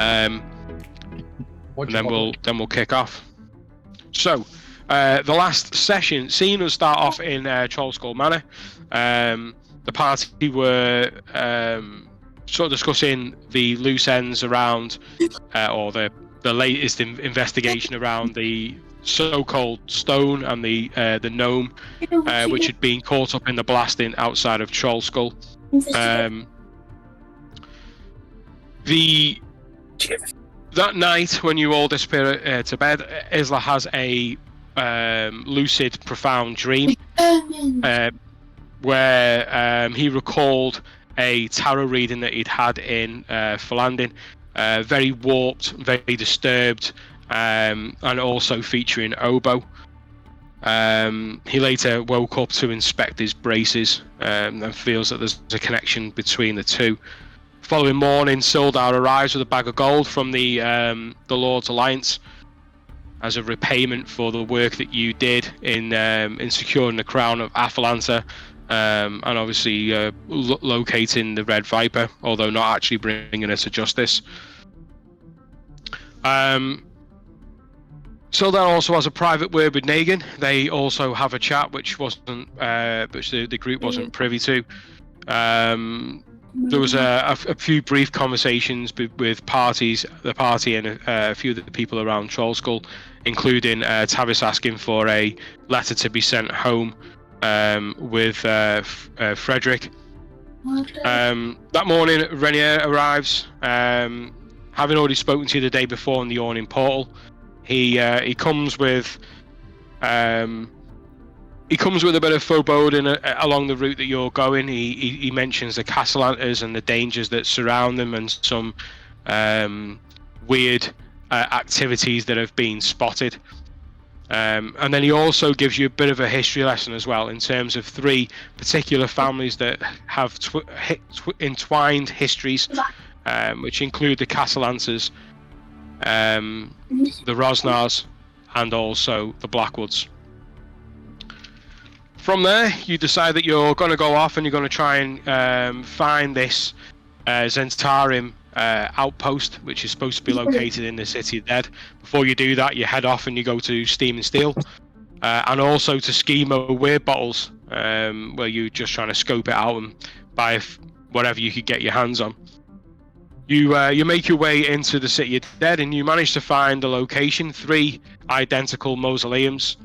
and then we'll kick off. So, the last scene will start off in Trollskull Manor. The party were sort of discussing the loose ends around, or the latest investigation around the so-called stone and the gnome, which had been caught up in the blasting outside of Trollskull. That night, when you all disappear to bed, Isla has a lucid, profound dream where he recalled a tarot reading that he'd had in Philandin, very warped, very disturbed, and also featuring Obo. He later woke up to inspect his braces and feels that there's a connection between the two. Following morning, Sildar arrives with a bag of gold from the Lord's Alliance as a repayment for the work that you did in securing the crown of Atalanta, and obviously locating the Red Viper, although not actually bringing her to justice. Sildar also has a private word with Negan. They also have a chat, which wasn't, which the group wasn't privy to. There was a few brief conversations with the party and a few of the people around Trollskull, including Tavis asking for a letter to be sent home with Frederick. That morning, Renier arrives, having already spoken to you the day before in the Yawning Portal. He comes with a bit of foreboding along the route that you're going. He mentions the Castellantas and the dangers that surround them, and some weird activities that have been spotted. And then he also gives you a bit of a history lesson as well, in terms of 3 particular families that have entwined histories, which include the Castellantas, the Rosnars, and also the Blackwoods. From there, you decide that you're going to go off and you're going to try and find this Zentarim outpost, which is supposed to be located in the City of Dead. Before you do that, you head off and you go to Steam and Steel, and also to Schemo Weird Bottles, where you're just trying to scope it out and buy whatever you could get your hands on. You make your way into the City of Dead, and you manage to find the location: 3 identical mausoleums,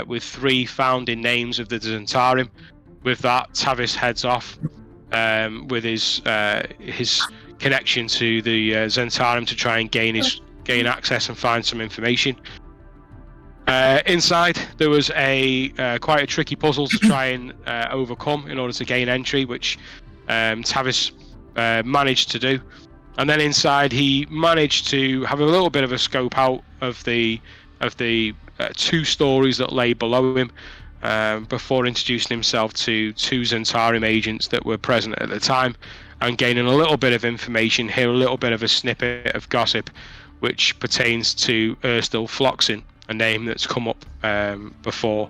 with 3 founding names of the Zentarim. With that, Tavis heads off with his connection to the Zentarim to try and gain access and find some information. Inside, there was quite a tricky puzzle to try and overcome in order to gain entry, which Tavis managed to do. And then inside, he managed to have a little bit of a scope out of the 2 stories that lay below him, before introducing himself to 2 Zentarim agents that were present at the time, and gaining a little bit of information here, a little bit of a snippet of gossip, which pertains to Erstil Floxin, a name that's come up before.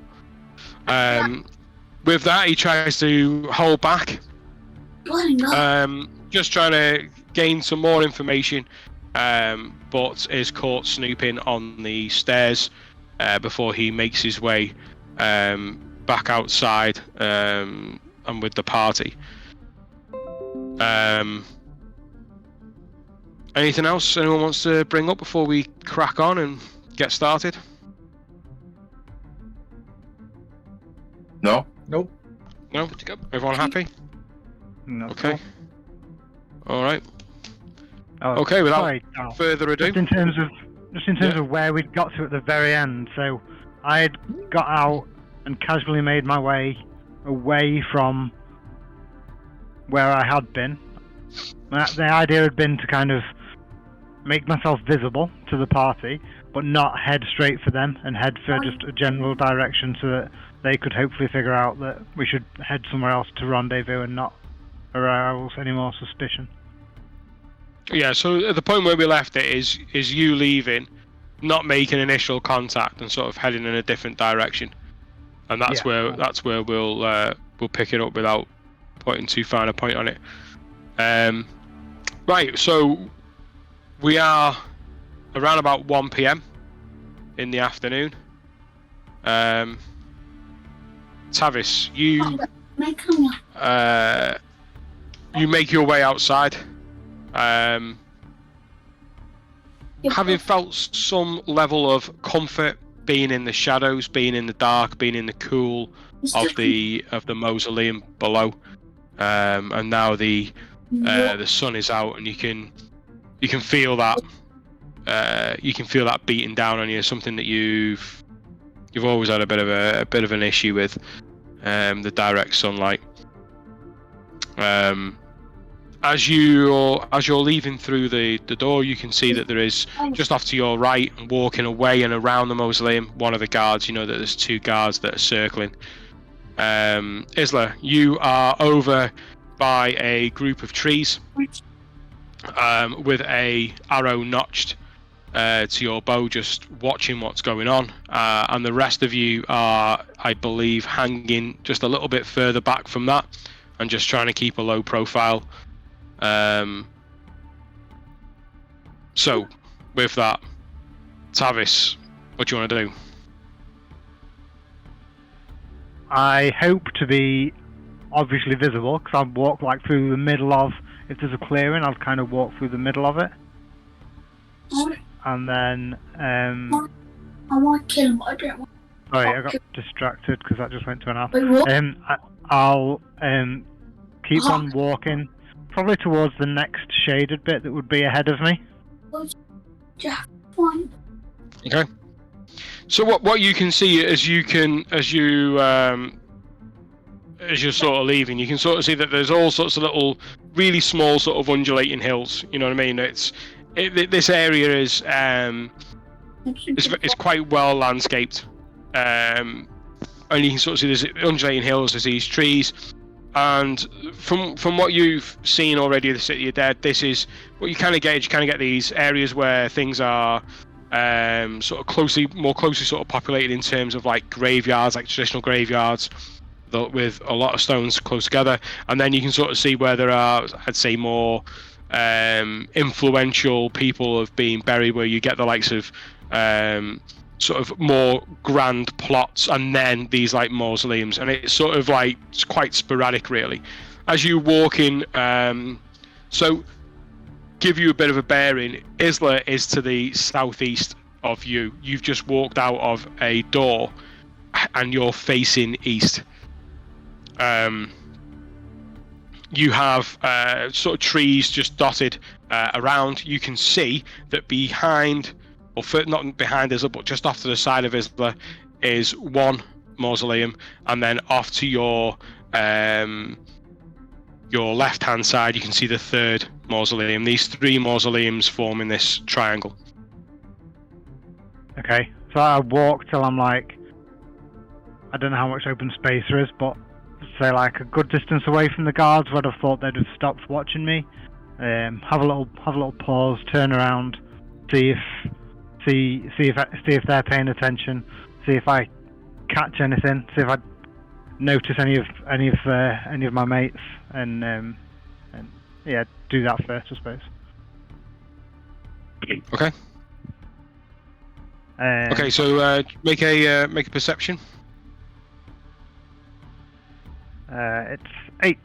With that, he tries to hold back, just trying to gain some more information, but is caught snooping on the stairs before he makes his way back outside and with the party. Anything else anyone wants to bring up before we crack on and get started? No. Nope. No? Everyone happy? No. Okay. All right. Oh, Okay, without sorry, further ado. Just in terms of where we'd got to at the very end. So I had got out and casually made my way away from where I had been. The idea had been to kind of make myself visible to the party, but not head straight for them, and head for just a general direction so that they could hopefully figure out that we should head somewhere else to rendezvous and not arouse any more suspicion. Yeah, so at the point where we left it is you leaving, not making initial contact, and sort of heading in a different direction, and that's where we'll pick it up without putting too fine a point on it. Right, so We are around about 1 p.m. in the afternoon. Tavis, you make your way outside. Having felt some level of comfort being in the shadows, being in the dark, being in the cool of the mausoleum below, and now the sun is out, and you can feel that beating down on you. Something that you've always had a bit of an issue with, the direct sunlight. As you're leaving through the door, you can see that there is, just off to your right and walking away and around the mausoleum, one of the guards. You know that there's 2 guards that are circling. Isla, you are over by a group of trees, with a arrow notched to your bow, just watching what's going on. And the rest of you are, I believe, hanging just a little bit further back from that and just trying to keep a low profile. So, with that, Tavis, what do you want to do? I hope to be obviously visible, because I'll walk like through the middle of, if there's a clearing, I'll kind of walk through the middle of it. And then, I want to kill him, but I don't want to. Sorry, I got distracted because that just went to an half. Wait, what? I'll keep on walking, probably towards the next shaded bit that would be ahead of me. Okay. So what you can see as you're sort of leaving, you can sort of see that there's all sorts of little, really small sort of undulating hills. You know what I mean? This area is quite well landscaped, and you can sort of see there's undulating hills, there's these trees, and from what you've seen already of the City of Dead, this is what you kind of get. You kind of get these areas where things are sort of more closely sort of populated in terms of like graveyards, like traditional graveyards, with a lot of stones close together, and then you can sort of see where there are, I'd say, more influential people have been buried, where you get the likes of sort of more grand plots, and then these like mausoleums, and it's sort of like, it's quite sporadic really. As you walk in, so give you a bit of a bearing, Isla is to the southeast of you. You've just walked out of a door and you're facing east. You have sort of trees just dotted around. You can see that behind, or not behind Isla, but just off to the side of Isla, is one mausoleum, and then off to your left-hand side, you can see the 3rd mausoleum. These 3 mausoleums forming this triangle. Okay, so I walk till I'm like, I don't know how much open space there is, but say like a good distance away from the guards, where I'd have thought they'd have stopped watching me. Have a little pause, turn around, see if they're paying attention, see if I catch anything, see if I notice any of my mates, and yeah, do that first, I suppose. Okay. Okay, so make a perception. It's 8.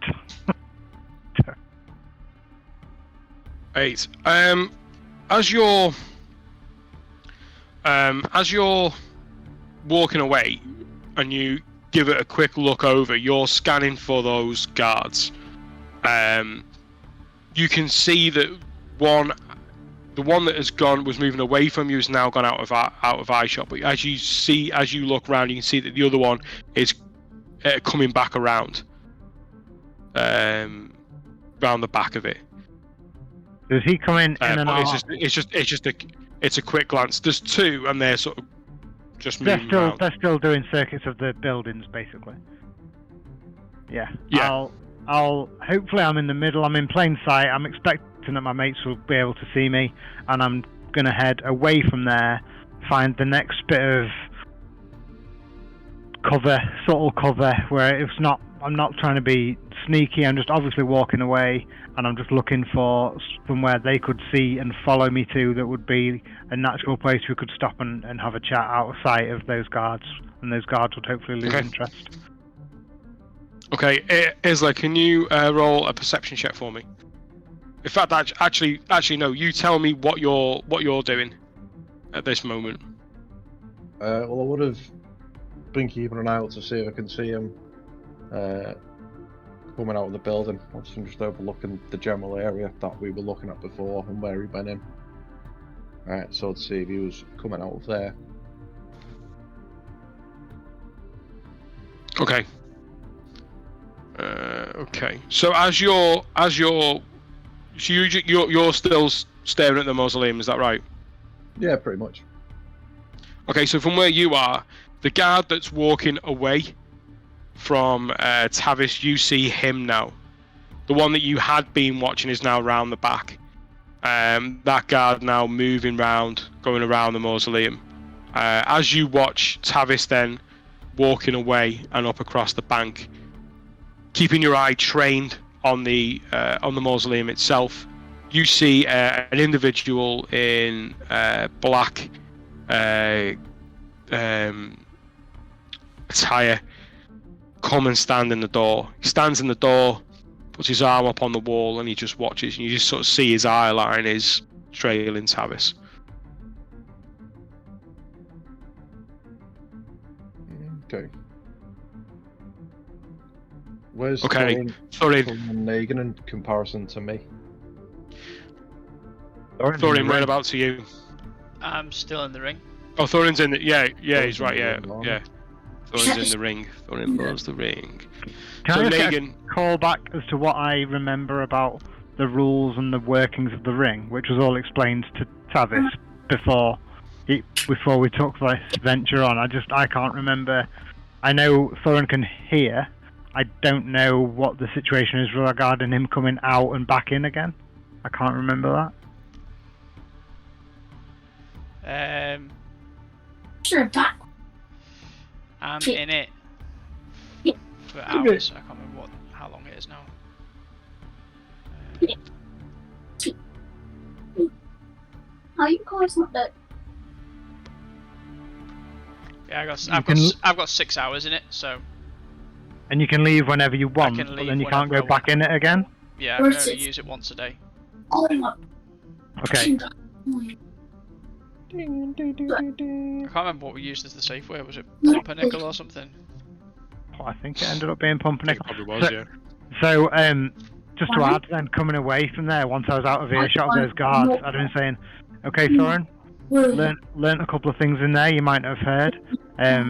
8. As you're walking away and you give it a quick look over, you're scanning for those guards. You can see that the one that has gone, was moving away from you, has now gone out of eye shot. But as you look around, you can see that the other one is coming back around the back of it. Does he come in and out? It's a quick glance. There's 2, and they're sort of just moving around. They're still doing circuits of the buildings, basically. Yeah. I'll hopefully I'm in the middle. I'm in plain sight. I'm expecting that my mates will be able to see me, and I'm gonna head away from there, find the next bit of cover, subtle cover, where it's not not trying to be sneaky. I'm just obviously walking away, and I'm just looking for somewhere they could see and follow me to. That would be a natural place we could stop and have a chat out of sight of those guards, and those guards would hopefully lose interest. Okay, Isla, can you roll a perception check for me? In fact, actually, no. You tell me what you're doing at this moment. Well, I would have been keeping an eye out to see if I can see him coming out of the building. I'm just overlooking the general area that we were looking at before and where he went in. Right, so I'd see if he was coming out of there. Okay. Okay. So you're still staring at the mausoleum, is that right? Yeah, pretty much. Okay, so from where you are, the guard that's walking away from Tavis, you see him now. The one that you had been watching is now round the back. That guard now moving round, going around the mausoleum. As you watch Tavis then walking away and up across the bank, keeping your eye trained on the mausoleum itself, you see an individual in black attire come and stand in the door. He stands in the door, puts his arm up on the wall, and he just watches. And you just sort of see his eye line is trailing Tavis. Okay. Where's Thorin and Negan in comparison to me? Thorin, whereabouts are you? I'm still in the ring. Oh, Thorin's in the... Yeah, he's right, yeah. Thorin's in the ring. Thorin loves the ring. Can I just get a call back as to what I remember about the rules and the workings of the ring, which was all explained to Tavis before we took this venture on? I can't remember. I know Thorin can hear. I don't know what the situation is regarding him coming out and back in again. I can't remember that. Sure, back. I'm in it for hours. I can't remember how long it is now. Are you guys not dead? Yeah, I've got 6 hours in it, so. And you can leave whenever you want, but then you can't go back in it again? Yeah, I can only use it once a day. Oh my. Okay. I can't remember what we used as the safe word. Was it pumpernickel or something? Oh, I think it ended up being pumpernickel. It probably was, yeah. So, just to add then, coming away from there, once I was out of earshot of those guards, I'd been saying, okay, Thorin, learnt a couple of things in there you might have heard. I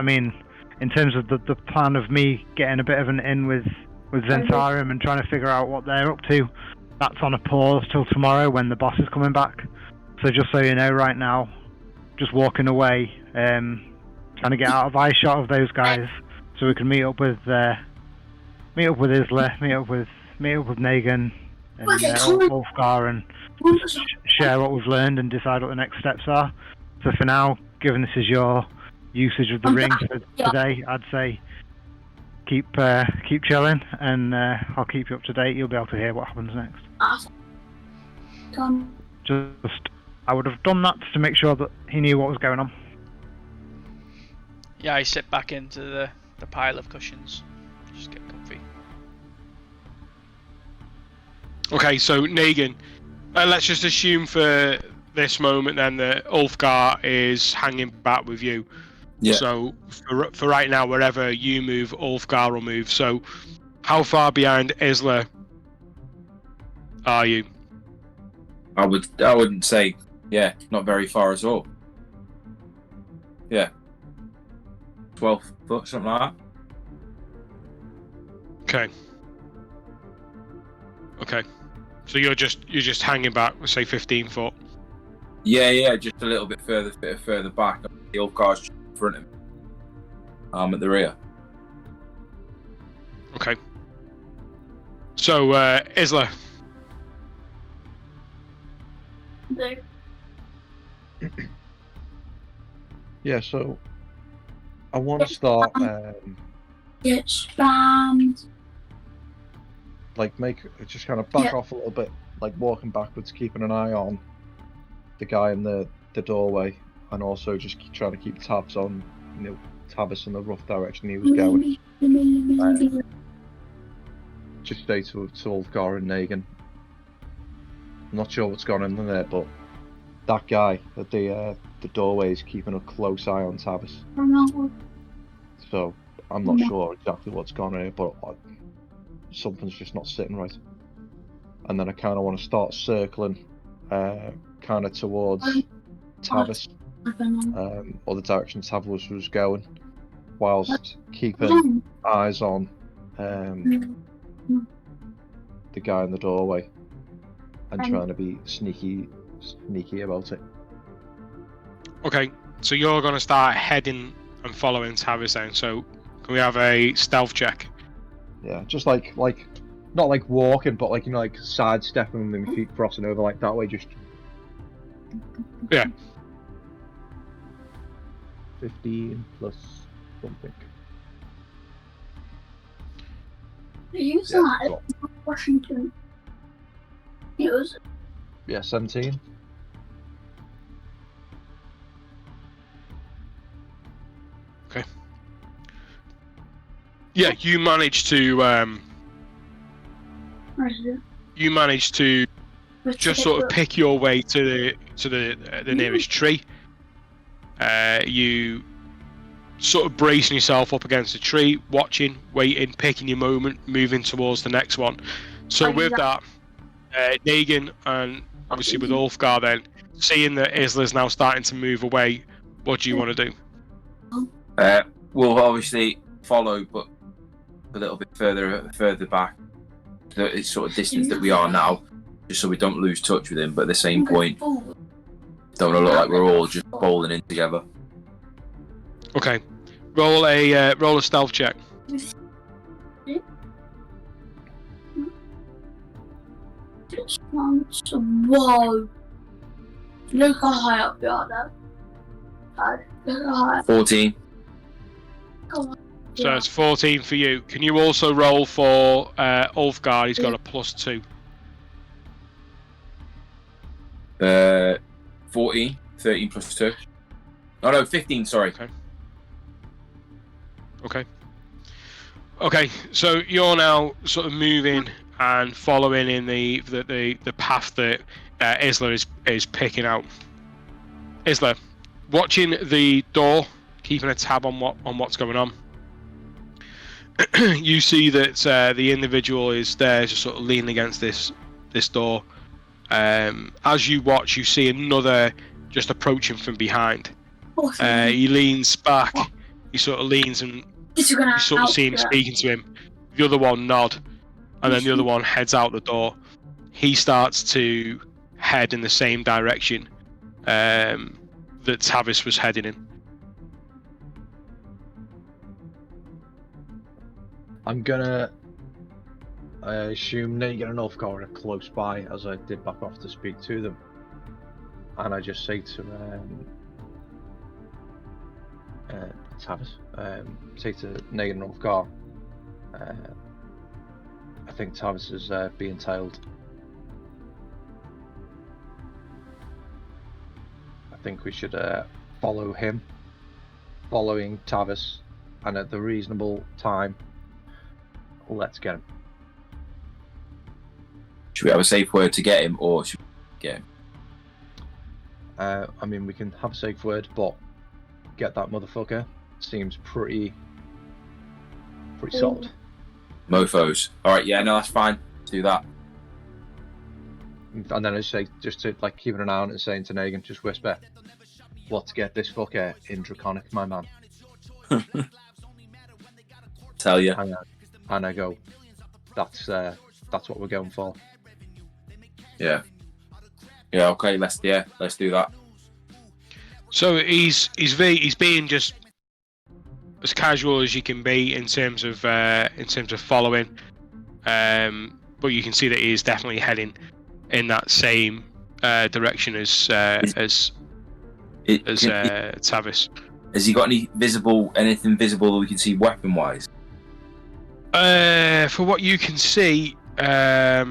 mean, in terms of the plan of me getting a bit of an in with Zentarum and trying to figure out what they're up to, that's on a pause till tomorrow when the boss is coming back. So just so you know, right now, just walking away, trying to get out of eye shot of those guys, so we can meet up with Isla, meet up with Negan and Ulfgar, and share what we've learned and decide what the next steps are. So for now, given this is your usage of the ring for today, I'd say keep chilling, and I'll keep you up to date. You'll be able to hear what happens next. I would have done that to make sure that he knew what was going on. Yeah, I sit back into the pile of cushions. Just get comfy. Okay, so Negan, let's just assume for this moment then that Ulfgar is hanging back with you. Yeah. So for right now, wherever you move, Ulfgar will move. So how far behind Isla are you? I wouldn't say, not very far at all. Yeah. 12 foot, something like that. Okay. So you're just hanging back, say 15 foot. Yeah, just a little bit further back. The old car's just in front of me. I'm at the rear. Okay. So Isla. There. Yeah, so I want to start get spammed. Like, just kind of back Yeah. off a little bit, like walking backwards, keeping an eye on the guy in the doorway, and also just trying to keep tabs on, Tavis in the rough direction he was going. Just stay to Ulfgar and Negan. I'm not sure what's gone on in there, but that guy at the doorway is keeping a close eye on Tavis. So I'm not sure exactly what's gone on here, but something's just not sitting right. And then I kind of want to start circling, kind of towards Tavis, or the direction Tavis was going, whilst keeping eyes on the guy in the doorway and trying to be sneaky about it. Okay, so you're going to start heading and following Tavis then. So can we have a stealth check? Yeah, just like not like walking, but like like sidestepping with my feet crossing over like that way. Just 15 plus something. Who's that? Washington. It 17. Okay. Yeah, you managed to just sort of pick your way to the nearest tree. You sort of bracing yourself up against a tree, watching, waiting, picking your moment, moving towards the next one. So with that, Negan and obviously with Ulfgar then, seeing that Isla's now starting to move away, what do you want to do? We'll obviously follow, but a little bit further back. It's sort of distance that we are now, just so we don't lose touch with him. But at the same point, don't want to look like we're all just bowling in together. Okay, roll a stealth check. Whoa! Look how high up you are now. Look how high. 14. So it's 14 for you. Can you also roll for Ulfgar? He's got a +2. 14. 13 plus 2. Oh no, 15. Sorry. Okay. So you're now sort of moving and following in the path that Isla is picking out. Isla, watching the door, keeping a tab on what's going on. You see that the individual is there, just sort of leaning against this door. As you watch, you see another just approaching from behind. He leans back. He sort of leans and you sort of see him speaking to him. The other one nod, and then the other one heads out the door. He starts to head in the same direction that Tavis was heading in. I'm gonna assume Negan and Ulfgar are close by, as I did back off to speak to them, and I just say to Tavis, say to Negan and Ulfgar, I think Tavis is being tailed. I think we should follow him, following Tavis, and at the reasonable time, let's get him. Should we have a safe word to get him, or should we get him? I mean, we can have a safe word, but get that motherfucker seems pretty solid. Mofos. Alright, yeah, no, that's fine. Do that. And then I say, just to like keeping an eye on it and saying to Negan, just whisper, let's get this fucker in Draconic, my man. Tell you. And I go, that's what we're going for. Yeah. Yeah, okay, let's do that. So he's being just as casual as you can be in terms of following, but you can see that he is definitely heading in that same direction as Tavis. Has he got anything visible that we can see weapon wise? For what you can see, yeah,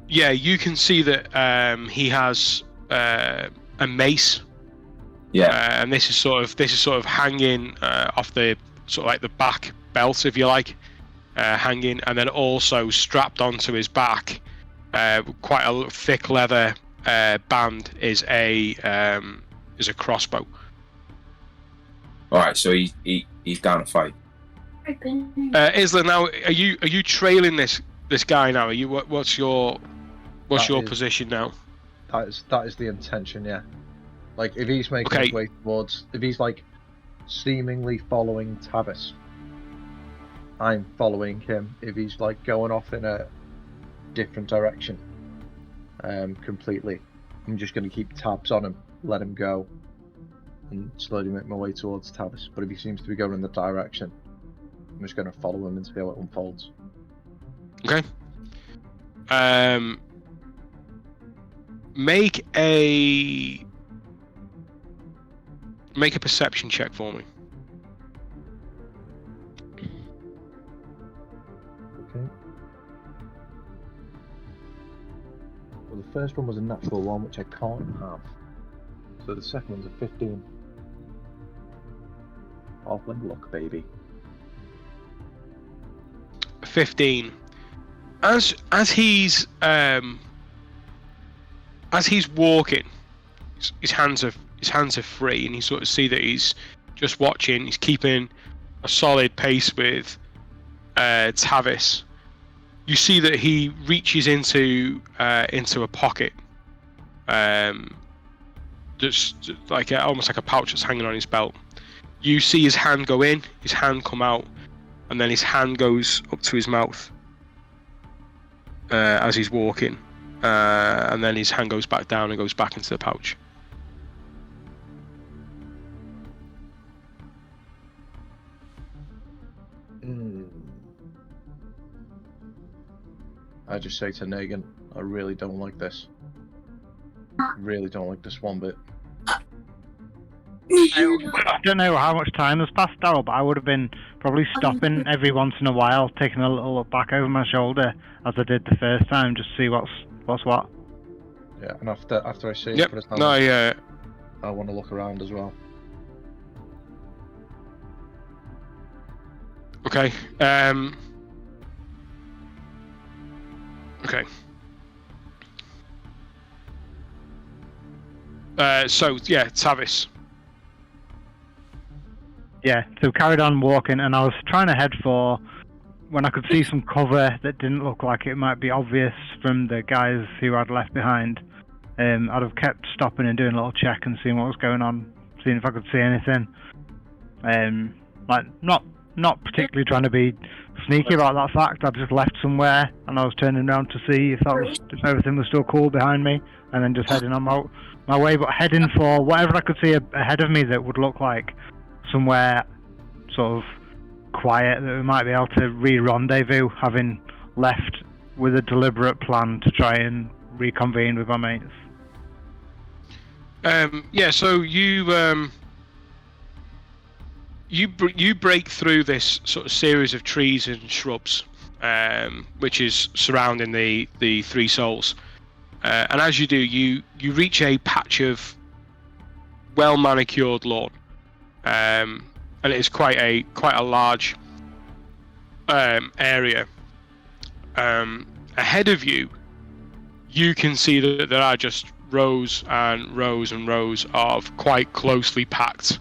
you can see that he has a mace. Yeah. And this is sort of hanging off the sort of like the back belt, if you like, hanging, and then also strapped onto his back, quite a thick leather band is a crossbow. All right, so he's down to fight. Isla, now are you trailing this guy now? Are you what's your position now? That is the intention, yeah. Like, if he's making his way towards, if he's like seemingly following Tavis, I'm following him. If he's like going off in a different direction, completely, I'm just going to keep tabs on him, let him go, and slowly make my way towards Tavis. But if he seems to be going in the direction, I'm just going to follow him and see how it unfolds. Okay. Make a perception check for me. Okay. Well, the first one was a natural one, which I can't have. So the second one's a 15. Halfling luck, baby. 15. As he's walking, his hands are free, and you sort of see that he's just watching. He's keeping a solid pace with Tavis. You see that he reaches into a pocket, just like almost like a pouch that's hanging on his belt. You see his hand go in, his hand come out, and then his hand goes up to his mouth as he's walking, and then his hand goes back down and goes back into the pouch. I just say to Negan, I really don't like this. Really don't like this one bit. I don't know how much time has passed, Daryl, but I would have been probably stopping every once in a while, taking a little look back over my shoulder as I did the first time, just to see what's what. Yeah, and after I see Yep. it, No, yeah. I want to look around as well. Okay. Okay. So yeah, Tavis. Yeah, so carried on walking, and I was trying to head for when I could see some cover that didn't look like it might be obvious from the guys who I'd left behind. I'd have kept stopping and doing a little check and seeing what was going on, seeing if I could see anything. Like not particularly trying to be sneaky about that fact. I just left somewhere and I was turning around to see if everything was still cool behind me, and then just heading on my way, but heading for whatever I could see ahead of me that would look like somewhere sort of quiet that we might be able to re-rendezvous, having left with a deliberate plan to try and reconvene with my mates. Yeah, so you break through this sort of series of trees and shrubs, which is surrounding the Three Souls, and as you do, you reach a patch of well manicured lawn, and it is quite a large area. Ahead of you, you can see that there are just rows and rows and rows of quite closely packed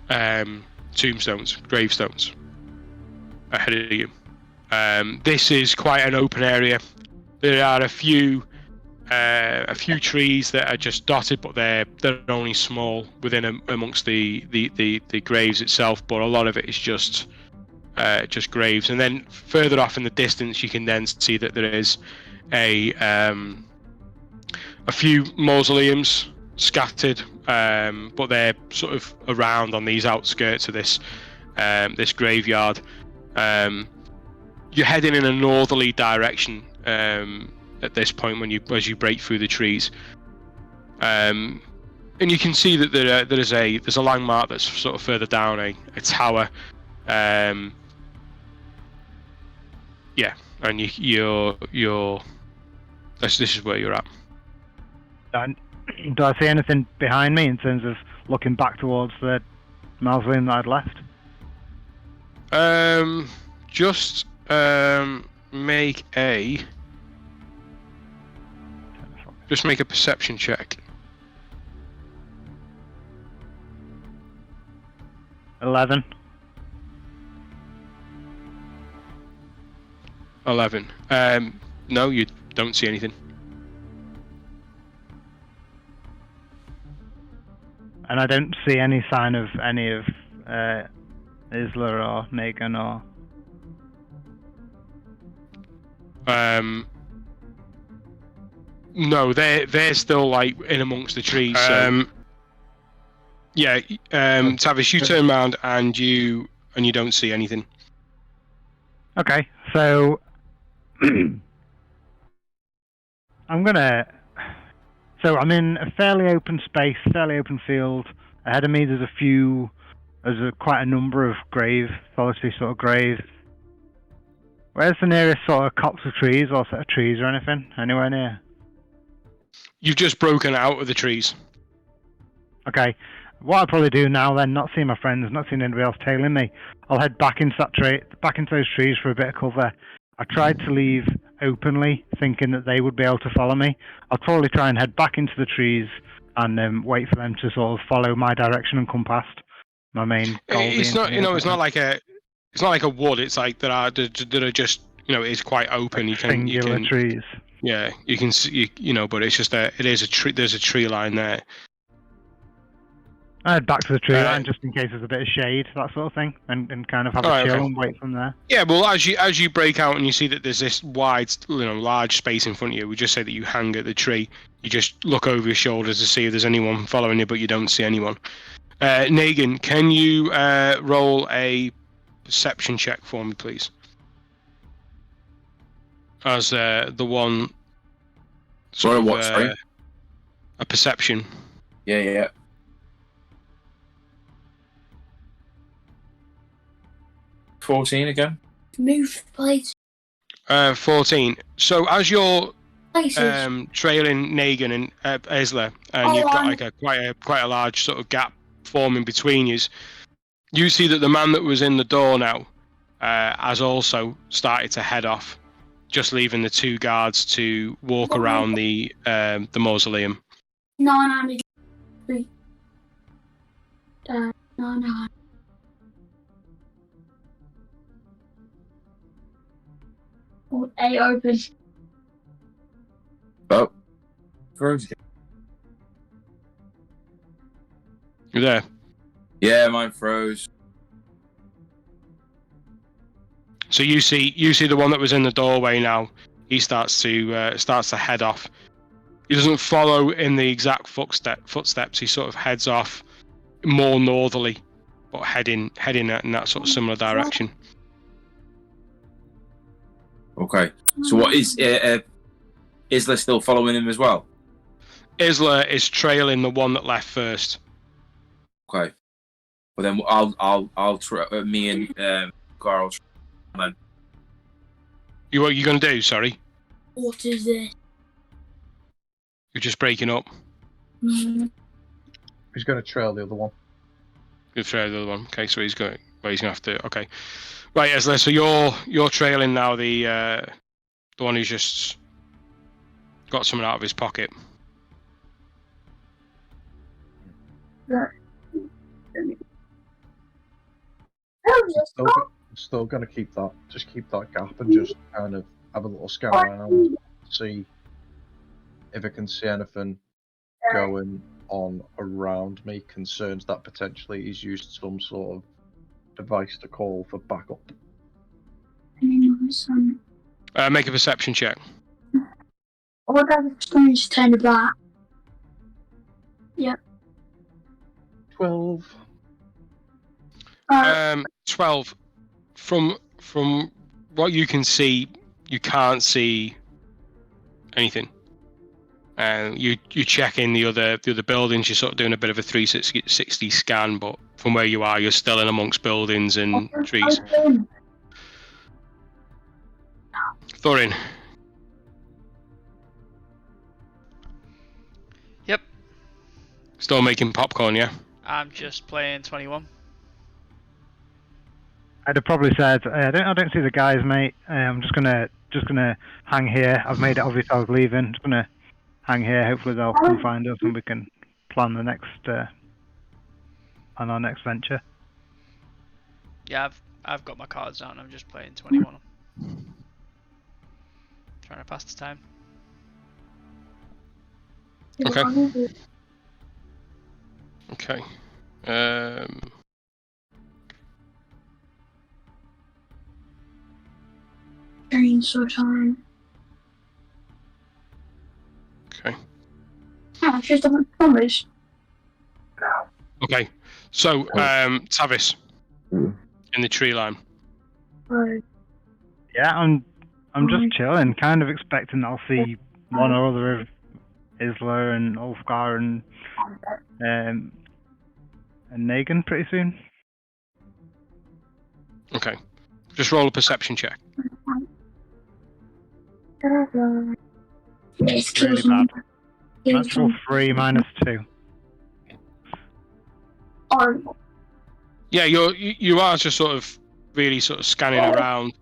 tombstones, gravestones ahead of you. This is quite an open area. There are a few trees that are just dotted, but they're only small within amongst the graves itself. But a lot of it is just graves. And then further off in the distance, you can then see that there is a few mausoleums scattered, but they're sort of around on these outskirts of this graveyard. You're heading in a northerly direction at this point as you break through the trees, and you can see that there's a landmark that's sort of further down, a tower Yeah, and you're. This is where you're at. Do I see anything behind me in terms of looking back towards the mausoleum that I'd left? Just make a perception check. 11. 11. No, you don't see anything. And I don't see any sign of any of Isla or Negan or... No, they're still like in amongst the trees. Yeah, Tavis, you turn around and you don't see anything. Okay, so I'm in a fairly open space, fairly open field. Ahead of me, there's quite a number of solitary sort of graves. Where's the nearest sort of copse of trees or set of trees or anything? Anywhere near? You've just broken out of the trees. Okay. What I'll probably do now then, not seeing my friends, not seeing anybody else tailing me, I'll head back into those trees for a bit of cover. I tried to leave openly, thinking that they would be able to follow me. I'll probably try and head back into the trees and wait for them to sort of follow my direction and come past. My main goal. It's not, it's not like a wood. It's like that are just, it's quite open. Singular trees. Yeah, you can see, but it's just it is a tree. There's a tree line there. I head back to the tree line just in case there's a bit of shade, that sort of thing, and kind of have a chill and wait from there. Yeah, well, as you break out and you see that there's this wide, large space in front of you, we just say that you hang at the tree. You just look over your shoulders to see if there's anyone following you, but you don't see anyone. Negan, can you roll a perception check for me, please? As the one. Sorry, what? Sorry. A perception. Yeah. 14 again. Move, please. 14. So as you're trailing Negan and Isla, and you've got like quite a large sort of gap forming between you, you see that the man that was in the door now has also started to head off, just leaving the two guards to walk around the mausoleum. No. 8 open. Oh. Froze. You there? Yeah, mine froze. So you see the one that was in the doorway now. He starts to head off. He doesn't follow in the exact footsteps. He sort of heads off more northerly, but heading in that sort of similar direction. Okay. So what is Isla still following him as well? Isla is trailing the one that left first. Okay. Well then I'll try. Me and Carl. Then. What are you going to do? Sorry. What is this? You're just breaking up. He's going to trail the other one. Good trail the other one. Okay, so he's going to have to. Okay. Right, Isla. So you're trailing now the one who's just got something out of his pocket. Still going to keep that gap and just kind of have a little scan around, see if I can see anything going on around me. Concerns that potentially he's used some sort of device to call for backup. Make a perception check. What about the just turn it back? Yep. 12. 12. From what you can see, you can't see anything. You check in the other buildings. You're sort of doing a bit of a 360 scan, but from where you are, you're still in amongst buildings and trees. Thorin. Yep. Still making popcorn, yeah? I'm just playing 21. I'd have probably said, I don't see the guys, mate. I'm just gonna hang here. I've made it obvious I was leaving. Just gonna hang here. Hopefully they'll come find us and we can plan the next on our next venture. Yeah, I've got my cards out and I'm just playing 21. Trying to pass the time. Okay. Okay. So time. Okay. Yeah, just don't promise. Okay. So, Tavis, in the tree line. Right. Yeah, I'm just chilling, kind of expecting I'll see one or other of Isla and Ulfgar and Negan pretty soon. Okay. Just roll a perception check. Really bad. Natural 3 minus 2. Yeah, you are just sort of really sort of scanning around.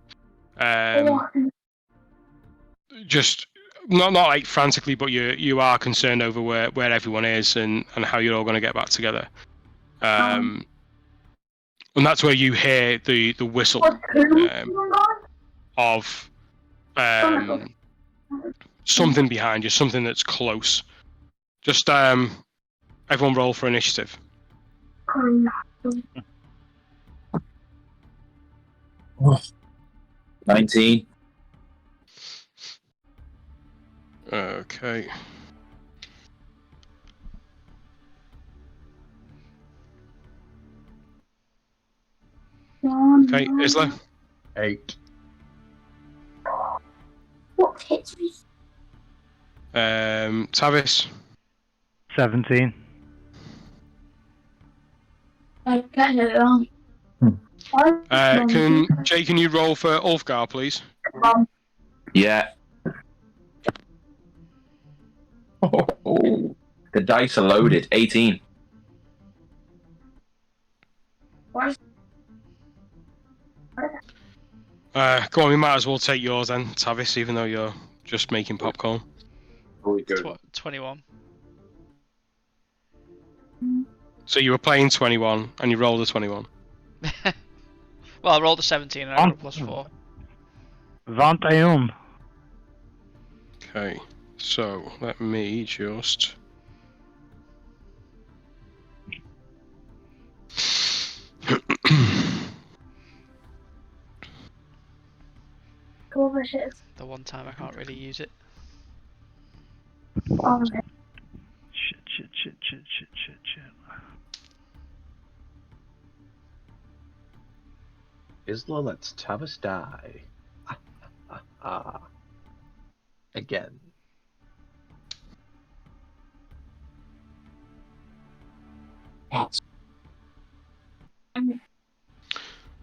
Just not like frantically, but you are concerned over where everyone is and how you're all going to get back together. And that's where you hear the whistle of something behind you, something that's close. Just everyone roll for initiative. 19. Okay. Okay, Isla. 8. What hits me? Tavis. 17. I get it wrong. Can you roll for Ulfgar, please? Yeah. Oh, the dice are loaded. 18. Go on, we might as well take yours then, Tavis, even though you're just making popcorn. 21. So you were playing 21 and you rolled a 21. Well, I rolled a 17 and I got a +4. 21. Okay, so let me just. The one time I can't really use it. Shit. Isla lets Tavis die. Again.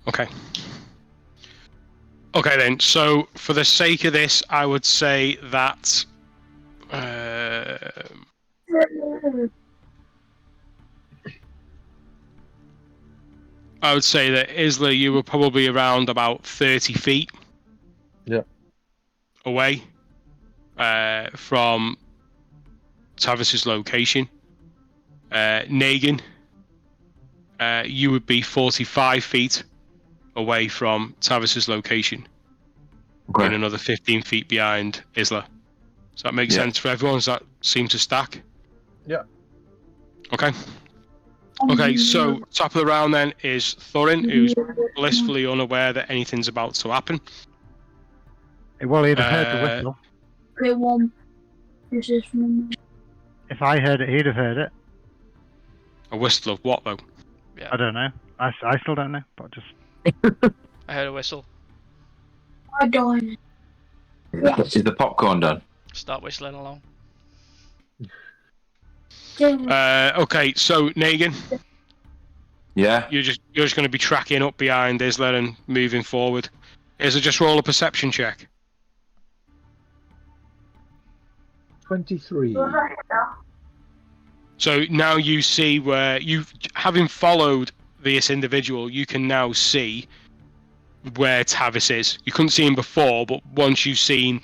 Okay. Okay then, so for the sake of this, I would say that Isla, you were probably around about 30 feet away from Tavis's location. Negan, you would be 45 feet away from Tavis's location. Okay. And another 15 feet behind Isla. Does that make sense for everyone? Does that seem to stack? Yeah. Okay. Okay, so top of the round then is Thorin, who's blissfully unaware that anything's about to happen. Well, he'd have heard the whistle. If I heard it, he'd have heard it. A whistle of what, though? Yeah. I don't know. I still don't know, but just... I heard a whistle. I don't. Is the popcorn done? Start whistling along. Okay, so Negan, Yeah. you're just going to be tracking up behind Isla and moving forward. Is it just roll a perception check? 23. So now you see where having followed this individual, you can now see where Tavis is. You couldn't see him before, but once you've seen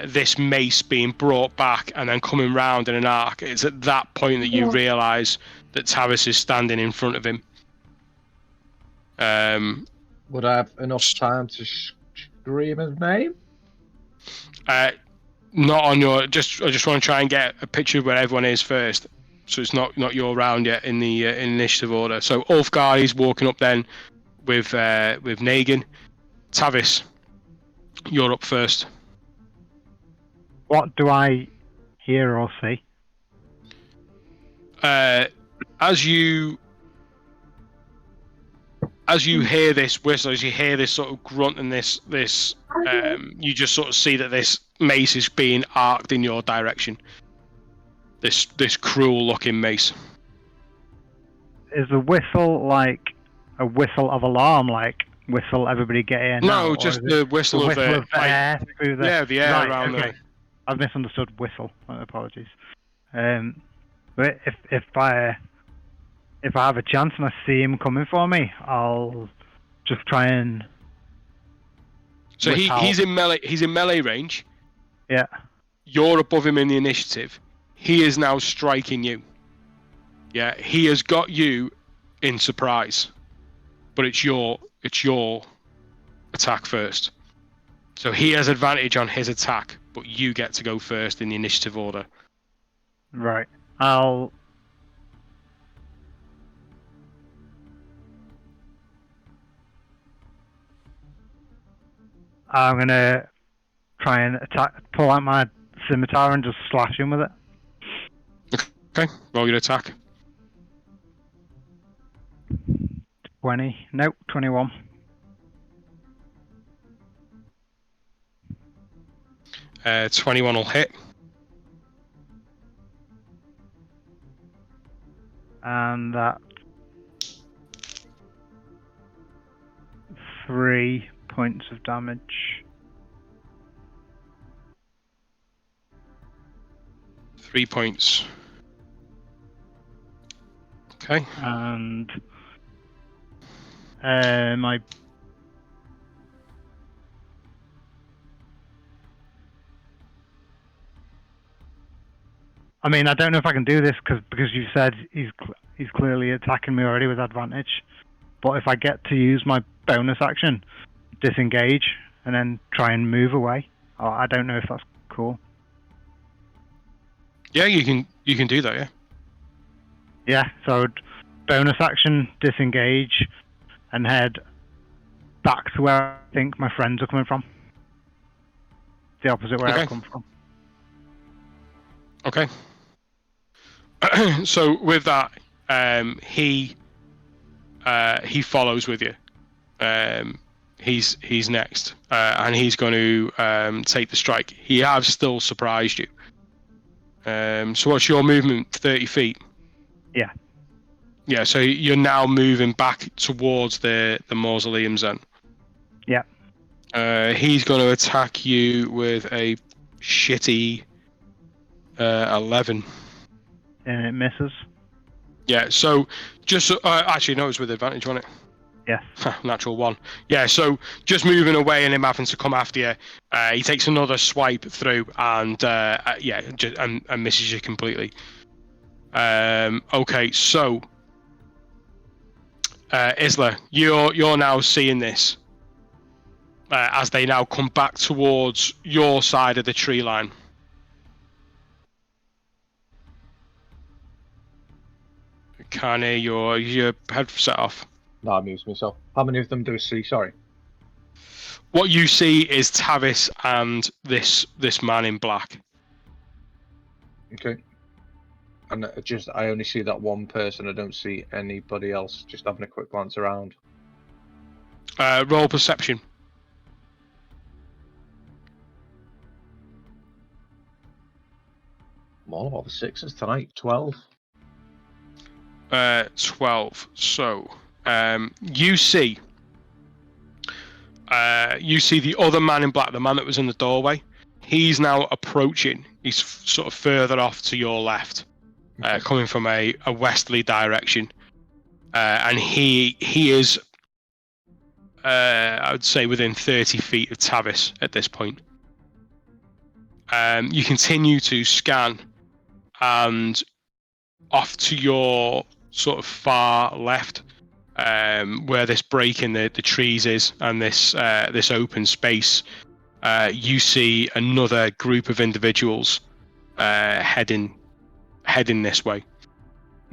this mace being brought back and then coming round in an arc, it's at that point that you realise that Tavis is standing in front of him. Would I have enough time to scream his name? Not on your. I just want to try and get a picture of where everyone is first, so it's not your round yet in the initiative order. So Ulfgar is walking up then with Negan. Tavis, you're up first. What do I hear or see? As you hear this whistle, as you hear this sort of grunt and this, you just sort of see that this mace is being arced in your direction. This cruel-looking mace. Is the whistle like a whistle of alarm, like whistle everybody get in? No, just the whistle of the air through the... Yeah, the air right, around okay. there. I've misunderstood whistle. Apologies. But if I have a chance and I see him coming for me, I'll just try and. So he's in melee range. Yeah. You're above him in the initiative. He is now striking you. Yeah, he has got you in surprise, but it's your attack first. So he has advantage on his attack, but you get to go first in the initiative order. Right. I'm gonna try and pull out my scimitar and just slash him with it. Okay, roll your attack. 20. Nope, 21. Uh, 21 will hit. And that's 3 points of damage. 3 points. Okay. And my I mean, I don't know if I can do this because you said he's clearly attacking me already with advantage. But if I get to use my bonus action, disengage, and then try and move away, I don't know if that's cool. Yeah, you can do that. Yeah. Yeah. So I would bonus action, disengage, and head back to where I think my friends are coming from. The opposite where I've come from. Okay. So with that, he follows with you. He's next, and he's going to take the strike. He has still surprised you. So what's your movement? 30 feet. Yeah. Yeah. So you're now moving back towards the mausoleums then. Yeah. He's going to attack you with a shitty 11. And it misses. Yeah, so just actually no, it was with advantage, wasn't it? Yes. Natural 1. Yeah, so just moving away and him having to come after you, he takes another swipe through and and misses you completely. Okay, so Isla, you're now seeing this as they now come back towards your side of the tree line. Can't hear your head set off. No, I muted myself. How many of them do I see? Sorry. What you see is Tavis and this man in black. Okay. And I only see that one person. I don't see anybody else. Just having a quick glance around. Roll perception. I'm all about the sixes tonight. 12. 12. So, you see the other man in black, the man that was in the doorway. He's now approaching. He's sort of further off to your left, coming from a westerly direction, and he is, I would say, within 30 feet of Tavis at this point. You continue to scan, and off to your sort of far left, where this break in the trees is, and this open space, you see another group of individuals heading this way.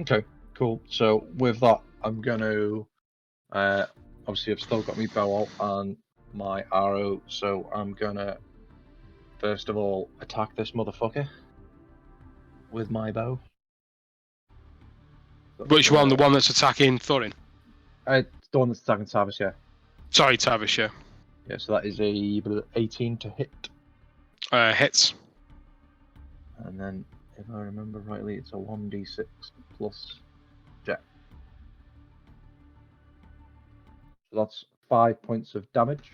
Okay, cool. So with that, I'm going to obviously I've still got my bow out and my arrow, so I'm gonna first of all attack this motherfucker with my bow. Which one? The one that's attacking Thorin? The one that's attacking Tavis, yeah. Sorry, Tavis, yeah. Yeah, so that is a 18 to hit. Hits. And then, if I remember rightly, it's a 1d6 plus jet. So that's 5 points of damage.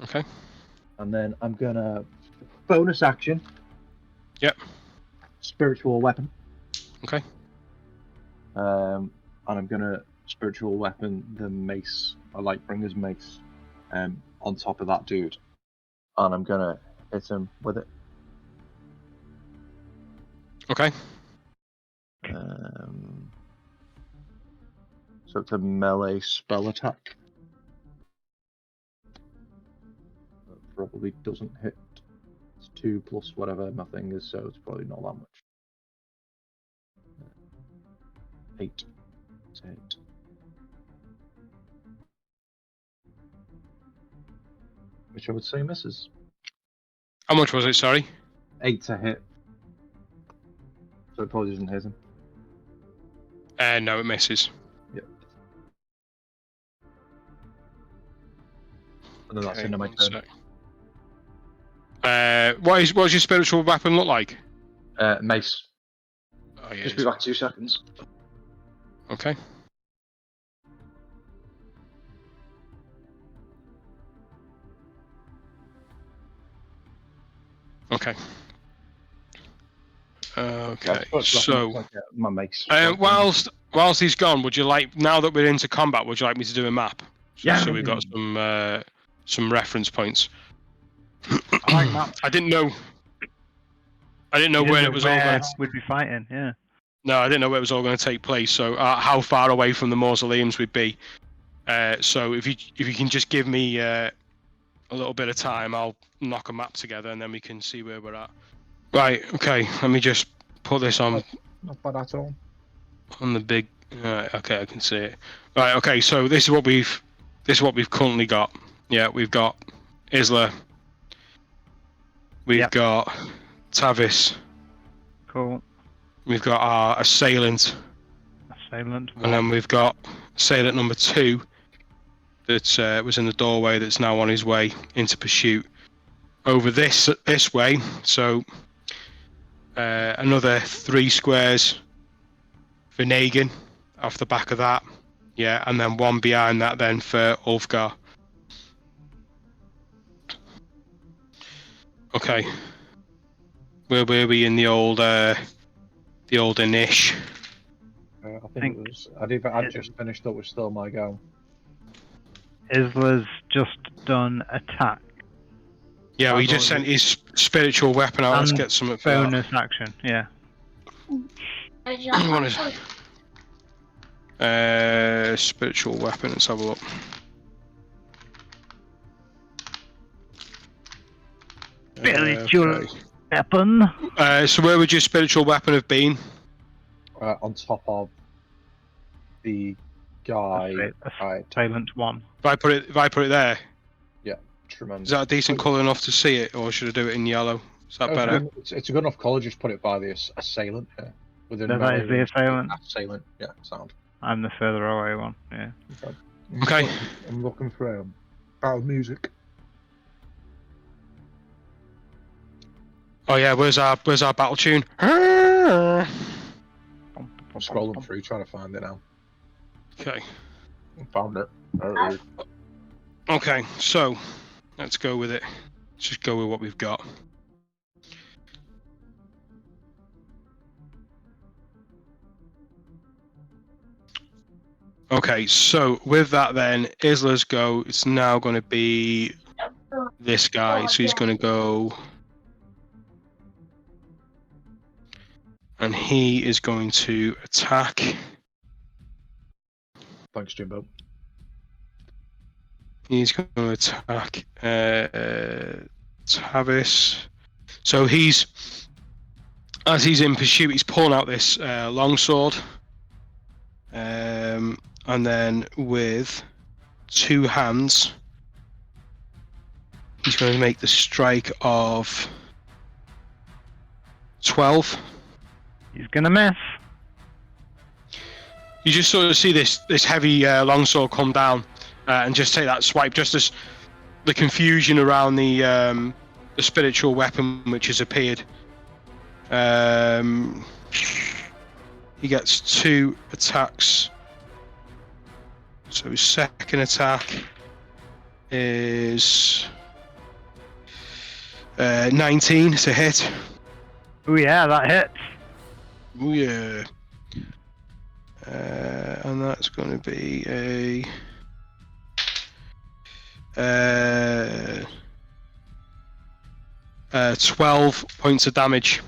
Okay. And then I'm gonna bonus action. Yep. Spiritual weapon. Okay. And I'm gonna spiritual weapon the mace, a Lightbringer's mace, on top of that dude, and I'm gonna hit him with it. Okay. So it's a melee spell attack. That probably doesn't hit. It's 2 plus whatever my thing is, so it's probably not that much. 8. It's 8. Which I would say misses. How much was it? Sorry. 8 to hit. So it probably doesn't hit him. No, it misses. Yep. And then that's into my one turn. sec. What does your spiritual weapon look like? Mace. Oh, yeah, Just be back 2 seconds. Okay. Okay. Okay. So, my mace. whilst he's gone, would you like, now that we're into combat, would you like me to do a map? Yeah. So we've got some reference points. I like maps. I didn't know where it was all going to. We'd be fighting, yeah. No, I didn't know where it was all going to take place. So how far away from the mausoleums we'd be. So if you can just give me a little bit of time, I'll knock a map together and then we can see where we're at. Right. Okay. Let me just put this on. Not bad at all. On the big. Right. Okay, I can see it. Right. Okay. So this is what we've currently got. Yeah, we've got Isla. We've got Tavis. Cool. We've got our assailant. Assailant. And then we've got assailant number 2 that was in the doorway that's now on his way into pursuit over this way. So another 3 squares for Negan off the back of that. Yeah, and then 1 behind that then for Ulfgar. Okay. Where were we in the old Inish? I think it was. I'd just finished up with Still My Go. Isla's just done attack. Yeah, we just sent his spiritual weapon out. Let's get some bonus action. Yeah. What is spiritual weapon? Let's have a look. Spiritual weapon. So where would your spiritual weapon have been? On top of the guy. Assailant 1. If I put it there. Yeah, tremendous. Is that a decent colour enough to see it, or should I do it in yellow? Is that better? It's a good enough colour. Just put it by the assailant. Yeah. That is the assailant. Assailant. Yeah, sound. I'm the further away one. Yeah. Okay. I'm looking for battle music. Oh yeah, where's our battle tune? I'm scrolling through trying to find it now. Okay. Found it. There it is. Okay, so let's go with it. Let's just go with what we've got. Okay, so with that then, Isla's go. It's now going to be this guy. So he's going to go, and he is going to attack. Thanks, Jimbo. He's going to attack Tavis. So as he's in pursuit, he's pulling out this longsword. And then with 2 hands, he's going to make the strike of 12. He's gonna miss. You just sort of see this heavy longsword come down and just take that swipe, just as the confusion around the spiritual weapon which has appeared. He gets 2 attacks. So his second attack is 19 to hit. Oh yeah, that hits. Oh yeah. And that's going to be a 12 points of damage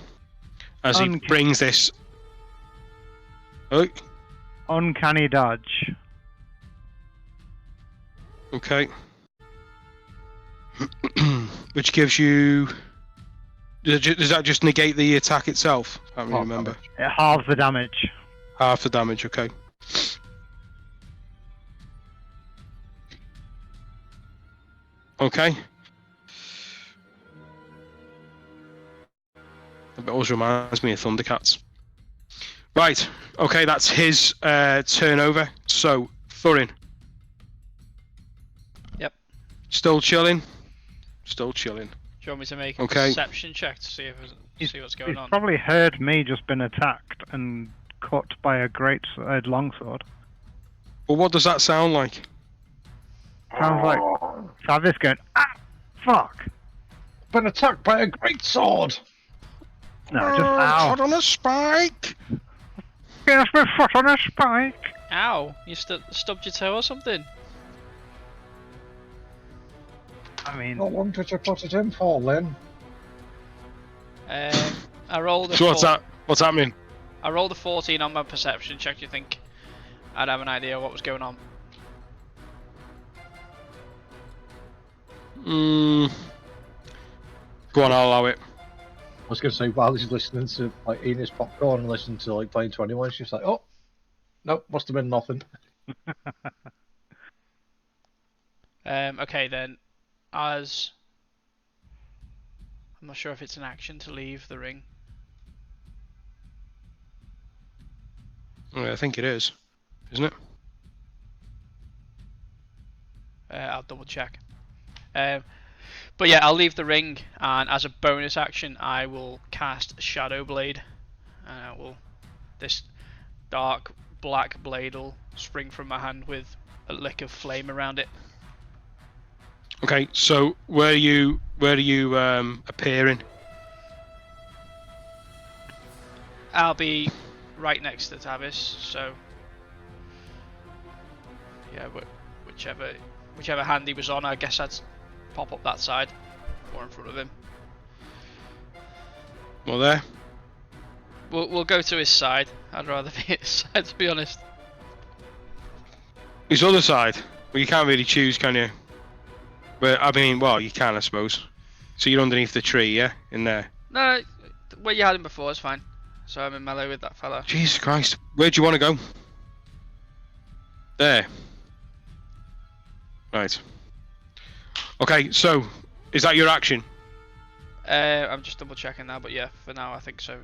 as he brings this. Oh. Uncanny dodge. Okay. Which gives you. Does that just negate the attack itself? I can't really remember. It halves the damage. Half the damage, okay. Okay. It always reminds me of Thundercats. Right, okay, that's his turnover. So, Thurin. Yep. Still chilling? Still chilling. Do you want me to make a Okay. perception check to see what's going He's on? probably heard me just been attacked and cut by a great longsword. Well, what does that sound like? Sounds like Travis going, ah, fuck. Been attacked by a great sword. No, just ow. Foot on a spike! Get off my foot on a spike. Ow! You stubbed your toe or something? I mean, How long did you put it in for, Lynn? I rolled a So what's happening? I rolled a 14 on my perception check. Do you think I'd have an idea what was going on? Go on, I'll allow it. I was going to say, while he's listening to, like, eating his popcorn and listening to, like, playing 21, she's like, oh, nope, must have been nothing. Okay then, as I'm not sure if it's an action to leave the ring. I think it is, isn't it? I'll double check. But yeah, I'll leave the ring, and as a bonus action, I will cast Shadow Blade. This dark black blade will spring from my hand with a lick of flame around it. Okay, so where are you appearing? I'll be right next to Tavis, so yeah, whichever hand he was on, I guess I'd pop up that side or in front of him. Well, there. We'll go to his side. I'd rather be at his side, to be honest. His other side. Well, you can't really choose, can you? But I mean, well, you can, I suppose. So you're underneath the tree, yeah, in there. No, where you had him before is fine. So I'm in melee with that fella. Jesus Christ, where do you want to go? There. Right. Okay, so is that your action? I'm just double checking now, but yeah, for now I think so.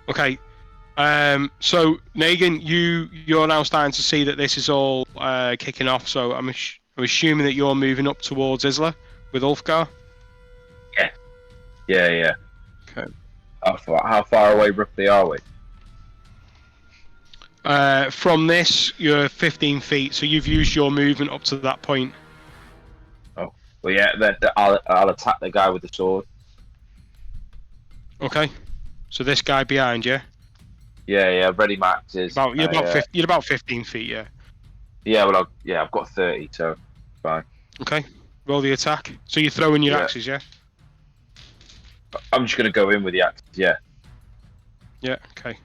Okay. So Negan, you're now starting to see that this is all kicking off. So I'm assuming that you're moving up towards Isla with Ulfgar. Yeah. Okay. How far away roughly are we? From this, you're 15 feet, so you've used your movement up to that point. Oh, well, yeah. Then I'll attack the guy with the sword. Okay. So this guy behind you. Yeah. Ready my axes. You're about 15 feet, yeah. Yeah, well, I've got 30, so fine. Okay. Roll the attack. So you're throwing your Yeah. axes, yeah? I'm just gonna go in with the axes. Yeah. Yeah. Okay.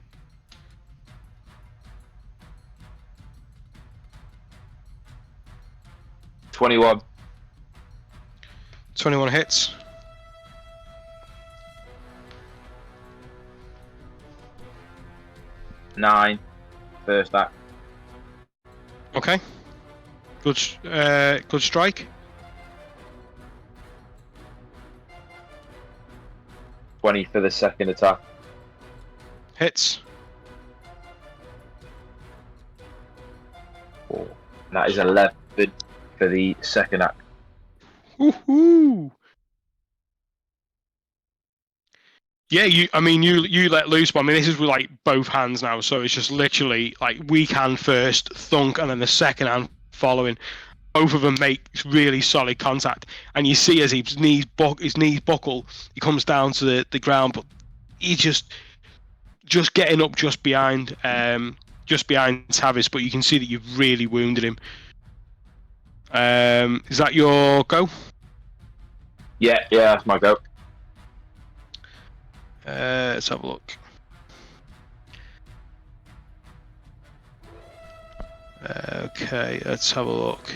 $21. 21 hits. $9. First act. Okay. Good strike. 20 for the second attack. Hits. Oh, that is 11 for the second act. Woohoo! Yeah, you let loose, but I mean this is with like both hands now, so it's just literally like weak hand first, thunk, and then the second hand following. Both of them make really solid contact, and you see as his knees buckle, he comes down to the ground, but he just getting up just behind Tavis, but you can see that you've really wounded him. Is that your go? Yeah, that's my go. Let's have a look. Okay, let's have a look.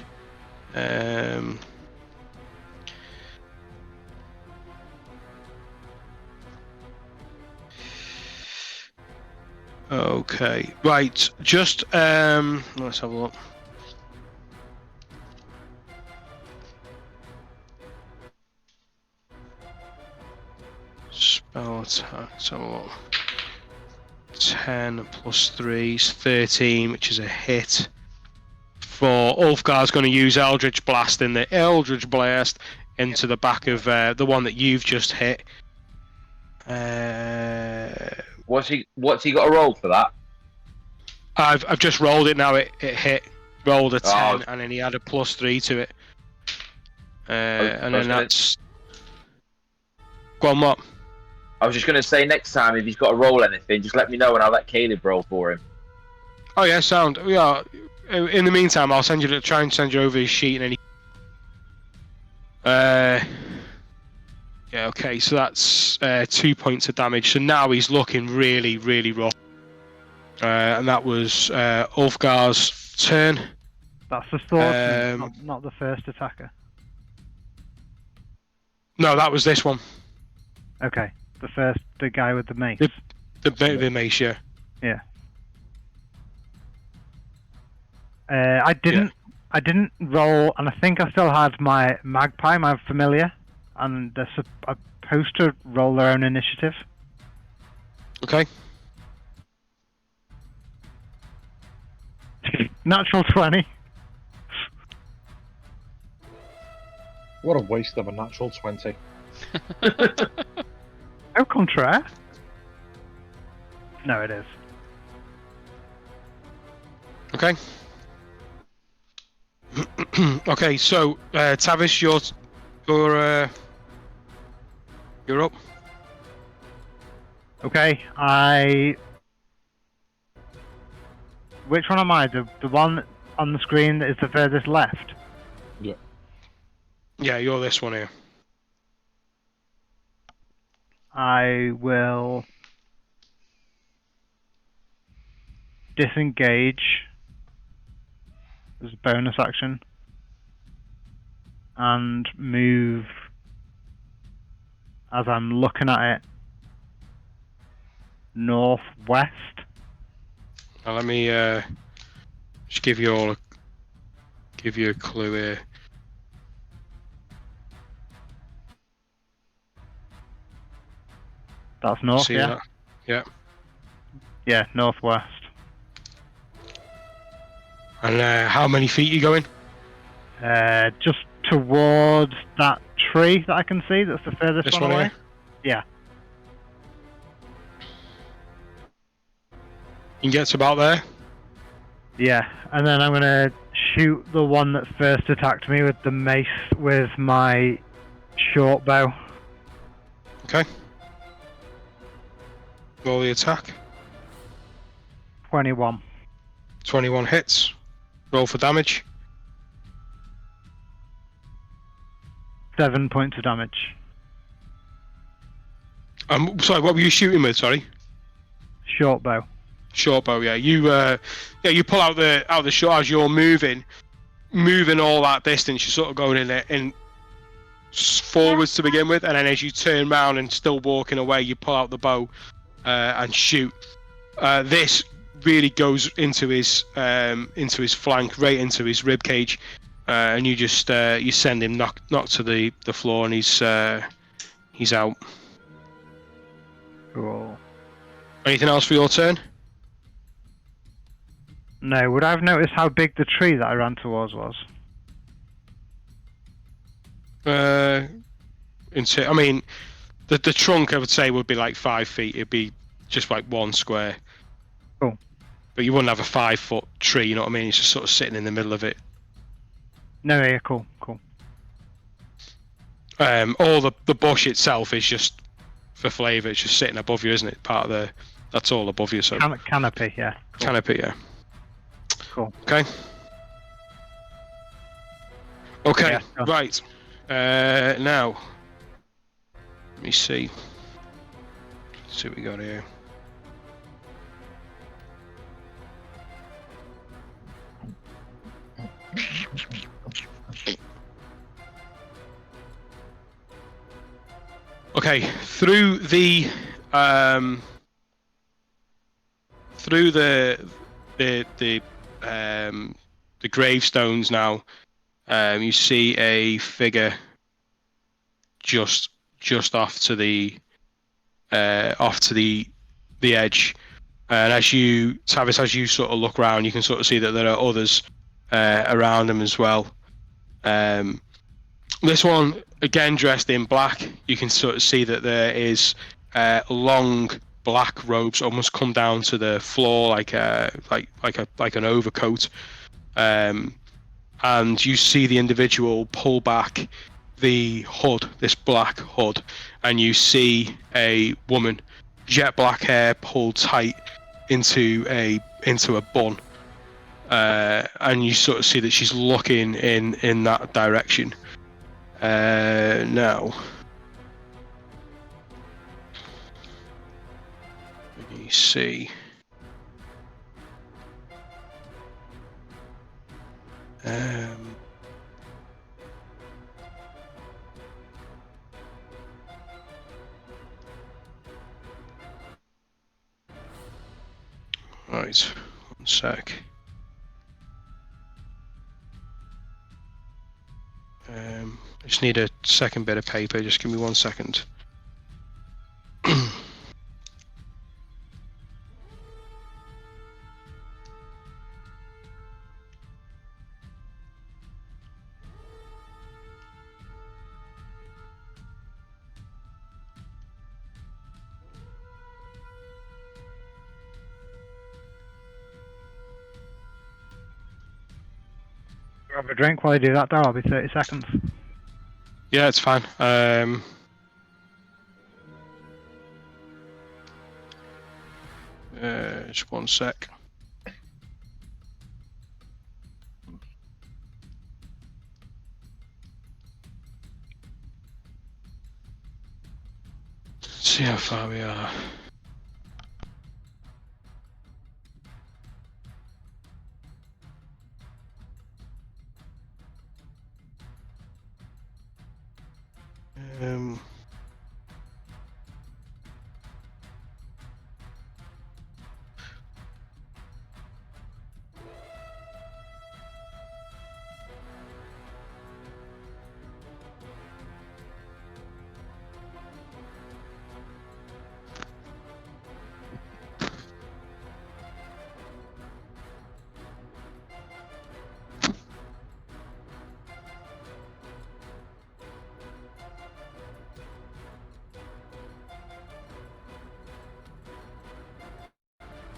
Okay, right. Just let's have a look. Spell attack. Let's have a look. 10 plus 3 is 13, which is a hit. For Ulfgar's going to use Eldritch Blast into the back of the one that you've just hit. What's he got a roll for that? I've just rolled it now. It hit. Rolled a 10, Oh. and then he had a plus 3 to it. And then that's. Go on, what? I was just going to say next time if he's got to roll anything, just let me know and I'll let Caleb roll for him. Oh yeah, sound. Yeah. In the meantime, I'll try and send you over his sheet and any. Yeah. Okay. So that's 2 points of damage. So now he's looking really, really rough. And that was Ulfgar's turn. That's the swordsman, not the first attacker. No, that was this one. Okay, the guy with the mace. The mace, yeah. Yeah. I didn't roll, and I think I still had my magpie, my familiar, and they're supposed to roll their own initiative. Okay. Natural 20. What a waste of a natural 20. Au contraire. No, it is. Okay. Okay, so Tavis, you're up. Okay, which one am I? The one on the screen that is the furthest left? Yeah, you're this one here. I will disengage as a bonus action and move as I'm looking at it northwest. Now let me just give you a clue here. That's north, See yeah? that? Yeah. Yeah, northwest. And how many feet are you going? Just towards that tree that I can see that's the furthest This one one away? here? Yeah. You can get to about there. Yeah, and then I'm gonna shoot the one that first attacked me with the mace with my short bow. Okay. Roll the attack. 21. 21 hits. Roll for damage. 7 points of damage. Sorry, what were you shooting with? Sorry. Short bow. Short bow. Yeah. You pull out the short as you're moving all that distance. You're sort of going in forwards to begin with, and then as you turn round and still walking away, you pull out the bow and shoot. This really goes into his flank, right into his rib cage, and you just you send him knock to the floor, and he's out. Cool. Anything else for your turn? No, would I have noticed how big the tree that I ran towards was? I mean, the trunk I would say would be like 5 feet. It'd be just like one square. Cool. But you wouldn't have a 5-foot tree. You know what I mean? It's just sort of sitting in the middle of it. No, yeah, cool. All the bush itself is just for flavour. It's just sitting above you, isn't it? That's all above you. So Canopy, yeah. Cool. canopy, yeah. Cool. Okay. Yeah, sure. Right. Now, let me see. Let's see what we got here. Okay, through the gravestones now, you see a figure just off to the edge, and as you sort of look around, you can sort of see that there are others around him as well. This one, again dressed in black, you can sort of see that there is long black robes almost come down to the floor like an overcoat, and you see the individual pull back the hood, this black hood, and you see a woman, jet black hair pulled tight into a bun, and you sort of see that she's looking in that direction. Now, let me see. Right, one sec. I just need a second bit of paper. Just give me 1 second. Grab a drink while I do that, I'll be 30 seconds. Yeah, it's fine. Just 1 sec. Let's see how far we are.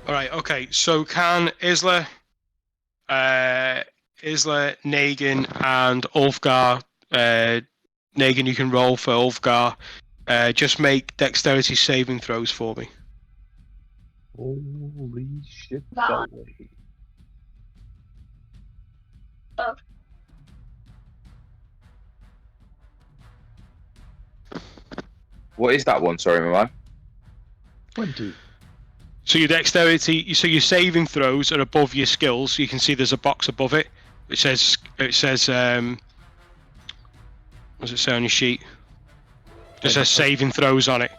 All right. Okay. So can Isla, Negan, and Ulfgar? Negan, you can roll for Ulfgar. Just make dexterity saving throws for me. Holy shit, Wow. belly. What is that one? Sorry, my man. 20. So your dexterity, so your saving throws are above your skills. You can see there's a box above it. It says, what does it say on your sheet? It says saving throws on it.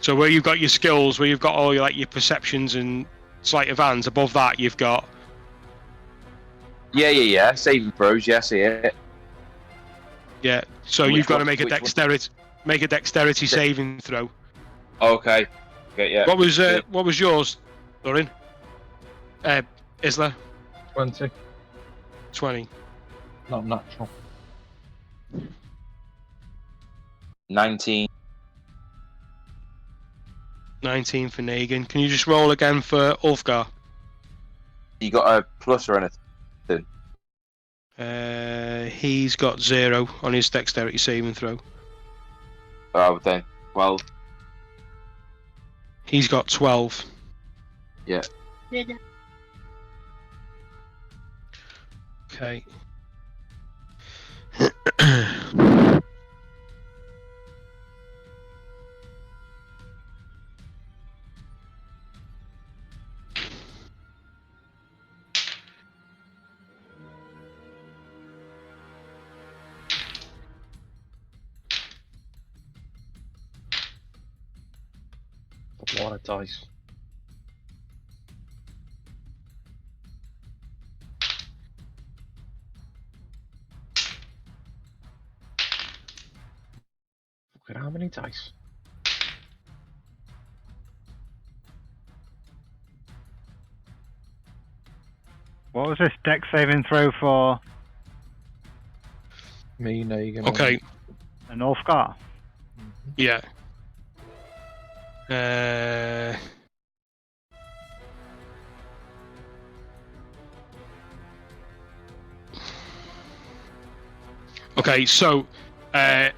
So where you've got your skills, where you've got all your, like, your perceptions and sleight of hands, above that you've got. Yeah. Saving throws. Yeah, I see it. Yeah. So Which you've got to one- make a which one? dexterity saving throw. Okay. Okay. Yeah. What was yours, Dorin? Isla? 20. 20. Not natural. 19. 19 for Negan. Can you just roll again for Ulfgar? You got a plus or anything? He's got 0 on his dexterity saving throw. Oh, then. Well, He's got 12. yeah. Okay. A lot of dice. Look at how many dice. What was this dex saving throw for Me, Negan. Okay. an Ulfgar? Yeah. Okay, so Isla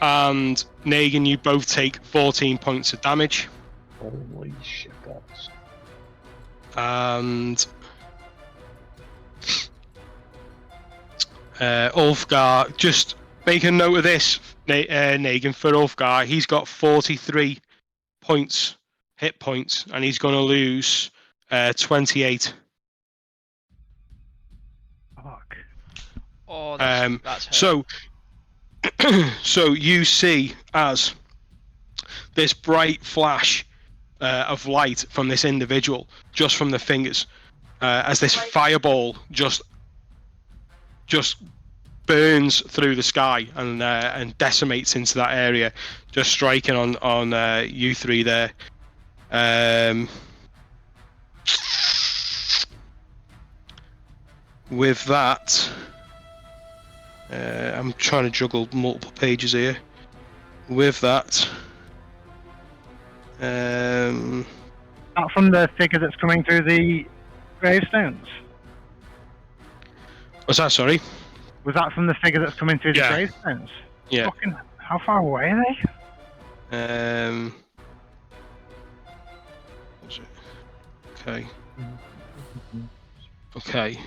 and Negan, you both take 14 points of damage. Holy shit, balls. And Ulfgar, just make a note of this, Negan, for Ulfgar. He's got 43 points, hit points, and he's going to lose 28. Fuck. Oh, that's hurt. So, so you see as this bright flash of light from this individual, just from the fingers, as this fireball just burns through the sky and decimates into that area, just striking on you three there. With that, I'm trying to juggle multiple pages here. With that, Not from the figure that's coming through the gravestones. what's that? Sorry. Was that from the figure that's coming through the Yeah. gravestones? Yeah. Fucking, how far away are they? What's it? Okay. Okay.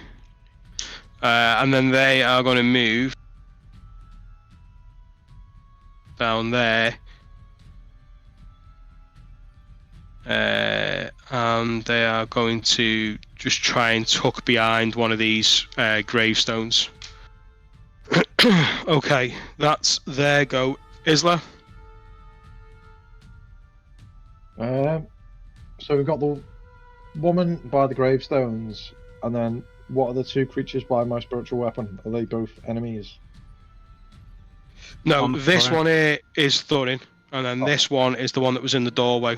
And then they are going to move down there. And they are going to just try and tuck behind one of these gravestones. Okay, that's their go. Isla? So we've got the woman by the gravestones, and then what are the two creatures by my spiritual weapon? Are they both enemies? No, On this Thorin. one here is Thorin, and then this one is the one that was in the doorway.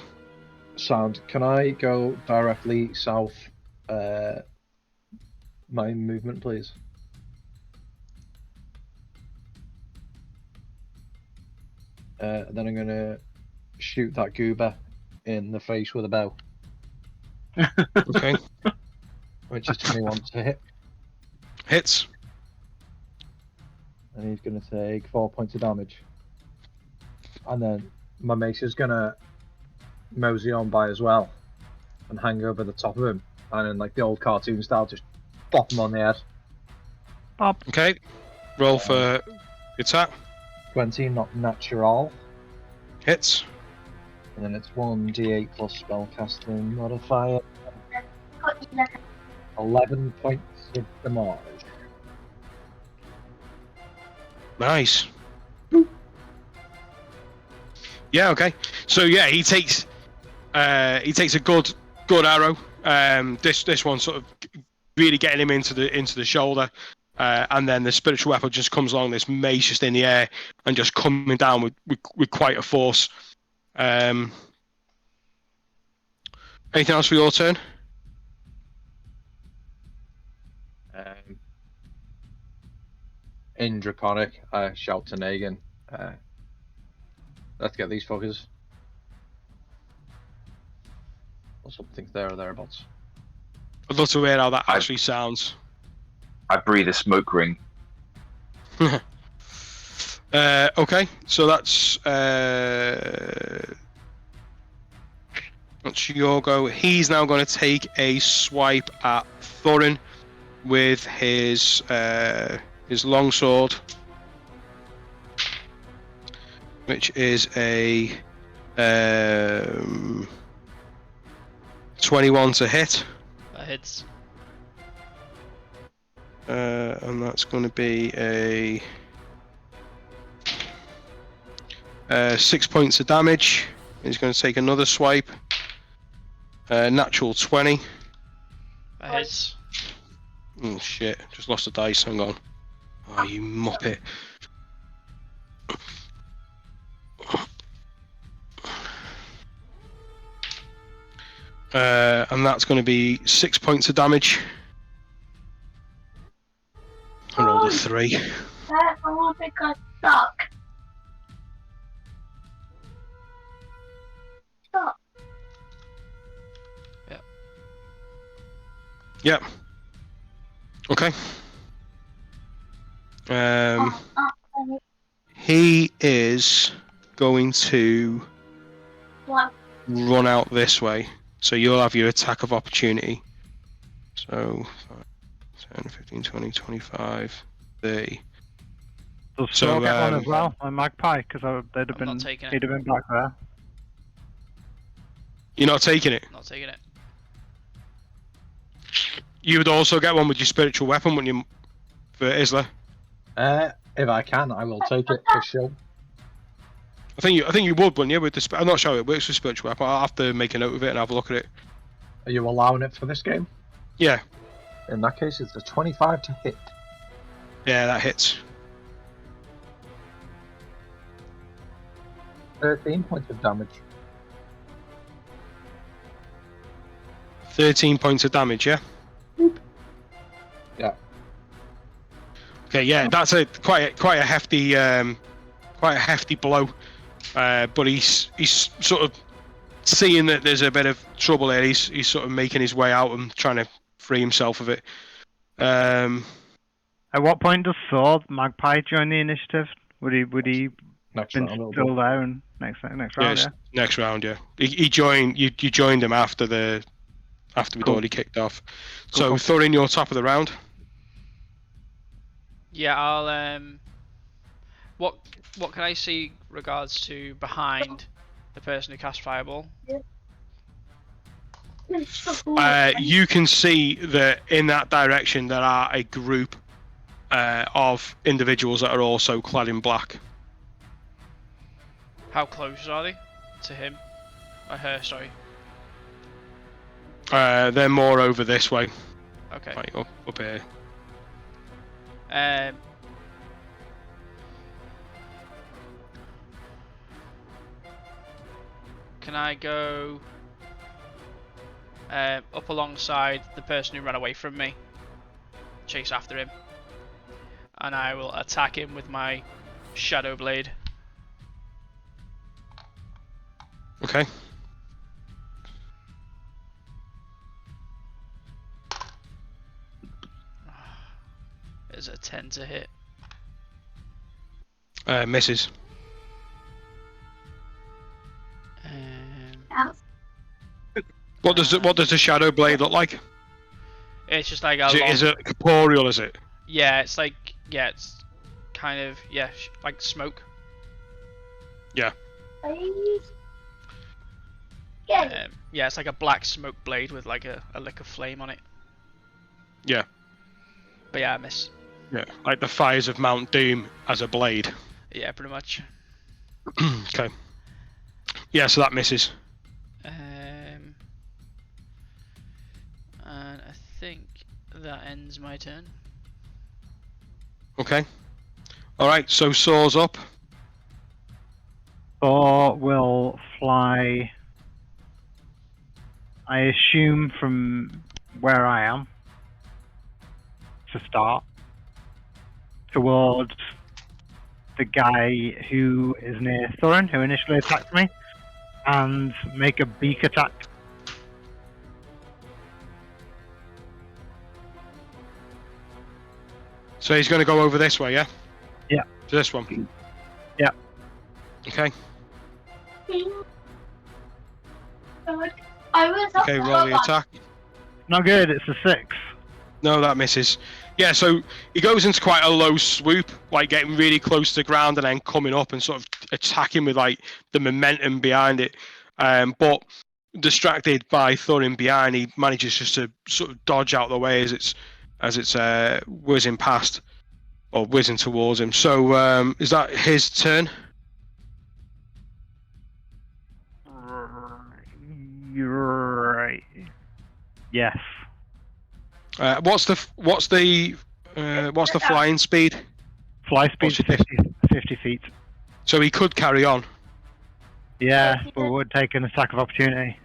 Sound. Can I go directly south? My movement, please. Then I'm gonna shoot that goober in the face with a bow, Okay. which is 21 to hit, Hits. and he's going to take 4 points of damage. And then my mate is going to mosey on by as well and hang over the top of him, and in like the old cartoon style, just bop him on the head. Pop. Okay. Roll for attack. 20, not natural. Hits. And then it's 1d8 plus spellcasting modifier. 11 points of damage. Nice. Yeah. Okay. So yeah, he takes a good arrow. This one sort of really getting him into the shoulder, and then the spiritual weapon just comes along. This mace just in the air and just coming down with quite a force. Anything else for your turn? In Draconic, I shout to Negan, let's get these fuckers. Or something there or thereabouts. I'd love to hear how that actually sounds. I breathe a smoke ring. Okay, so that's your go. He's now going to take a swipe at Thorin with his longsword, which is a 21 to hit. That hits. And that's going to be a 6 points of damage. He's going to take another swipe. Natural 20. That hits. Oh shit! Just lost the dice. Hang on. Oh, you muppet. And that's going to be 6 points of damage. I rolled a 3. I want to got stuck. Stop. Yep. Okay. He is going to What? run out this way, so you'll have your attack of opportunity. So 5, 10, 15, 20, 25, 30. Does So, Saw get one as well, a magpie? Because they'd have I'm not been, taking it. he'd have been back there. You're not taking it. Not taking it. You would also get one with your spiritual weapon, wouldn't you, for Isla? If I can, I will take it for sure. I think you would, wouldn't you? With the I'm not sure how it works with spiritual weapon. I'll have to make a note of it and have a look at it. Are you allowing it for this game? Yeah. In that case, it's a 25 to hit. Yeah, that hits. 13 points of damage. 13 points of damage, yeah? Yeah. Okay, yeah, that's quite a hefty blow. But he's sort of seeing that there's a bit of trouble here. He's sort of making his way out and trying to free himself of it. At what point does Sword Magpie join the initiative? Would he Next been round, it'll still be. there and next round? yes, Yeah. next round, yeah. He joined. You joined him after we'd Cool. already kicked off. Cool. So Thorin, you're top of the round. Yeah, I'll What can I see regards to behind the person who cast Fireball? You can see that in that direction there are a group of individuals that are also clad in black. How close are they to him? Or her, sorry. They're more over this way, Okay. like up here. Can I go up alongside the person who ran away from me? Chase after him. And I will attack him with my Shadow Blade. Okay. 10 to hit. Misses. Um, What does the shadow blade look like? it's just like a Is it corporeal? Is it? Yeah, it's like it's kind of like smoke. Yeah. Yeah, it's like a black smoke blade with like a lick of flame on it. Yeah. But yeah, I miss. Yeah, like the fires of Mount Doom as a blade. Yeah, pretty much. Okay. Yeah, so that misses. And I think that ends my turn. Okay. All right. So Saw's up. Thor will fly, I assume, from where I am to start towards the guy who is near Thorin, who initially attacked me, and make a beak attack. So he's going to go over this way, yeah? Yeah. To this one? Yeah. Okay. I was Okay, roll the attack. Not good, it's a 6. No, that misses. Yeah, so he goes into quite a low swoop, like getting really close to the ground and then coming up and sort of attacking with like the momentum behind it. But distracted by Thorin behind, he manages just to sort of dodge out the way as it's whizzing past or whizzing towards him. So is that his turn? Right. Yes. What's the flying speed? Fly speed What's 50 feet. So he could carry on. Yeah, but would take an attack of opportunity.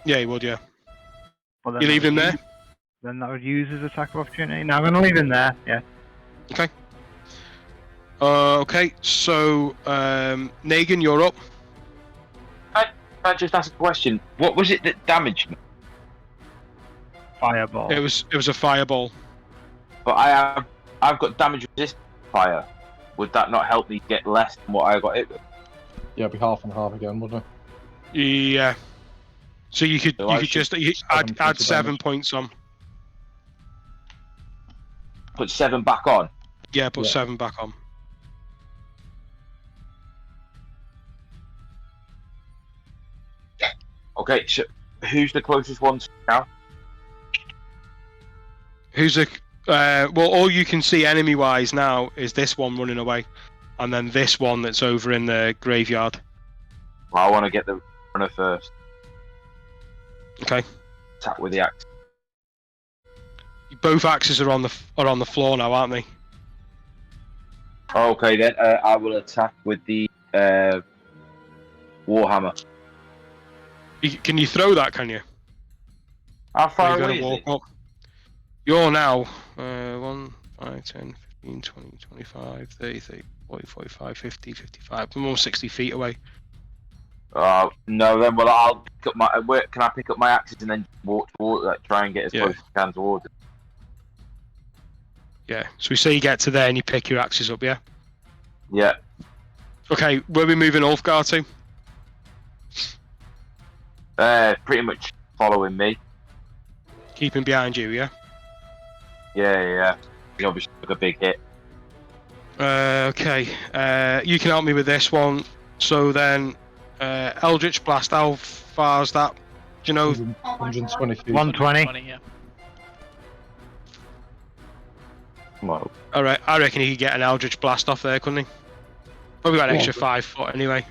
Yeah, he would. Yeah. But then You that leave would him there. Then that would use his attack of opportunity. No, I'm going to leave him there. Yeah. Okay. Okay. So Negan, you're up. Can I just ask a question? What was it that damaged me? Fireball. It was a fireball. But I've got damage resistant fire. Would that not help me get less than what I got hit with? Yeah, it'd be half and half again, wouldn't it? Yeah. So you could So I just should add 7 points on. Put 7 back on. Yeah, put Yeah. 7 back on. Okay, so who's the closest one to now? Who's a well, all you can see enemy wise now is this one running away, and then this one that's over in the graveyard. Well, I want to get the runner first. Okay. Attack with the axe. Both axes are on the floor now, aren't they? Okay, then I will attack with the warhammer. Can you throw that? Can you? How Are far you away gonna is it? walk up? You're now 1, 5, 10, 15, 20, 25, 30, 30, 40, 45, 50, 55. I'm almost 60 feet away. No, then well I'll pick up my. Can I pick up my axes and then walk towards, like, try and get as Yeah. close as I can towards it? Yeah. So we say you get to there and you pick your axes up. Yeah. Yeah. Okay. Where are we moving Ulfgar to? Pretty much following me. Keeping behind you. Yeah. Yeah. He obviously took a big hit. Okay. You can help me with this one. So then, Eldritch Blast. How far is that? Do you know? 120 feet. 120. 20, yeah. Well, All right. I reckon he could get an Eldritch Blast off there, couldn't he? Probably got an Yeah. extra 5 foot anyway.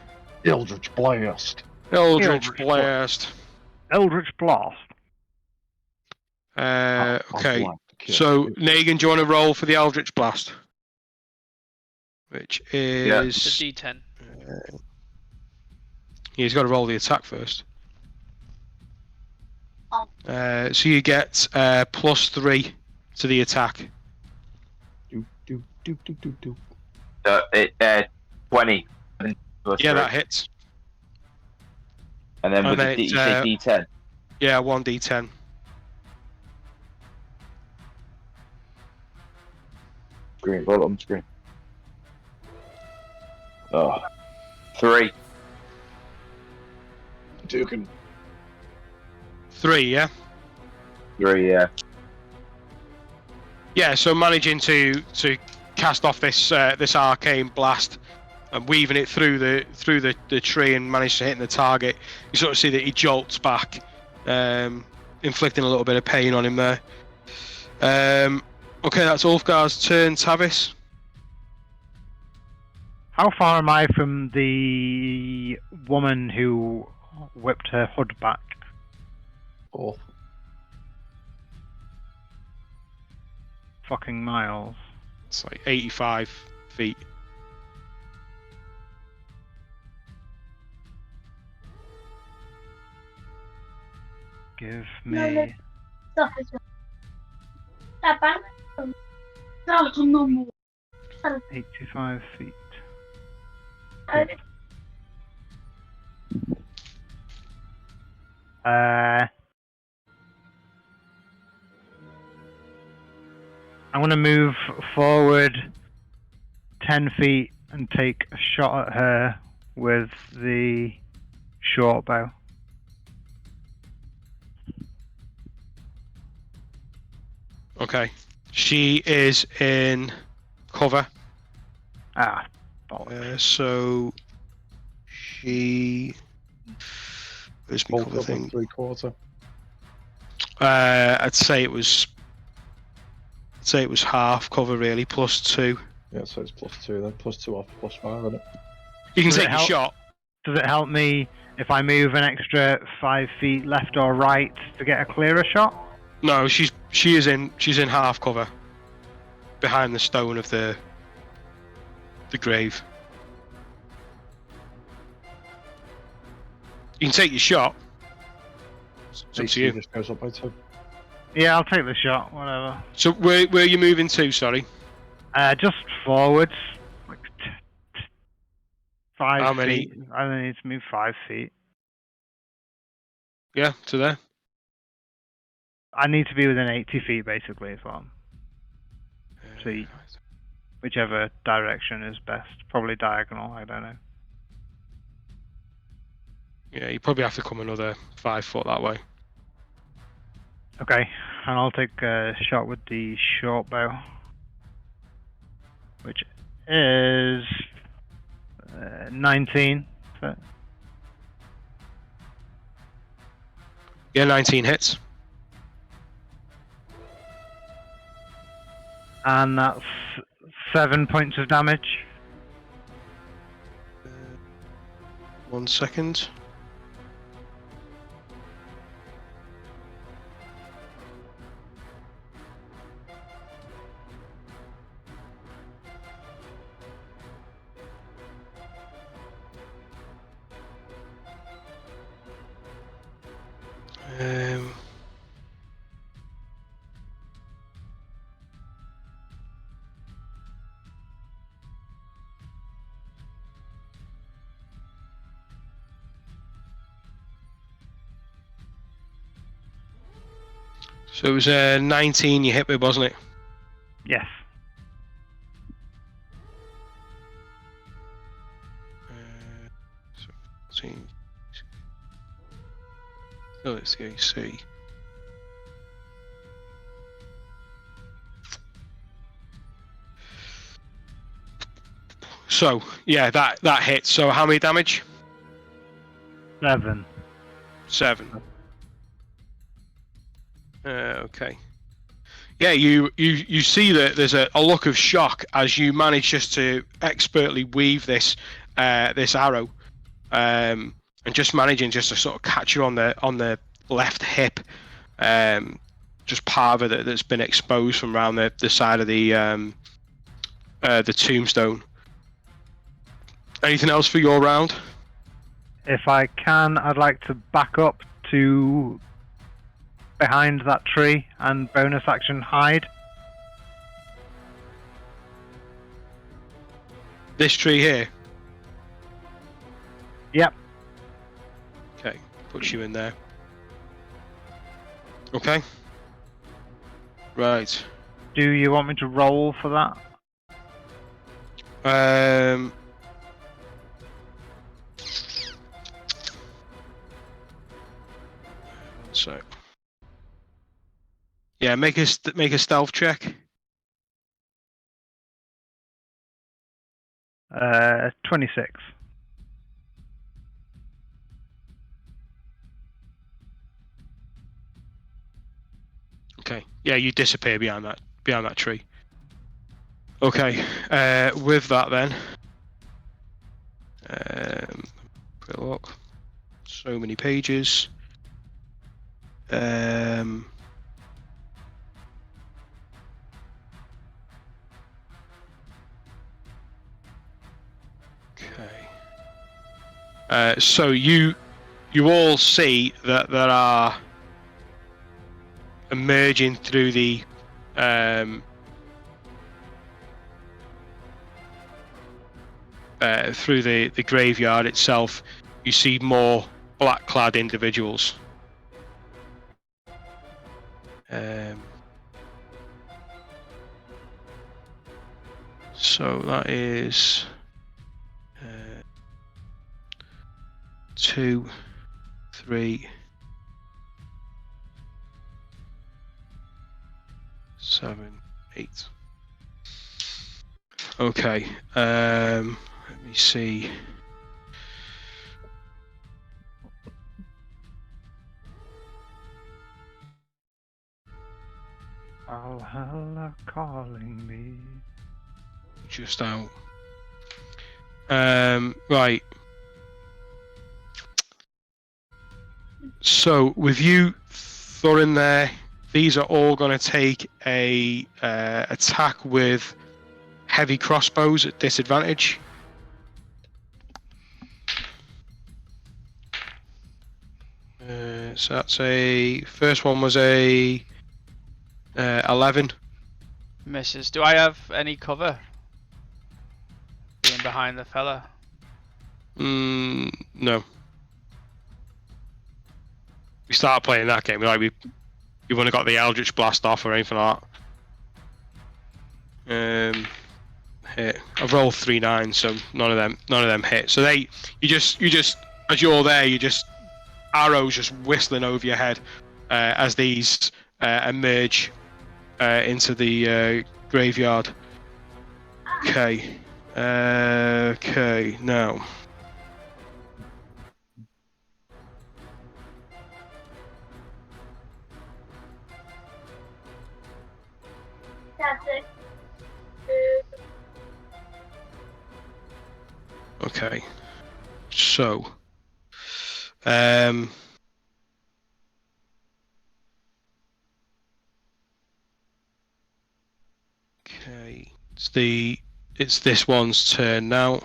Eldritch Blast. Eldritch Eldritch Blast. Eldritch Blast. Okay. Black. So, Negan, do you want to roll for the Eldritch Blast? Which Yeah. It's is... a D10. He's got to roll the attack first. So you get +3 to the attack. Do. 20. Yeah, that hits. And then with And then you say D10. Yeah, 1d10. Screen, roll on screen. Oh. 3. Dukin. 3, yeah? 3, yeah. Yeah, so managing to cast off this this arcane blast and weaving it through the tree and manage to hit the target. You sort of see that he jolts back, inflicting a little bit of pain on him there. Okay, that's Ulfgar's turn. Tavis. How far am I from the woman who whipped her hood back? 4th. Fucking miles. It's like 85 feet. Give No, me... Stop as well. Dapat. No, no. 85 feet. I'm going to move forward 10 feet and take a shot at her with the short bow. Okay. She is in cover. Ah, bollocks. So she. Where's my Full cover cover, thing? 3/4. I'd say it was. Half cover really, +2. Yeah, so it's +2 then. +2 off +5, isn't it? You can Does it take your help? shot. Does it help me if I move an extra 5 feet left or right to get a clearer shot? No, she's in half cover, behind the stone of the grave. You can take your shot. It's up to AC you. just goes up by 2. Yeah, I'll take the shot, whatever. So where are you moving to? Sorry. Just forwards. Like 5 How many? feet. I only need to move 5 feet. Yeah, to there. I need to be within 80 feet basically as well. See. Whichever direction is best. Probably diagonal, I don't know. Yeah, you probably have to come another 5 foot that way. Okay, and I'll take a shot with the short bow. Which is 19. So, Yeah, 19 hits. and that's 7 points of damage. 1 second. So it was 19 you hit with, wasn't it? Yes. So 14. Oh, it's the AC. So yeah, that hits. So how many damage? 7. 7. Okay. Yeah, you see that there's a look of shock as you manage just to expertly weave this this arrow, and just managing just to sort of catch her on the left hip, just part of it that's been exposed from around the side of the tombstone. Anything else for your round? If I can, I'd like to back up to behind that tree and bonus action hide. This tree here. Yep. Okay, puts you in there. Okay. Right. Do you want me to roll for that? So, yeah, make a stealth check. 26. Okay. Yeah, you disappear behind that tree. Okay. With that then. Quick look. So many pages. Okay. So you all see that there are emerging through the graveyard itself. You see more black-clad individuals. So that is 2, 3, 7, 8. Okay. Let me see. Valhalla calling me. Just out. Right. So with you, Thorin, there, these are all going to take a attack with heavy crossbows at disadvantage. So that's first one was a 11. Misses. Do I have any cover? Being behind the fella. No. We started playing that game, like we wouldn't have got the Eldritch Blast off or anything like that. Hit. I've rolled 3 9s, so none of them hit. So you just as you're there, you just arrows just whistling over your head as these emerge into the graveyard. Okay. Okay. Now. That's it. Okay. So. Okay. It's this one's turn now.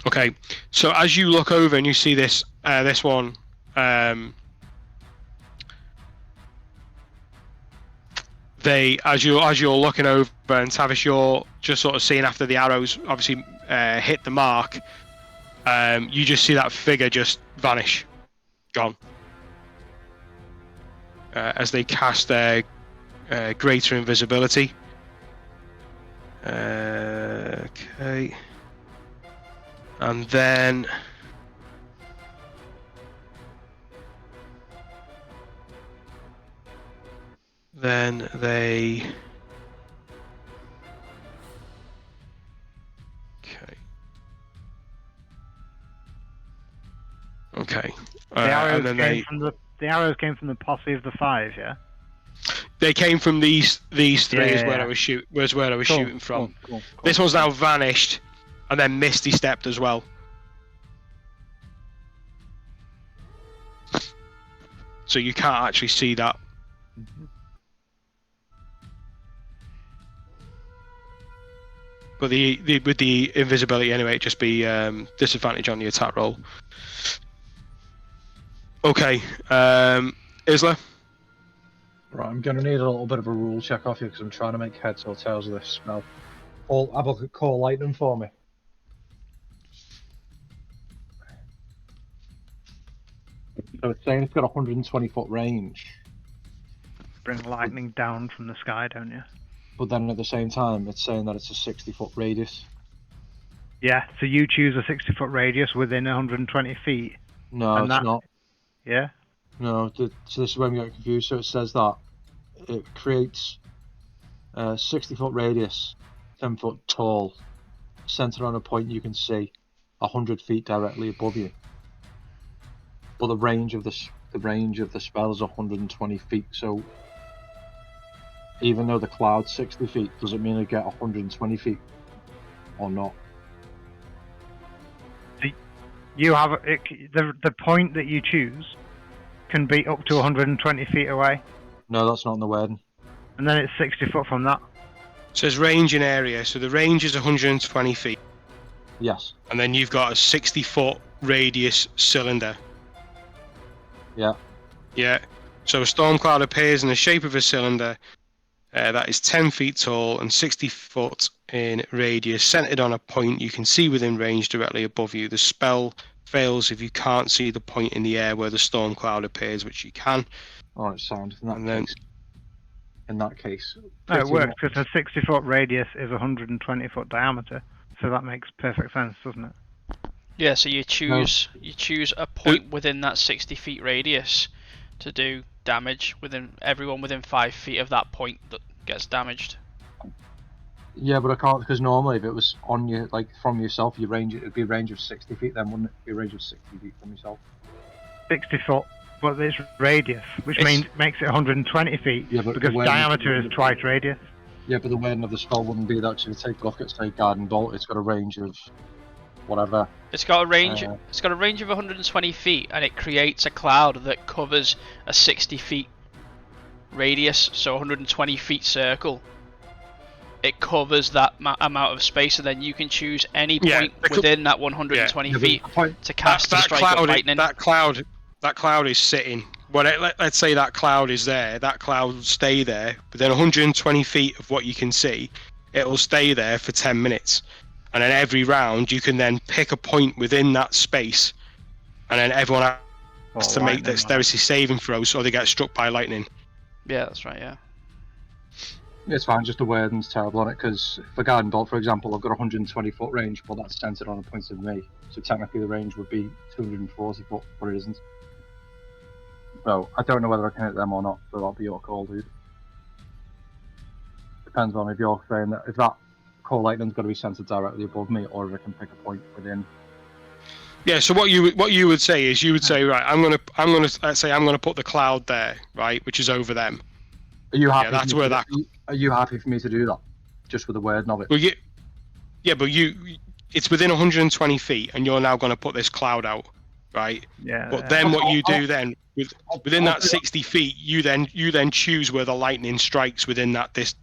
Okay, so as you look over and you see this one, as you're looking over, and Tavish, you're just sort of seeing after the arrows obviously hit the mark. You just see that figure just vanish, gone, as they cast their greater invisibility. Okay. And then they okay. The arrows and then the arrows came from the posse of the 5, yeah. they came from these 3 is where Yeah. I was shooting from. Cool. This one's now vanished, and then Misty stepped as well. So you can't actually see that. But with the invisibility anyway, it'd just be disadvantage on the attack roll. Okay, Isla. Right, I'm going to need a little bit of a rule check off you because I'm trying to make heads or tails of this spell. Have a look at Call Lightning for me. So it's saying it's got 120 foot range, Bring lightning down from the sky, don't you? but then at the same time, it's saying that it's a 60 foot radius. Yeah, so you choose a 60-foot radius within 120 feet. No, And it's that- not. Yeah? No, so this is where I'm getting confused. So it says that it creates a 60 foot radius, 10 foot tall, centered on a point you can see 100 feet directly above you. But the range of the spell is 120 feet. So even though the cloud's 60 feet, does it mean I get 120 feet or not? You have the point that you choose can be up to 120 feet away, No, that's not in the wording. and then it's 60 foot from that. It says range in area, so the range is 120 feet, Yes. and then you've got a 60-foot radius cylinder. Yeah. Yeah. So a storm cloud appears in the shape of a cylinder that is 10 feet tall and 60 foot in radius, centered on a point you can see within range directly above you. The spell fails if you can't see the point in the air where the storm cloud appears, which you can. All right, sound. In that case. No, it pretty works much- because a 60-foot radius is 120-foot diameter, so that makes perfect sense, doesn't it? Yeah, so you choose a point within that 60 feet radius to do damage within everyone within 5 feet of that point that gets damaged. Yeah, but I can't, because normally if it was on you, like from yourself, your range, it'd be a range of 60 feet then, wouldn't it? Be a range of 60 feet from yourself. 60 foot, but it's radius, which makes it 120 feet, Yeah, but because the way- diameter is twice radius. Yeah, but the wording of the spell wouldn't be that. So if you take a look at, say, Garden Bolt, it's got a range of whatever. It's got a range. It's got a range of 120 feet, and it creates a cloud that covers a 60 feet radius, so 120 feet circle. It covers that amount of space, and then you can choose any point within that 120 feet to cast a strike of lightning. That cloud is sitting. Well, let's say that cloud is there. That cloud will stay there, but then 120 feet of what you can see, it will stay there for 10 minutes. And then every round, you can then pick a point within that space, and then everyone has to make dexterity saving throws, or they get struck by lightning. Yeah, that's right. Yeah. It's fine, just the wording's terrible on it, because for Garden Bolt, for example, I've got a 120 foot range, but that's centered on a point of me. So technically the range would be 240 foot, but it isn't. So I don't know whether I can hit them or not, so that'll be your call, dude. Depends on if you're saying that if that core lightning's got to be centered directly above me, or if I can pick a point within. Yeah. So what you would say is you would say, right, I'm gonna let's say I'm gonna put the cloud there, right, which is over them. Are you happy? Yeah, that's where that. Are you happy for me to do that? Just with the wording of it. Well, yeah, but it's within 120 feet, and you're now going to put this cloud out, right? Yeah. But then what you do then, within that 60 feet, you then choose where the lightning strikes within that That's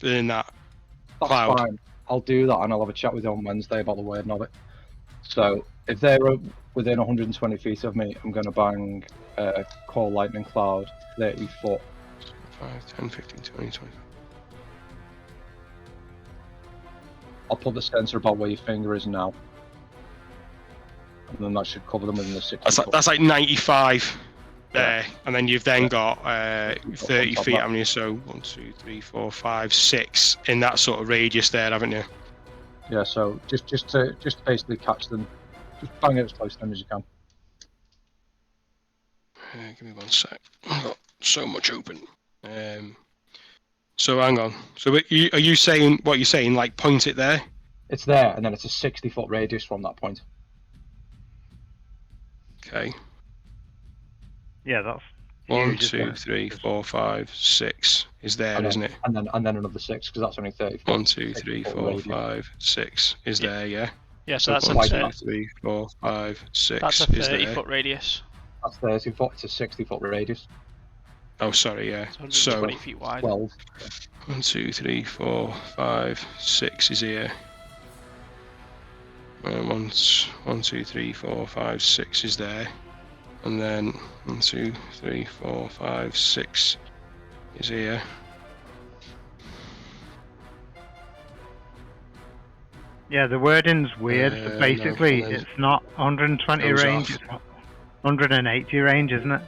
cloud. fine. I'll do that, and I'll have a chat with you on Wednesday about the wording of it. So if they're within 120 feet of me, I'm going to bang a core lightning cloud 30 foot. 5, 10, 15, 20, 25. I'll put the sensor about where your finger is now, and then that should cover them within the 60 foot. That's like 95 there, and then you've then got 30 feet. How many? So 1, 2, 3, 4, 5, 6 in that sort of radius there, haven't you? Yeah. So just to basically catch them, just bang it as close to them as you can. Give me 1 sec. I've got so much open. So hang on. So are you saying what you're saying? Like point it there? It's there, and then it's a 60 foot radius from that point. Okay. Yeah, that's 1, huge, 2, 3, 4, 5, 6 is there, isn't it? And then another 6, because that's only 30 foot. 1, 2, 3, 4, 5, 6 is there, yeah. Yeah, so that's 1, a 2, 3, 4, 5, 6 that's a is 30 there. foot radius. That's 30 foot. It's a 60 foot radius. Oh, sorry, yeah. It's So 120 feet wide. 12. 1, 2, 3, 4, 5, 6 is here. 1, 2, 3, 4, 5, 6 is there. And then 1, 2, 3, 4, 5, 6 is here. Yeah, the wording's weird. So No, basically, and then it's not 120 goes range, off. it's 180 range, isn't it?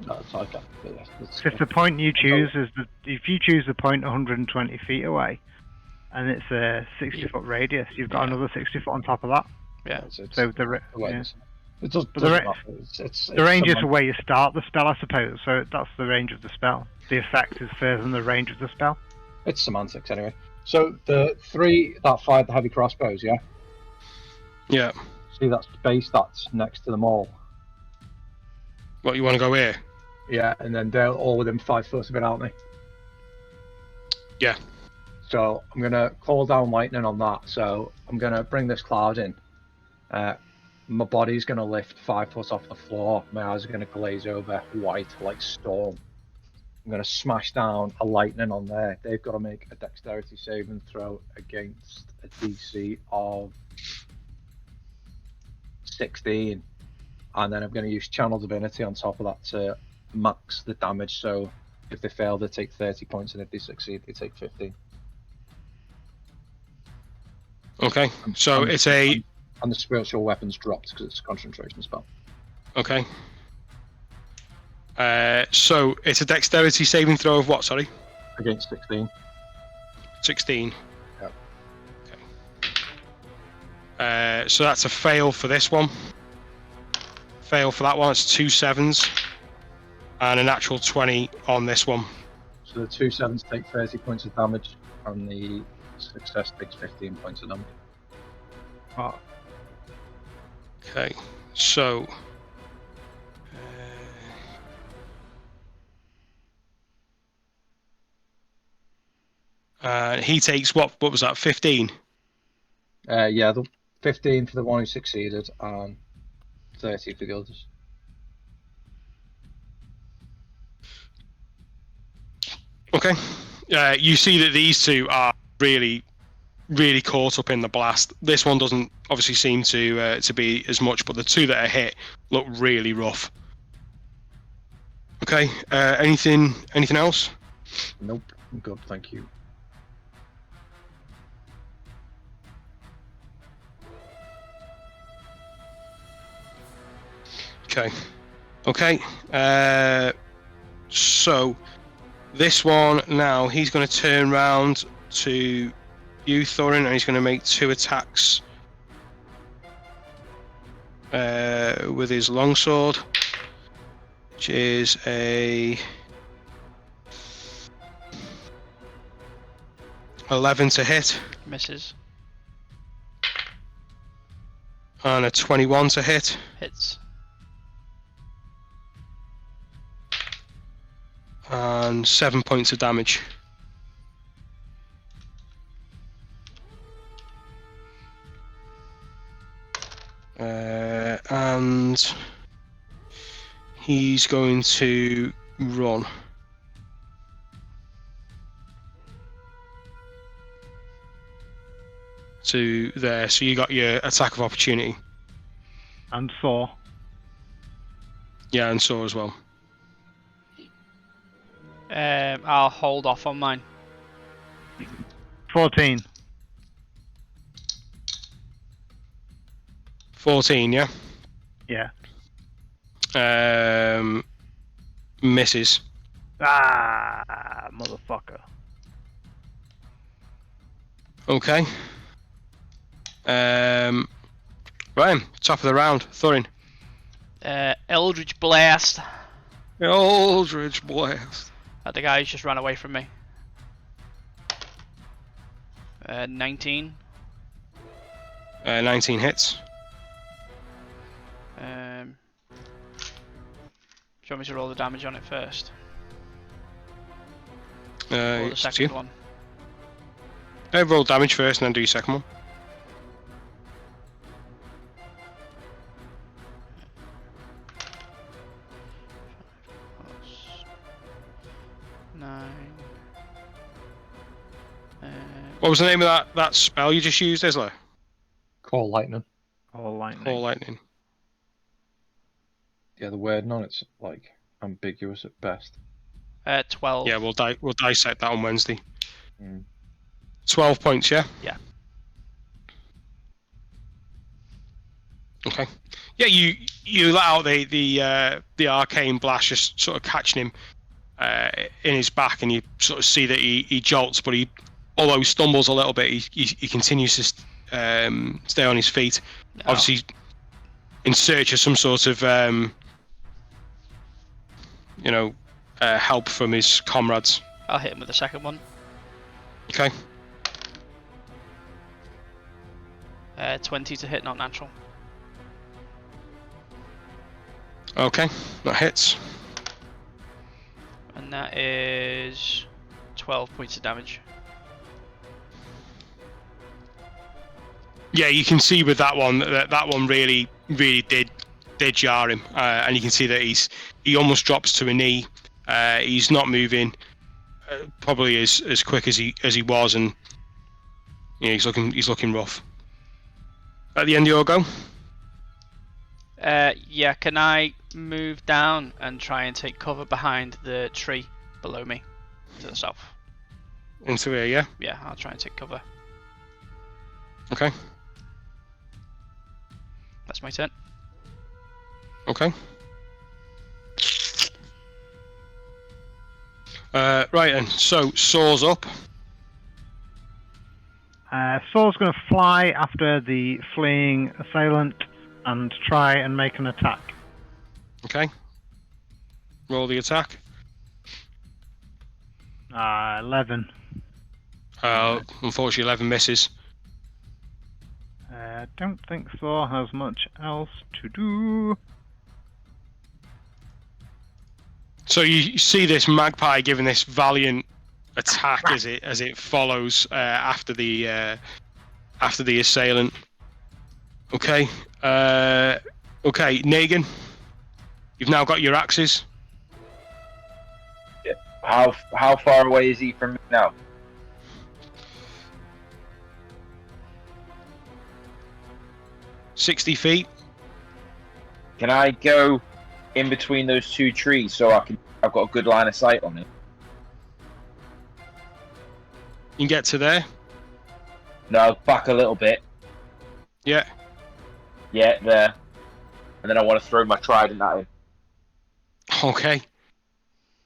No, it's okay. But yeah, it's, If the point you choose is if you choose the point 120 feet away, and it's a 60-foot radius, you've got Yeah. another 60 foot on top of that. Yeah. it's So the the way yeah. this- It does, But the doesn't ra- matter. It's the range is semant- where you start the spell, I suppose. So that's the range of the spell. The effect is further than the range of the spell. It's semantics anyway. So the 3 that fired the heavy crossbows, yeah? Yeah. See that space that's next to them all? What, you want to go here? Yeah, and then they're all within 5 foot of it, aren't they? Yeah. So I'm going to call down lightning on that. So I'm going to bring this cloud in. My body's going to lift 5 foot off the floor. My eyes are going to glaze over white like storm. I'm going to smash down a lightning on there. They've got to make a dexterity saving throw against a DC of 16. And then I'm going to use Channel Divinity on top of that to max the damage. So if they fail, they take 30 points, and if they succeed, they take 15. Okay. So And- it's a. And the spiritual weapons dropped because it's a concentration spell. Okay. So it's a dexterity saving throw of what? Sorry. Against 16. 16. Yep. Okay. So that's a fail for this one. Fail for that one. It's 2 7s, and a natural 20 on this one. So the 2 7s take 30 points of damage, and the success takes 15 points of damage. Oh, Okay. So. He takes what? What was that? 15. Yeah, the 15 for the one who succeeded, and 30 for the others. Okay. You see that these two are really, really caught up in the blast. This one doesn't obviously seem to be as much, but the two that are hit look really rough. Okay. Anything else? Nope, I'm good, thank you. Okay. Okay. So this one now, he's going to turn round to you, Thorin, and he's going to make 2 attacks with his longsword, which is a 11 to hit Misses. and a 21 to hit. Hits. And 7 points of damage. And he's going to run. To there, so you got your attack of opportunity. and Saw. Yeah, and so as well. I'll hold off on mine. 14. 14, yeah. Yeah. Misses. Ah, motherfucker. Okay. Right, top of the round, Thorin. Eldritch Blast Eldritch Blast. at the guy who's just ran away from me. 19. 19 hits. Do you want me to roll the damage on it first? Or the It's up to you. second one? Roll damage first and then do your second one. What was the name of that spell you just used, Isla? Call lightning. All lightning. Call lightning. Yeah, the wording on it's like ambiguous at best. 12. Yeah, we'll dissect that on Wednesday. Mm. 12 points, yeah? Yeah. Okay. Yeah, you let out the arcane blast, just sort of catching him in his back, and you sort of see that he jolts, but although he stumbles a little bit, he continues to stay on his feet. No. Obviously, in search of some sort of help from his comrades. I'll hit him with the second one. Okay. 20 to hit, not natural. Okay, that hits. And that is 12 points of damage. Yeah, you can see with that one that one really did jar him, and you can see that he almost drops to a knee. He's not moving, probably as quick as he was, and he's looking rough. At the end of your go. Yeah, can I move down and try and take cover behind the tree below me to the south? Into here, yeah. Yeah, I'll try and take cover. Okay. That's my turn. Okay. Right then, so Saw's up. Saw's going to fly after the fleeing assailant and try and make an attack. Okay. Roll the attack. 11. Unfortunately, 11 misses. Don't think Saw has much else to do. So you see this magpie giving this valiant attack as it follows after the assailant. Okay. Okay, Negan. You've now got your axes. How far away is he from me now? $60 feet. Can I go in between those two trees so I've got a good line of sight on it? You can get to there. No, back a little bit. Yeah. Yeah, there. And then I want to throw my trident at him. Okay.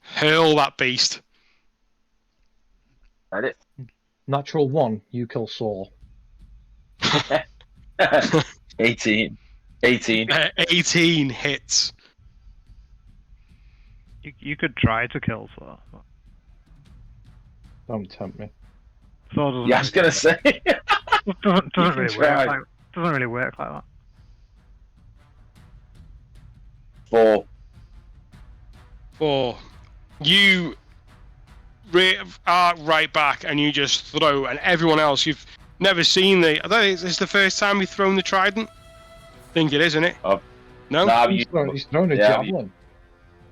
Hurl that beast. Ready? Natural 1, you kill Saw. 18. 18 hits. You could try to kill Saw. Don't tempt me. Saw doesn't. Yeah, I was gonna say. doesn't You really can work. try. Doesn't really work like that. 4. 4. You arc right back and you just throw, and everyone else, you've never seen I don't think it's the first time you've thrown the trident. I think it is, isn't it? Oh. No? Nah, He's thrown a Yeah, javelin.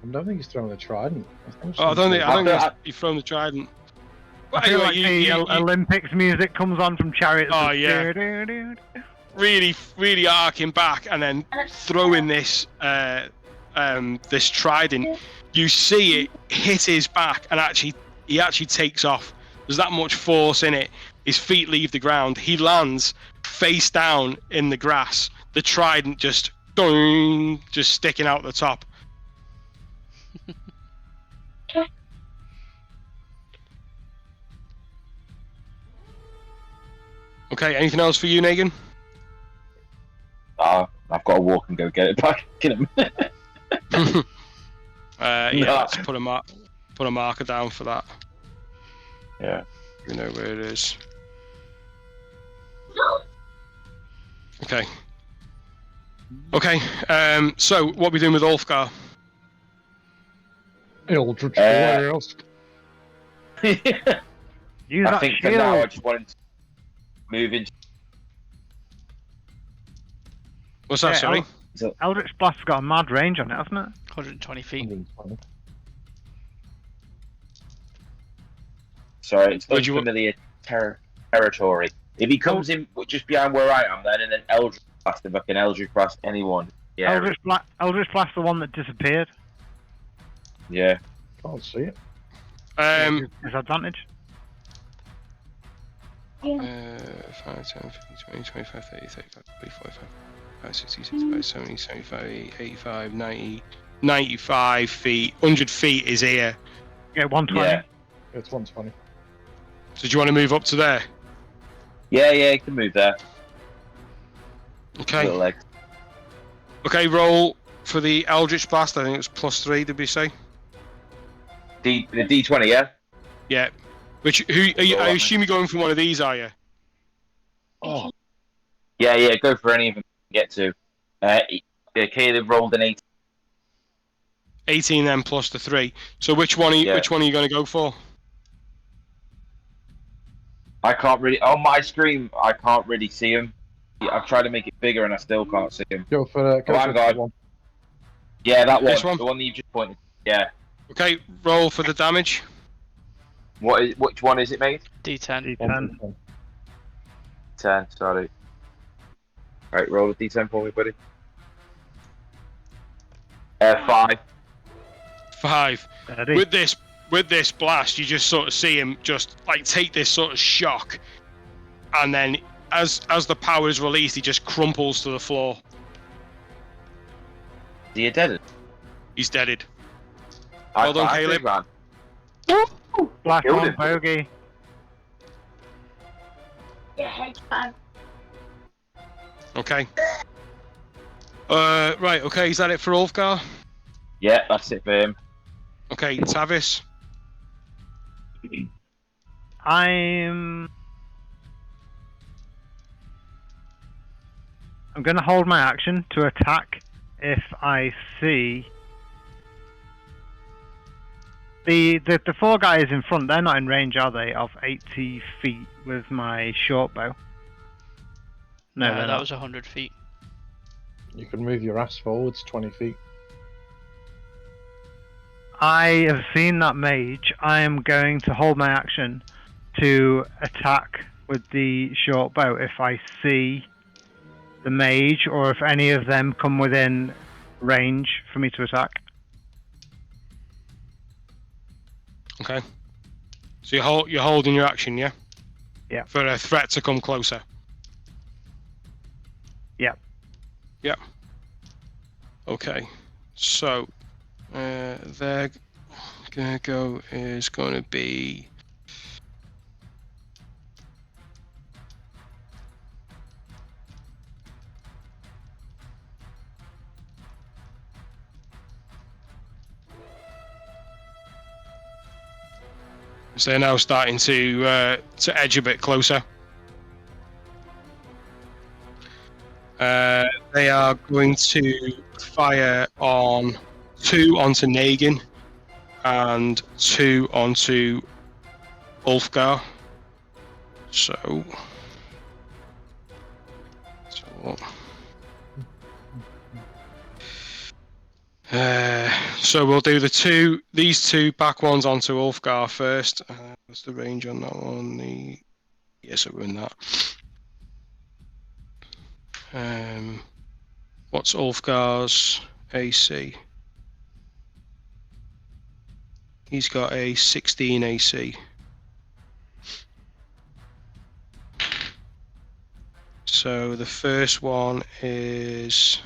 I don't think he's thrown a trident. I don't think you've thrown the trident. But I feel anyway, like the Olympics music comes on from Chariots. Oh, yeah. Really arcing back and then throwing this this trident. You see it hit his back, and he actually takes off. There's that much force in it. His feet leave the ground. He lands face down in the grass. The trident just sticking out the top. Okay, anything else for you, Negan? I've got to walk and go get it back in a minute. Yeah, No. let's put a marker down for that. Yeah. We know where it is. Okay. Okay. So what are we doing with Ulfgar? Eldritch Blast. Use I that think for shield. now I just wanted to move into. What's that, Yeah, sorry? Eldritch Blast's got a mad range on it, hasn't it? 120 feet. Sorry, it's Would you- unfamiliar territory. If he comes in just behind where I am, then and then Eldritch Blast, if I can Eldritch Blast anyone. Yeah. Eldritch Blast's the one that disappeared. Yeah. Can't see it. Disadvantage. 5, 10, 15, 20, 25, 30, 35, 40, 45. 60, 65, 70, 75, 85, 90, 95 feet. 100 feet is here. Yeah, 120. Yeah. It's 120. So do you want to move up to there? Yeah, you can move there. Okay. Little leg. Okay, roll for the Eldritch Blast. I think it was +3, did we say? The D20, yeah? Yeah. Which, I assume you're going for one of these, are you? Oh. Yeah, go for any of them you get to. Caleb rolled an 8. 18 then plus the 3. So which one are you going to go for? I can't really... On my screen, I can't really see him. I've tried to make it bigger and I still can't see him. Go for that one. Yeah, that one. This one? The one that you just pointed. Yeah. Okay, roll for the damage. Which one is it, mate? D10. D10. 10, sorry. Right, roll a D10 for me, buddy. 5. 5. Steady. With this blast, you just sort of see him just like take this sort of shock, and then as the power is released, he just crumples to the floor. Are you dead? He's deaded. Well done, Caleb. Man. Black Killed on him. bogey. Yeah, hedge fund. Okay. Right. Okay. Is that it for Ulfgar? Yeah, that's it for him. Okay, Tavis. I'm going to hold my action to attack if I see the 4 guys in front. They're not in range, are they, of 80 feet with my short bow? No, they're that not. was 100 feet. You can move your ass forwards 20 feet. I have seen that mage. I am going to hold my action to attack with the short bow if I see the mage or if any of them come within range for me to attack. Okay. So you're holding your action, yeah? Yeah. For a threat to come closer. Yeah. Yeah. Okay. So they're gonna go is gonna be so they're now starting to edge a bit closer. They are going to fire on 2 onto Nagin and 2 onto Ulfgar. So we'll do these two back ones onto Ulfgar first. What's the range on that one? Yes, we're in that. What's Ulfgar's AC? He's got a 16 AC. So the first one is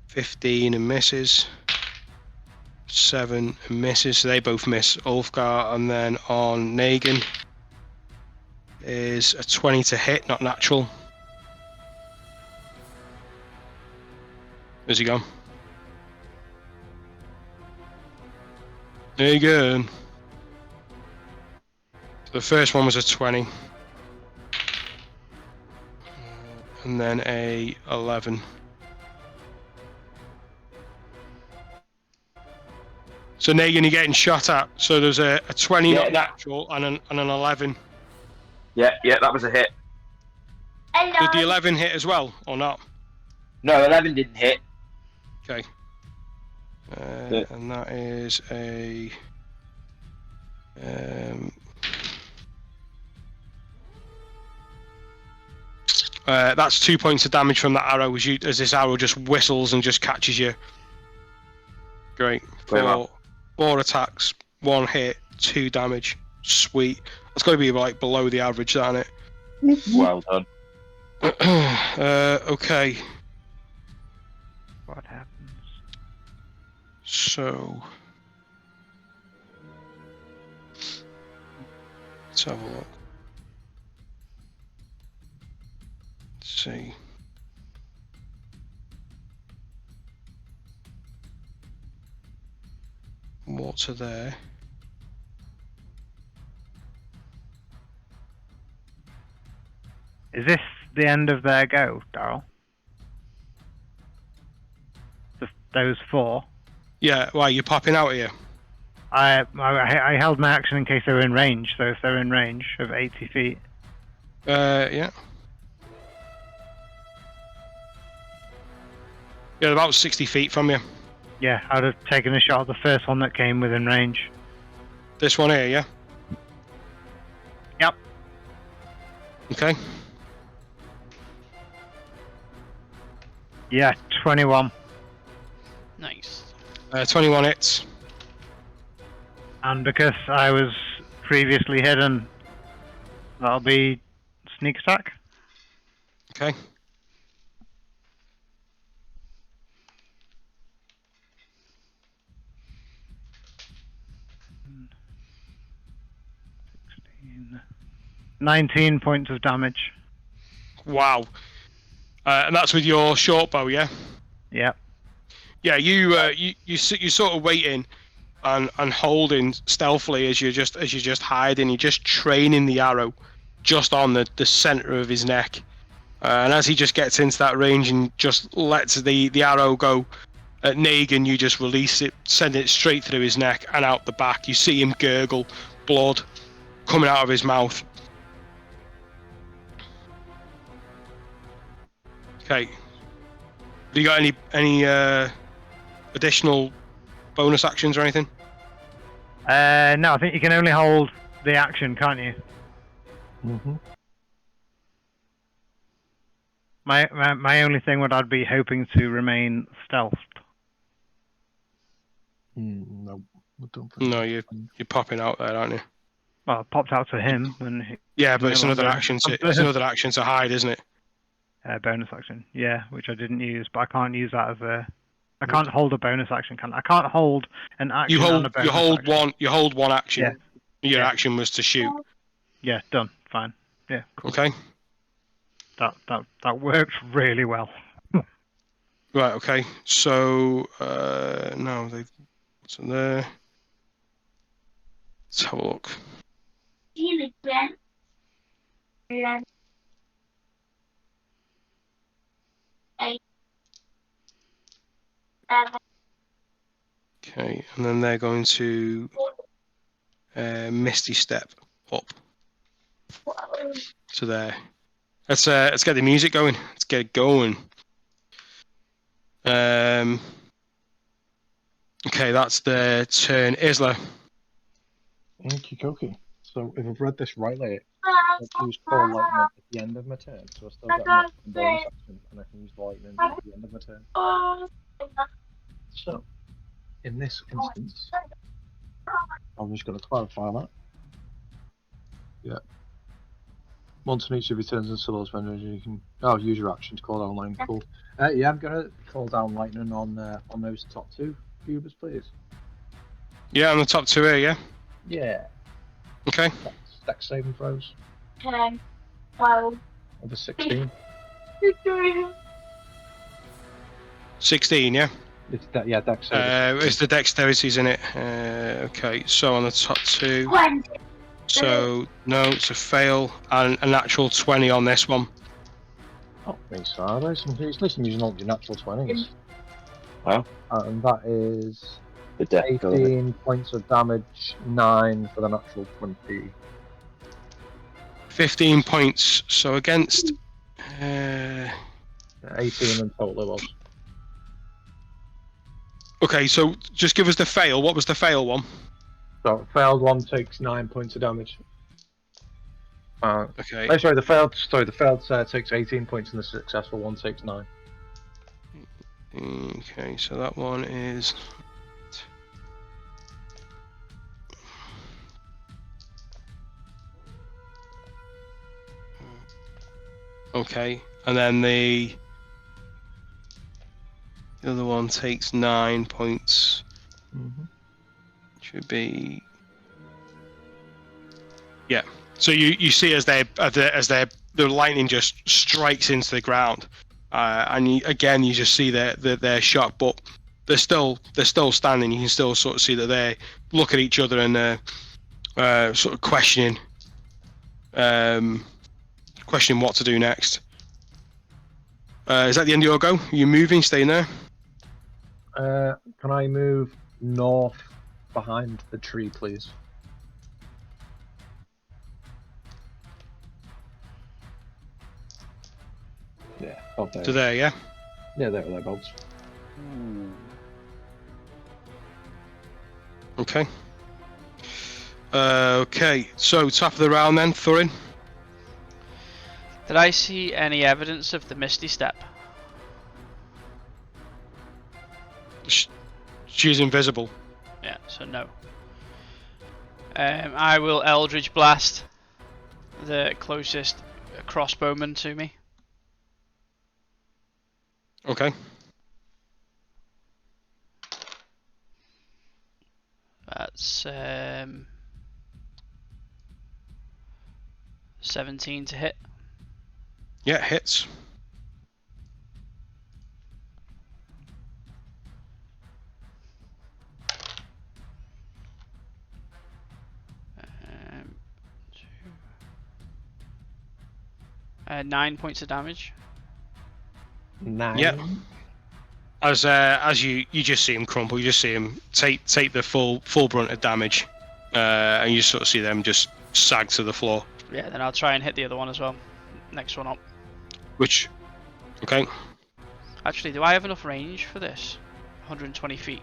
15 and misses. 7 and misses, so they both miss Ulfgar, and then on Nagin is a 20 to hit, not natural. Where's he gone? There you go. So the first one was a 20. And then a 11. So Nagin, you're getting shot at. So there's a 20 not natural and an 11. Yeah, that was a hit. Did the 11 hit as well, or not? No, 11 didn't hit. Okay. And that is a... that's 2 points of damage from that arrow as this arrow just whistles and just catches you. Great. 4 attacks, 1 hit, 2 damage. Sweet. That's got to be like below the average, isn't it? Well done. Okay. what happens. So let's have a look. Let's see. Water there. Is this the end of their go, Daryl? Those 4? Yeah, why you popping out here? I held my action in case they were in range, so if they're in range of 80 feet. Yeah. Yeah, about 60 feet from you. Yeah, I'd have taken a shot at the first one that came within range. This one here, yeah? Yep. Okay. Yeah, 21. Nice. 21 hits. And because I was previously hidden, that'll be sneak attack. Okay. Mm. 19 points of damage. Wow. And that's with your short bow, yeah? Yep. Yeah, you sort of waiting and holding stealthily as you're just hiding. You're just training the arrow just on the center of his neck. And as he just gets into that range and just lets the arrow go at Negan, you just release it, send it straight through his neck and out the back. You see him gurgle, blood coming out of his mouth. Okay. Have you got any additional bonus actions or anything? No, I think you can only hold the action, can't you? Mm-hmm. My only thing would I'd be hoping to remain stealthed. No, I don't think. No, you're popping out there, aren't you? Well, it popped out to him, and Yeah, but it's no another longer- action. It's another action to hide, isn't it? bonus action. Yeah, which I didn't use, but I can't use that as a. I can't hold a bonus action. Can I can't hold an action and a bonus You hold action. one. You hold one action. Yeah. Your Yeah. action was to shoot. Yeah, done. Fine. Yeah, cool. Okay. That worked really well. Right. Okay. So no, what's in there? Let's have a look. Okay, and then they're going to Misty Step up to there. Let's get the music going. Let's get it going. Okay, that's their turn. Isla. Okie dokie. So if I've read this rightly, I can use Call Lightning at the end of my turn, so I still get my bonus action, and I can use the Lightning at the end of my turn. So, in this instance, I'm just going to clarify that. Yeah. Once in each of your turns and solos, when you can use your action to call down lightning. Cool. Yeah, I'm going to call down lightning on those top 2 cubers, please. Yeah, on the top 2 here. Yeah. Yeah. Okay. Dex saving throws. 10, 12. Over 16. 16. Yeah. It's dex saving. It's the dexterities in it. Okay, so on the top 2. 20. So no, it's a fail and a natural 20 on this one. Oh, me sorry. At least I'm using all your natural 20s. Wow. And that is The death 18 points of damage, 9 for the natural 20. 15 points. So against 18 in total it was. Okay, so just give us the fail. What was the fail one? So failed one takes 9 points of damage. Okay. The failed takes 18 points and the successful one takes 9. Okay, so that one is okay, and then the The other one takes 9 points. Mhm. Should be. Yeah. So you see as the lightning just strikes into the ground, and you just see they're shocked, but they're still standing. You can still sort of see that they look at each other and sort of questioning what to do next. Is that the end of your go? Are you moving? Staying there? Can I move north behind the tree, please? Yeah, up there. To there, yeah. Yeah, thereabouts. Okay. Okay. So top of the round then, Thurin. Did I see any evidence of the Misty Step? She's invisible. Yeah, so no. I will Eldritch Blast the closest crossbowman to me. Okay. That's 17 to hit. Yeah, hits. Um, 9 points of damage. 9. Yep. As you just see him crumple, you just see him take the full brunt of damage, and you sort of see them just sag to the floor. Yeah, then I'll try and hit the other one as well. Next one up. Which, okay. Actually, do I have enough range for this? 120 feet.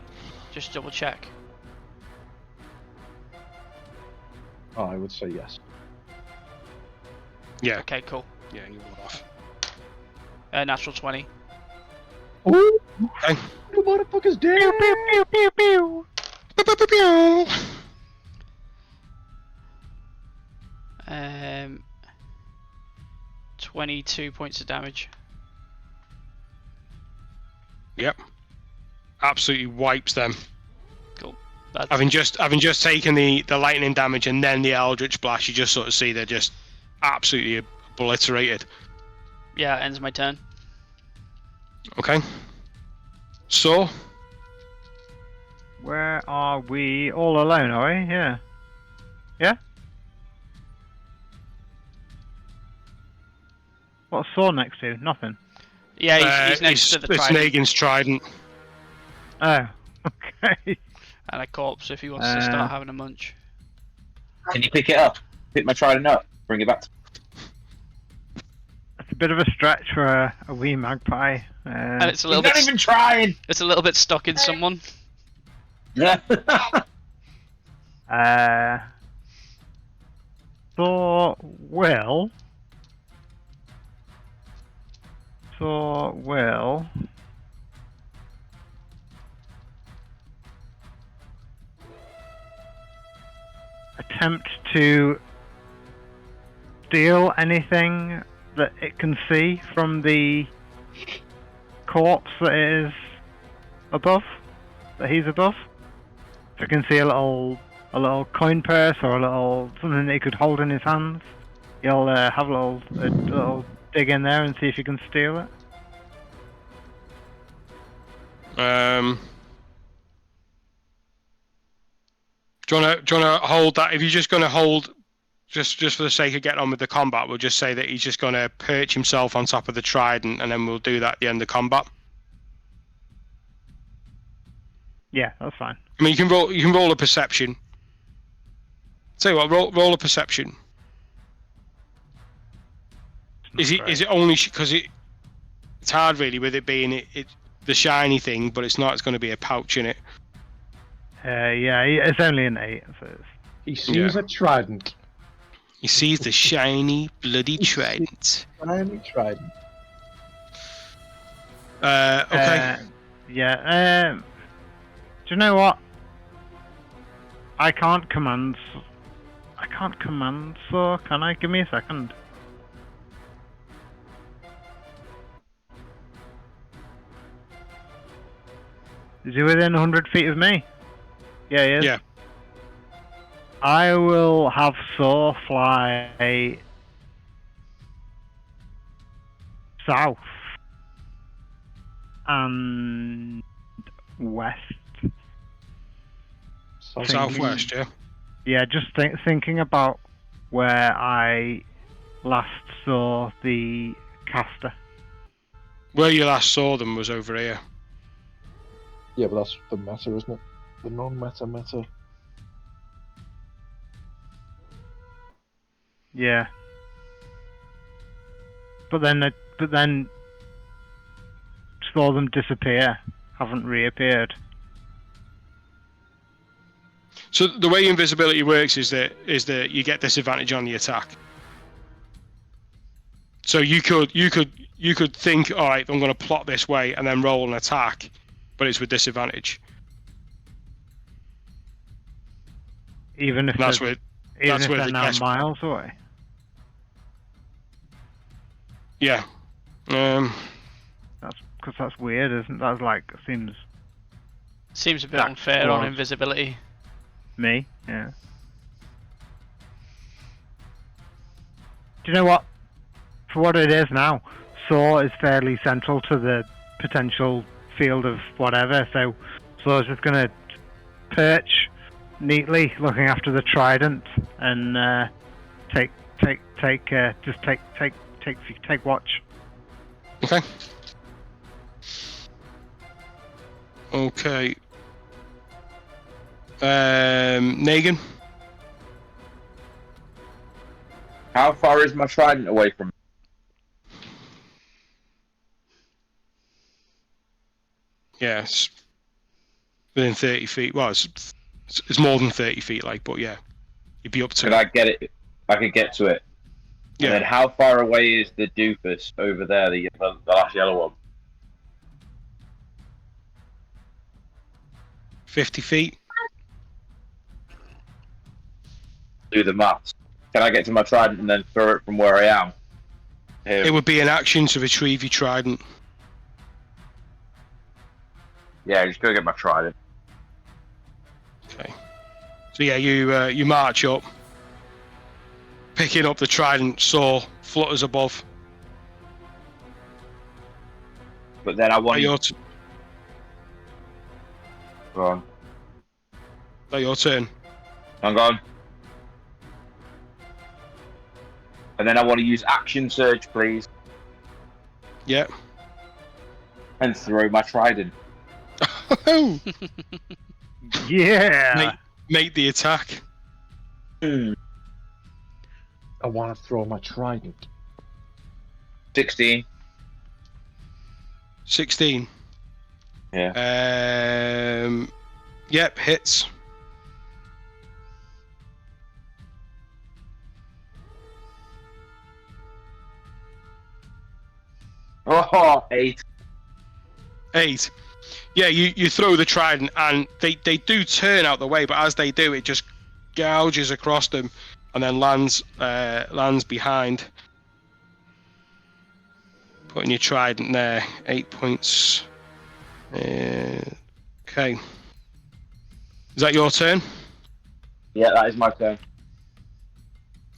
Just double check. Oh, I would say yes. Yeah. Okay, cool. Yeah, you roll off. Natural 20. Ooh! Okay. The motherfucker's dead! Pew, pew, pew, pew, pew. Pew, pew, pew, pew. 22 points of damage. Yep. Absolutely wipes them. Cool. That's... Having just taken the lightning damage and then the Eldritch Blast, you just sort of see they're just absolutely obliterated. Yeah, ends my turn. Okay. So, Where are we? All alone, are we? Yeah. Yeah? What's Saw next to? Nothing. Yeah, he's next to the it's trident. Negan's trident. Oh, okay. And a corpse if he wants to start having a munch. Can you pick it up? Pick my trident up. Bring it back. It's a bit of a stretch for a wee magpie. And it's a He's little not bit. even trying. It's a little bit stuck in someone. Yeah. Thor will attempt to steal anything that it can see from the corpse that is above, that he's above. If it can see a little coin purse or a little something that he could hold in his hands, he'll have a little dig in there and see if he can steal it. Do you wanna hold that? If you're just gonna hold, just for the sake of getting on with the combat, we'll just say that he's just gonna perch himself on top of the trident, and then we'll do that at the end of combat. Yeah, that's fine. I mean, you can roll a perception. Tell you what, roll a perception. Is it only because it's hard really with it being it the shiny thing, but it's not. It's going to be a pouch in it. Yeah, it's only an 8. So He sees a trident. He sees the shiny bloody trident. Shiny trident. Okay. Yeah. Do you know what? I can't command. So can I? Give me a second. Is he within 100 feet of me? Yeah, he is. Yeah. I will have Saw fly south and west. Southwest, yeah. Yeah, just thinking about where I last saw the caster. Where you last saw them was over here. Yeah, but that's the meta, isn't it? The non-meta meta. Yeah. But then saw them disappear, haven't reappeared. So the way invisibility works is that you get disadvantage on the attack. So you could think, all right, I'm going to plot this way and then roll an attack, but it's with disadvantage. Even if That's they're, where even if where they're the now guess- miles away. Yeah. That's because that's weird, isn't that? Like seems Seems a bit That's unfair on flawed. invisibility. me. Yeah. Do you know what? For what it is now, Saw is fairly central to the potential field of whatever. So Saw's just gonna perch neatly, looking after the trident, and take watch. Okay. Okay. Negan. How far is my trident away from me? Yes. Within 30 feet. Well, it's more than 30 feet, like, but yeah, you'd be up to Could it. I get it? I could get to it. Yeah. And then how far away is the doofus over there, the last yellow one? 50 feet. Do the maths. Can I get to my trident and then throw it from where I am? It would be an action to retrieve your trident. Yeah, just go get my trident. Okay. So yeah, you march up, picking up the trident. Saw flutters above. But then I want Your Go on. your turn. I'm gone. And then I want to use action surge, please, Yeah. and throw my trident. Yeah. Make the attack. I want to throw my trident. 16. 16. Yeah. Yep, hits. Oh, 8. 8. Yeah, you throw the trident and they do turn out the way, but as they do, it just gouges across them and then lands behind. Putting your trident there. 8 points. Okay. Is that your turn? Yeah, that is my turn.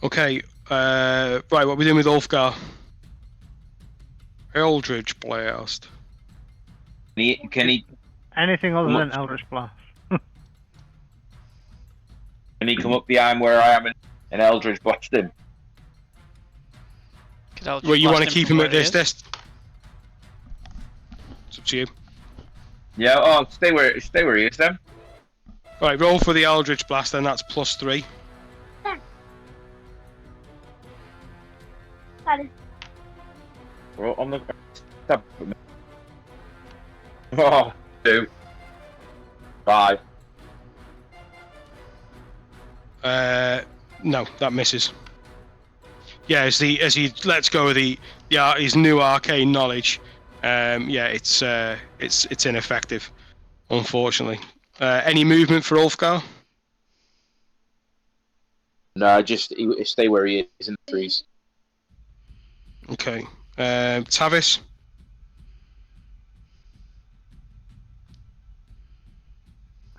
Okay. Right, what are we doing with Ulfgar? Eldridge Blast. Can he Anything other than Eldritch Blast. come up behind where I am and Eldridge blast him? Well, you want to keep him at this distance? It's up to you. Yeah. Oh, stay where he is then. Right, roll for the Eldritch Blast, then that's +3. We're on the. Oh, 2. 5. No, that misses. Yeah, as he lets go of his new arcane knowledge, yeah, it's ineffective, unfortunately. Any movement for Ulfgar? No, just stay where he is in the trees. Okay. Tavis?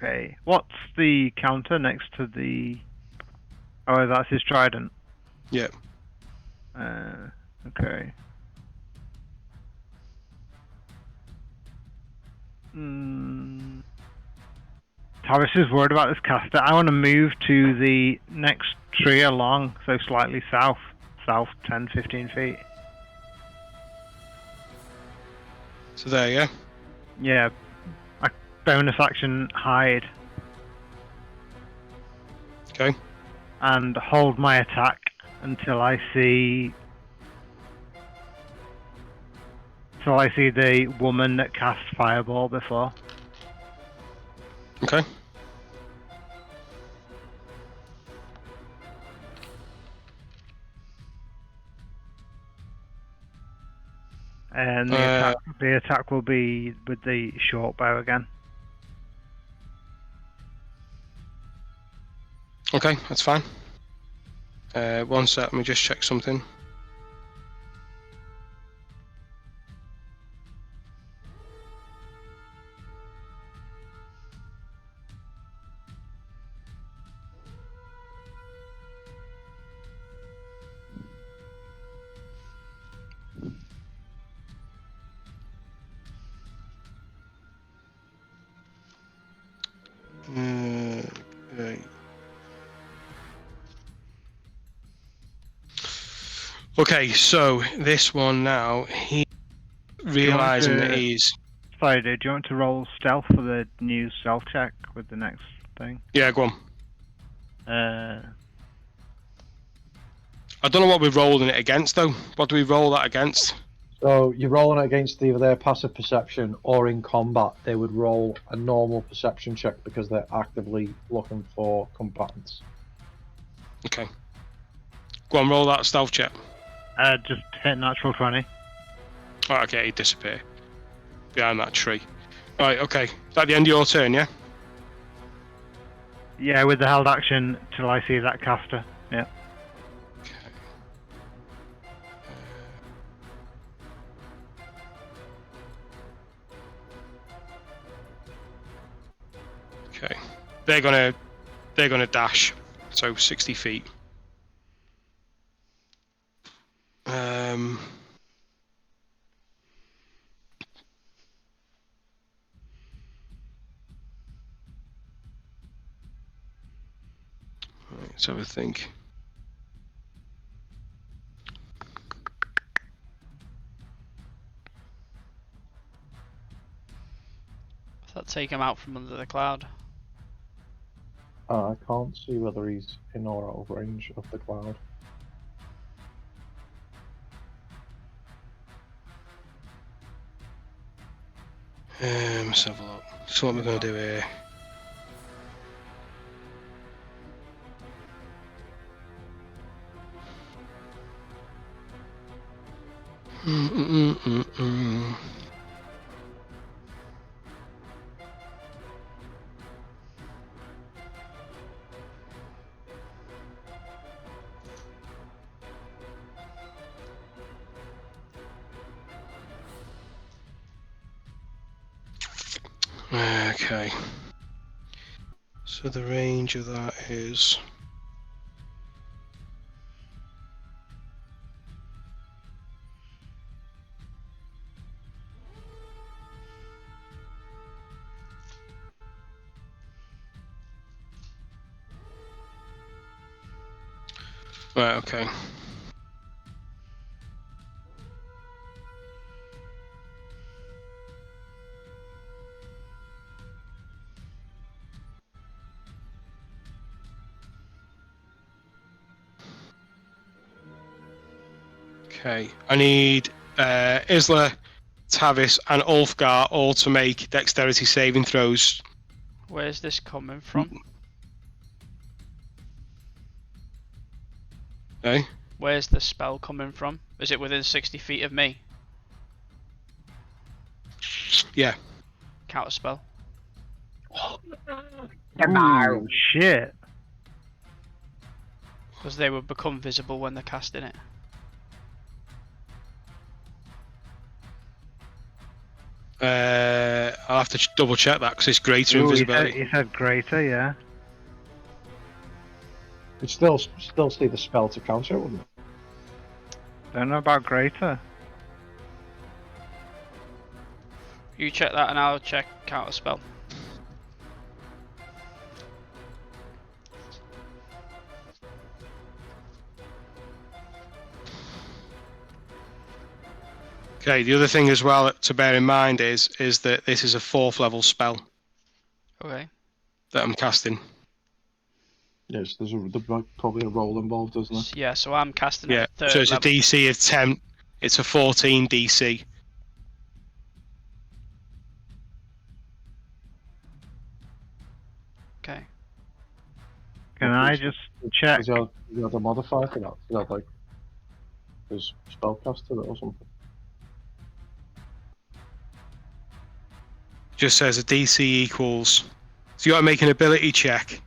Okay. What's the counter next to the? Oh, that's his trident. Yeah. Okay. Tavis is worried about this caster. I want to move to the next tree along, so slightly south. South 10, 15 feet. So there, yeah. Yeah. A bonus action hide. Okay. And hold my attack until I see the woman that cast fireball before. Okay. And the attack will be with the short bow again. Okay, that's fine. One sec, let me just check something. Okay. Okay, so this one now, he realizing that he's... Sorry, dude, do you want to roll stealth for the new stealth check with the next thing? Yeah, go on. Uh, I don't know what we're rolling it against, though. What do we roll that against? So you're rolling it against either their passive perception or in combat they would roll a normal perception check because they're actively looking for combatants. Okay. Go on, roll that stealth check. just hit natural 20. Oh, okay, he disappeared behind that tree. Right, okay. Is that the end of your turn, yeah? Yeah, with the held action till I see that caster. Yeah. Okay. They're gonna dash. So 60 feet. Let's have a think. Does that take him out from under the cloud? I can't see whether he's in or out of range of the cloud. Let's have a look. So what we're gonna do here. Okay. So the range of that is... Right, okay. Okay, I need Isla, Tavis, and Ulfgar all to make dexterity saving throws. Where's this coming from? Okay. Where's the spell coming from? Is it within 60 feet of me? Yeah. Counter spell. Ooh, shit. Because they would become visible when they're casting it. I'll have to double check that because it's greater Ooh, invisibility. you said greater, yeah. You'd still see the spell to counter it, wouldn't it? Don't know about greater. You check that and I'll check counter spell. Okay, the other thing as well to bear in mind is that this is a 4th level spell Okay. that I'm casting. Yes, there's probably a roll involved, isn't there? Yeah, so I'm casting Yeah, at 3rd so it's level. a DC of 10. It's a 14 DC. Okay. Can I just check? Does he have a modifier for that? Does he have, like, his spellcaster or something? Just says a DC equals. So you got to make an ability check.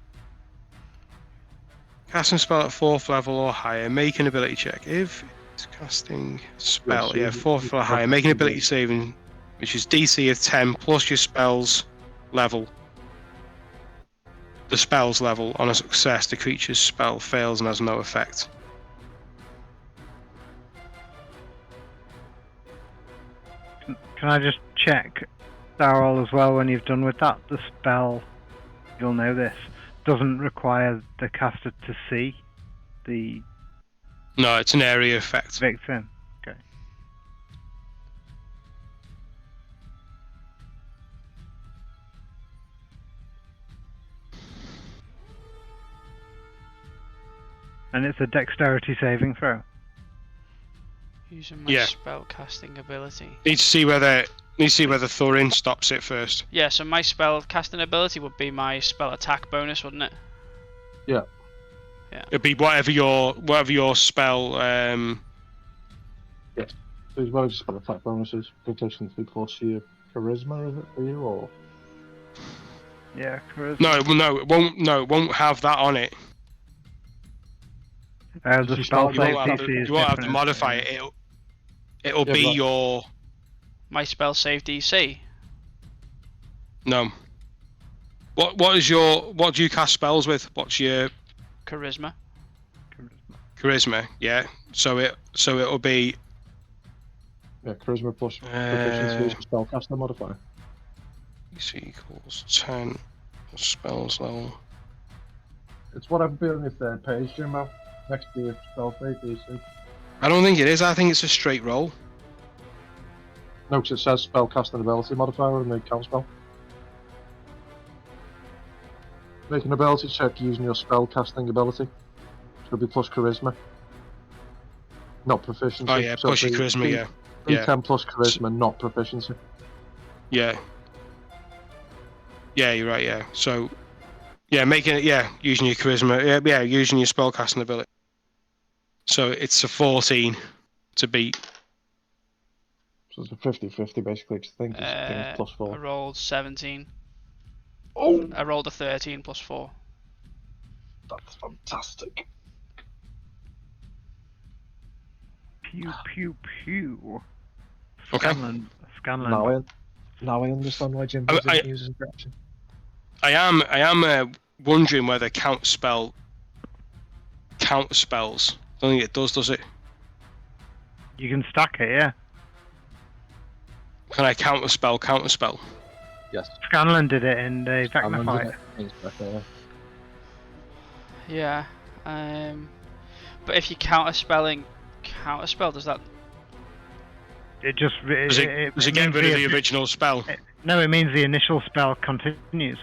Casting spell at 4th level or higher. Make an ability check. If it's casting spell, Yes, 4th or higher. Make an ability saving, which is DC of 10 plus your spell's level. The spell's level. On a success, the creature's spell fails and has no effect. Can I just check, Darrell, as well, when you've done with that? The spell, you'll know this, doesn't require the caster to see the No, it's an area effect. victim. Okay. And it's a dexterity saving throw. Using my Yeah. spell casting ability. Need to see whether Thorin stops it first. Yeah, so my spell casting ability would be my spell attack bonus, wouldn't it? It'd be whatever your spell. So he's well spell attack bonuses. Proficiency plus your charisma, is it for you, or? Yeah, charisma. No, it won't. No, it won't have that on it. The You spell won't save have DC to, is you won't have to different. modify it. It'll Yeah, be but- your My spell save DC. no. What do you cast spells with? What's your Charisma. charisma? Yeah. So it'll be Yeah, charisma plus proficiency is your spellcaster modifier. DC equals 10 spells level. It's whatever be on your 3rd page, Jimbo. Next to your spell save DC. I don't think it is. I think it's a straight roll. No, because it says spellcasting ability modifier in the count spell. Make an ability check using your spellcasting ability. Should be plus charisma. Not proficiency. Oh yeah, So plus your it'd be charisma. Yeah. Yeah. D10 plus charisma, not proficiency. Yeah. Yeah, you're right. Yeah. So, yeah, making it. Yeah, using your charisma. Yeah, using your spellcasting ability. So it's a 14 to beat. So it's a 50-50 basically. Just think it's plus I 4. rolled 17. Oh, I rolled a 13 plus 4. that's fantastic. Pew pew pew. Okay. Scanlan. Now I understand why Jimbo didn't use his reaction. I am wondering whether counter spells. I don't think it does it? You can stack it, yeah. Can I counter spell? Yes. Scanlan did it in the Vecna fight. Yeah. But if you counterspell, does that? It just Does it get means rid of the original spell? No, it means the initial spell continues.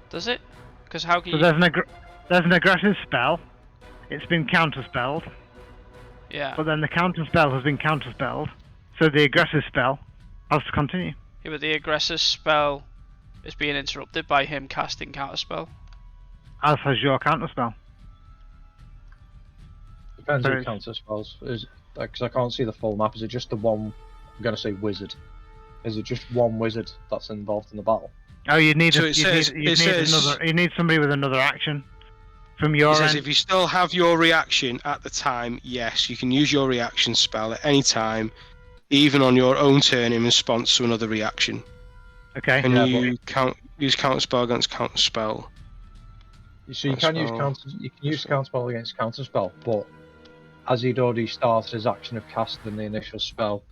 Does it? Because how can So you? there's an aggressive spell. It's been counterspelled, Yeah. but then the counterspell has been counterspelled, so the aggressive spell has to continue. Yeah, but the aggressive spell is being interrupted by him casting counterspell. As has your counterspell. Depends So who it's- counter spells. Because I can't see the full map. Is it just the one? I'm gonna say wizard. Is it just one wizard that's involved in the battle? Oh, you need So it says- you need somebody with another action from your It says end. if you still have your reaction at the time, yes, you can use your reaction spell at any time even on your own turn in response to another reaction. Okay. Can Yeah, you use counter spell against counter spell? So you can use counter spell against counter spell, but as he'd already started his action of casting the initial spell,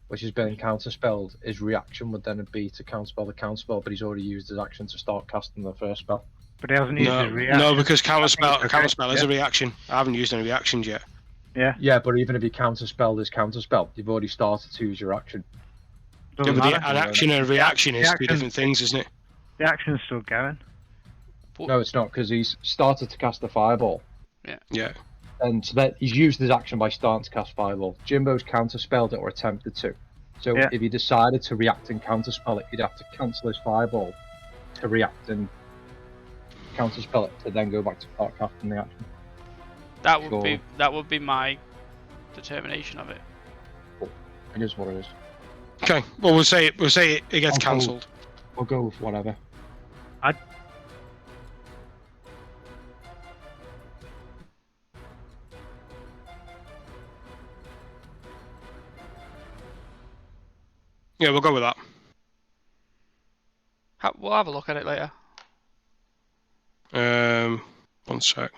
which has been counterspelled, his reaction would then be to counterspell the counterspell, but he's already used his action to start casting the first spell. But he hasn't used his No, reaction. no, because counterspell I think it's okay, is a reaction. I haven't used any reactions yet. Yeah. Yeah, but even if he counterspelled his counterspell, you've already started to use your action. Doesn't Yeah, but matter. an action and a reaction is action- two different things, isn't it? The action's still going. No, it's not, because he's started to cast the fireball. Yeah. And so that he's used his action by starting to cast fireball. Jimbo's counterspelled it or attempted to. So Yeah. if he decided to react and counterspell it, he'd have to cancel his fireball to react and counterspell it to then go back to start casting the action. That would be my determination of it. It is what it is. Okay. Well, we'll say it gets I'll go- cancelled. We'll go with whatever. Yeah, we'll go with that. We'll have a look at it later. 1 sec.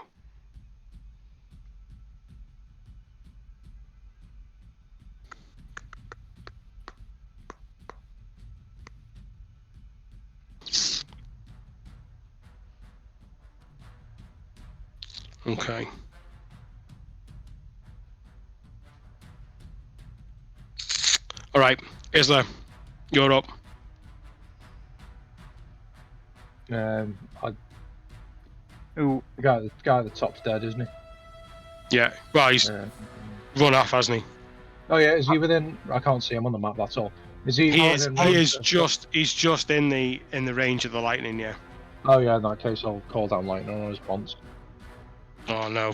Okay. All right, Isla, you're up. Ooh, The guy at the top's dead, isn't he? Yeah. Well, he's run off, hasn't he? Oh yeah, is he within? I can't see him on the map. That's all. Is he? He is. within He range is of- just in the range of the lightning. Yeah. Oh yeah, in that case, I'll call down lightning on his response. Oh no,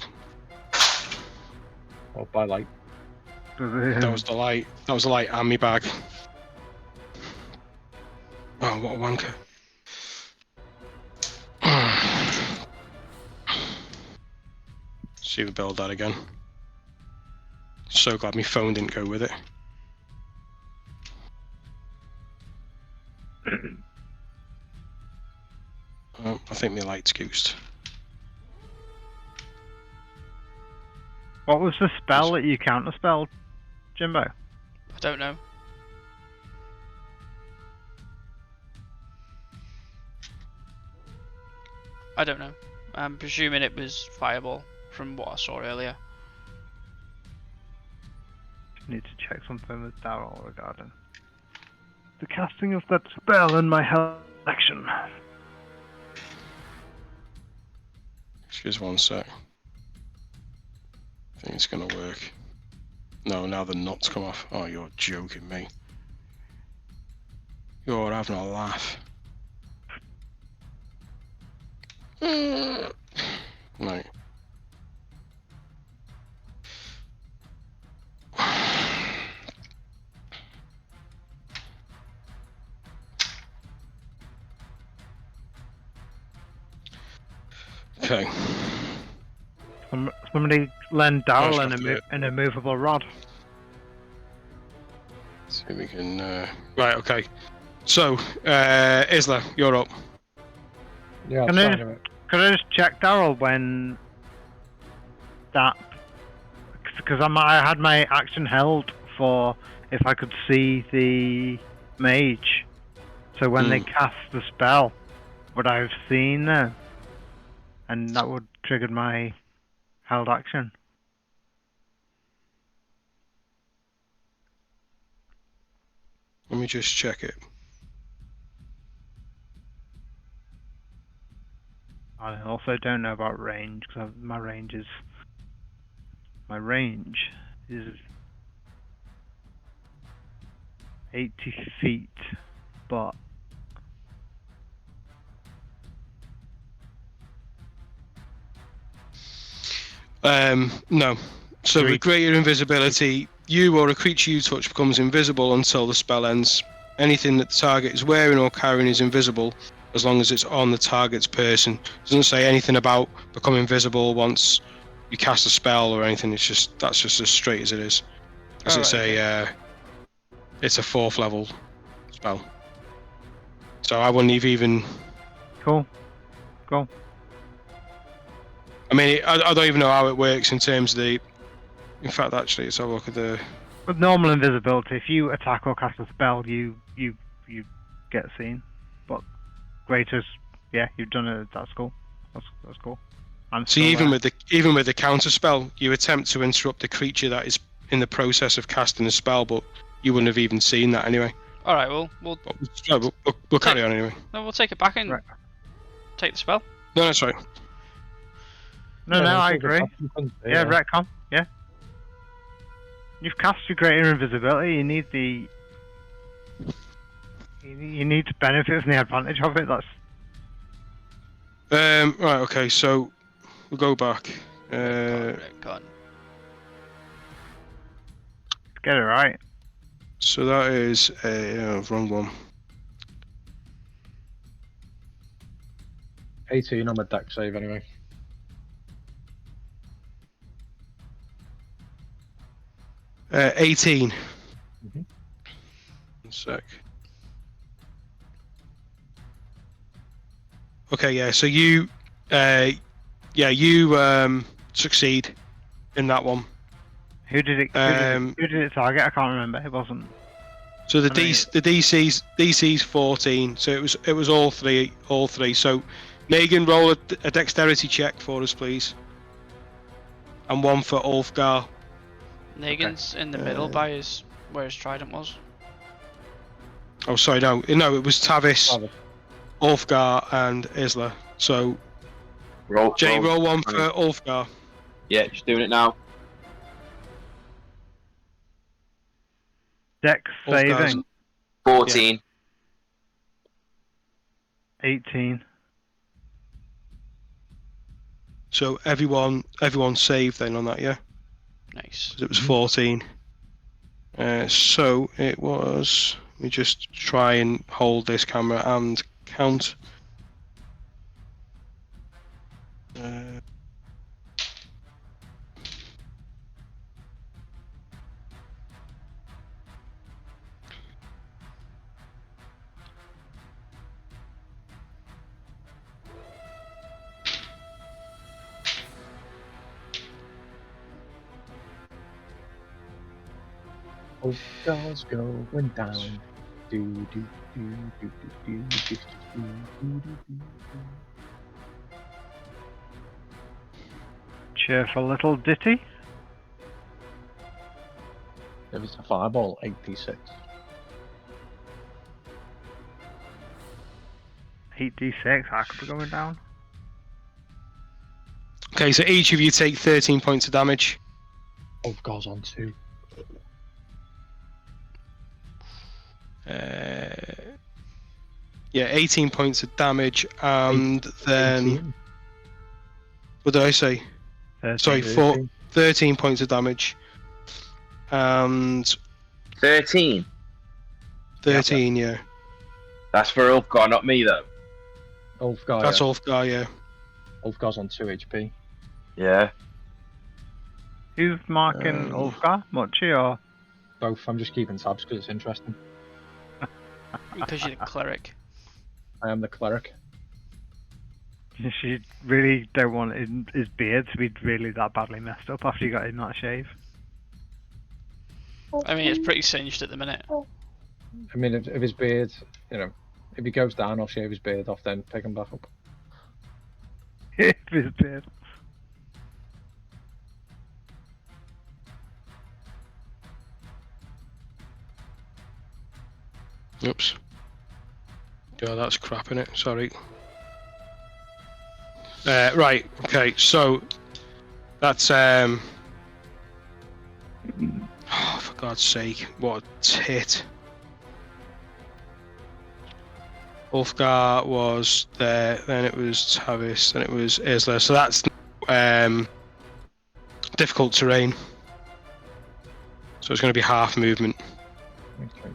Or by light. that was the light. That was the light and me bag. Oh, what a wanker. See if we build that again. So glad my phone didn't go with it. Oh, I think my light's goosed. what was the spell that you counterspelled, Jimbo? I don't know. I don't know. I'm presuming it was fireball from what I saw earlier. Need to check something with Daryl regarding the casting of that spell in my health action. Excuse 1 sec. I think it's gonna work. No, now the nuts come off. Oh, you're joking me. You're having a laugh. Right. Okay. Somebody lend Daryl have to do it. an immovable rod. See if we can. Right. Okay. So, Isla, you're up. Yeah, Can I'm I- signing it. Could I just check Daryl when that? Because I had my action held for if I could see the mage. So when they cast the spell, would I have seen them? And that would trigger my held action. Let me just check it. I also don't know about range because my range is 80 feet, but No. So with greater invisibility, you or a creature you touch becomes invisible until the spell ends. Anything that the target is wearing or carrying is invisible as long as it's on the target's person. It doesn't say anything about becoming visible once you cast a spell or anything. It's just that's just as straight as it is. Doesn't Alright, say It's a 4th level spell. So I wouldn't have even. Cool. I mean, I don't even know how it works in terms of the. In fact, actually, let's have a look at the. With normal invisibility, if you attack or cast a spell, you get seen. But greatest, yeah, you've done it. That's cool. That's cool. I'm So still even with the counter spell, you attempt to interrupt the creature that is in the process of casting a spell, but you wouldn't have even seen that anyway. All right, we'll But we'll carry on anyway. no, we'll take it back and Right. take the spell. No, that's right. No, I agree. Yeah, retcon. Yeah. You've cast your greater invisibility. You need the. You need to benefit from the advantage of it. That's. Right. Okay. So we'll go back. Retcon. Get it right. So that is a wrong one. 18 on my deck save anyway. Uh, 18. Mhm. 1 sec. Okay, yeah. So you, succeed in that one. Who did it? Who did it target? I can't remember. It wasn't. So the I mean- DC's 14. So it was all three. So Megan, roll a dexterity check for us, please. And one for Ulfgar. Negan's in the middle by where his trident was. Oh, sorry, no, it was Tavis, Tavis. Ulfgar, and Isla. So Jay, roll one for Ulfgar. Yeah, just doing it now. Dex Ulfgar's- saving 14. 18. So everyone saved then on that, yeah. Nice. 'Cause it was 14. So it was. Let me just try and hold this camera and count. Oh, girls going down. Do do do do do do do do do. Cheerful little ditty. If it's a fireball, 8d6. 8d6. I could be going down. Okay, so each of you take 13 points of damage. Oh, goes on 2. Yeah, 18 points of damage, and then 18. what did I say? 13. Sorry, 13 points of damage, and 13. 13, yeah. That's for Ulfgar, not me though. Ulfgar. That's Ulfgar, yeah. Ulfgar's on 2 HP. Yeah. Who's marking Ulfgar? Muchi or? Both. I'm just keeping tabs because it's interesting. Because you're the cleric. I am the cleric. She really don't want his beard to be really that badly messed up after you got him that shave. I mean, it's pretty singed at the minute. I mean, if his beard, if he goes down, I'll shave his beard off, then pick him back up. His beard. Oops. Yeah, that's crap, innit? Sorry. Right, okay, so that's oh, for God's sake, what a tit. Ulfgar was there, then it was Tavis, then it was Isla, so that's difficult terrain. So it's going to be half movement. Okay.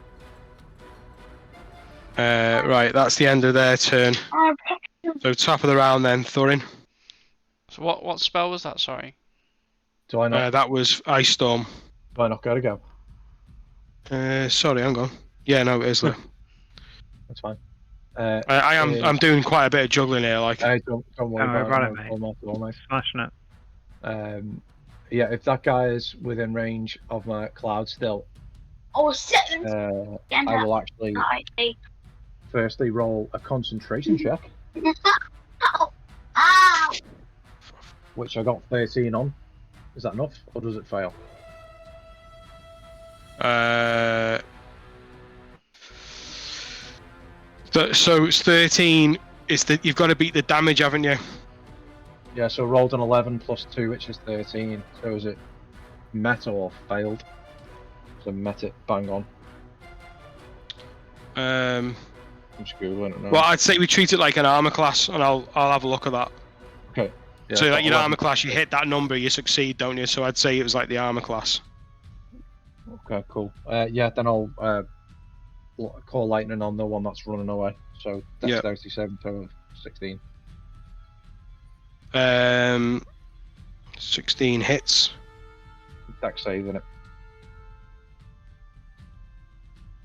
Right, that's the end of their turn. So top of the round then, Thorin. So what spell was that? Sorry. Do I not? That was Ice Storm. Do I not gotta go? Sorry, hang on. Yeah, no, it is there. That's fine. I'm doing quite a bit of juggling here. Like, Don't worry Don't worry about about it, it, mate. All nice. Smashing it. Yeah, if that guy is within range of my cloud still, Oh, seconds. I will actually firstly roll a concentration check, Ow! which I got 13 on. Is that enough, or does it fail? So it's 13. You've got to beat the damage, haven't you? Yeah, so rolled an 11 plus 2, which is 13. So is it meta or failed? So met it, bang on. I'm just googling it now. Well, I'd say we treat it like an armor class, and I'll have a look at that. Okay. Yeah, So, like your 11. armor class, you hit that number, you succeed, don't you? So I'd say it was like the armor class. Okay, cool. Yeah, then I'll call lightning on the one that's running away. So dexterity 7 to 16. 16 hits. Dex save, innit?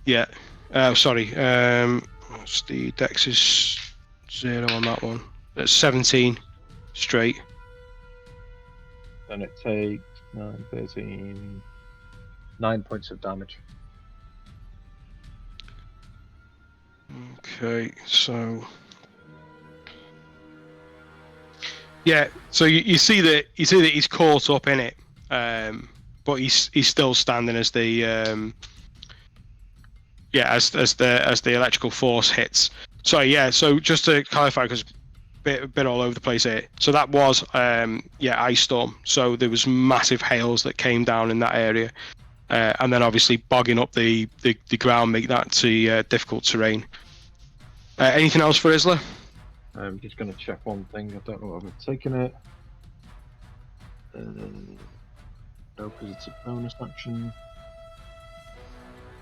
Yeah. Sorry. What's the dex is 0 on that one. That's 17 straight. Then it takes 9, 13, 9 points of damage. Okay, so yeah, so you see that he's caught up in it, but he's still standing as the as the electrical force hits. So yeah, so just to clarify, because a bit all over the place here. So that was ice storm. So there was massive hails that came down in that area, and then obviously bogging up the ground, make that to difficult terrain. Anything else for Isla? I'm just going to check one thing. I don't know if I've taken it. No, because it's a bonus action.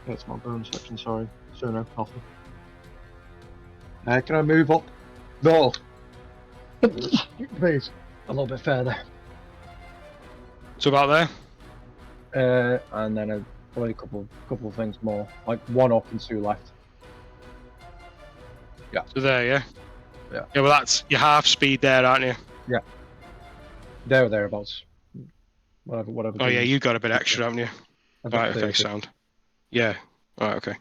Yeah, it's my bonus action, sorry. So no, nothing. Can I move up? No! Please. A little bit further. So about there? And then probably a couple of things more. Like 1 up and 2 left. Yeah. So there, yeah? Yeah. Yeah, well that's your half speed there, aren't you? Yeah. There or thereabouts. Whatever. Oh yeah, you got a bit extra, haven't you? I've got Right, okay, 30. sound. Yeah. Alright, okay.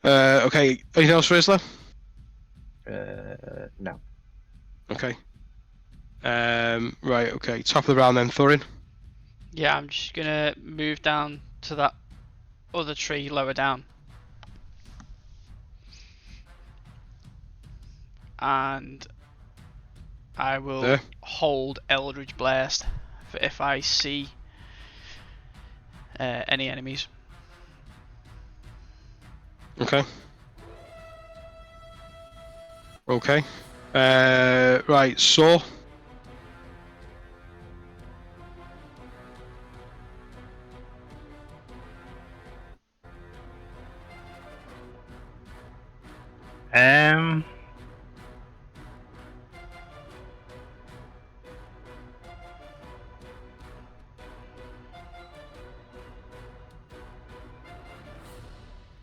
Okay, anything else for Isla? No. Okay. Right, okay. Top of the round then, Thorin. Yeah, I'm just gonna move down to that other tree lower down. And I will There. hold Eldritch Blast for if I see any enemies. Okay. Okay. Right, Saw.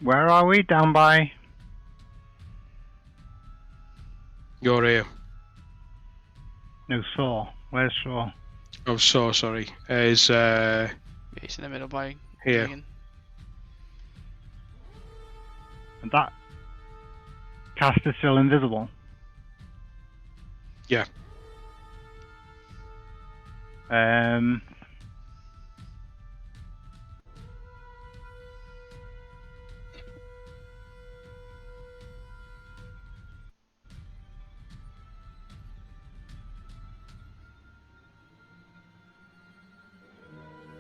Where are we? Down by? You're here. No, Saw. Where's Saw? Oh, Saw, sorry. Is He's in the middle by here. Negan. And that cast is still invisible. Yeah.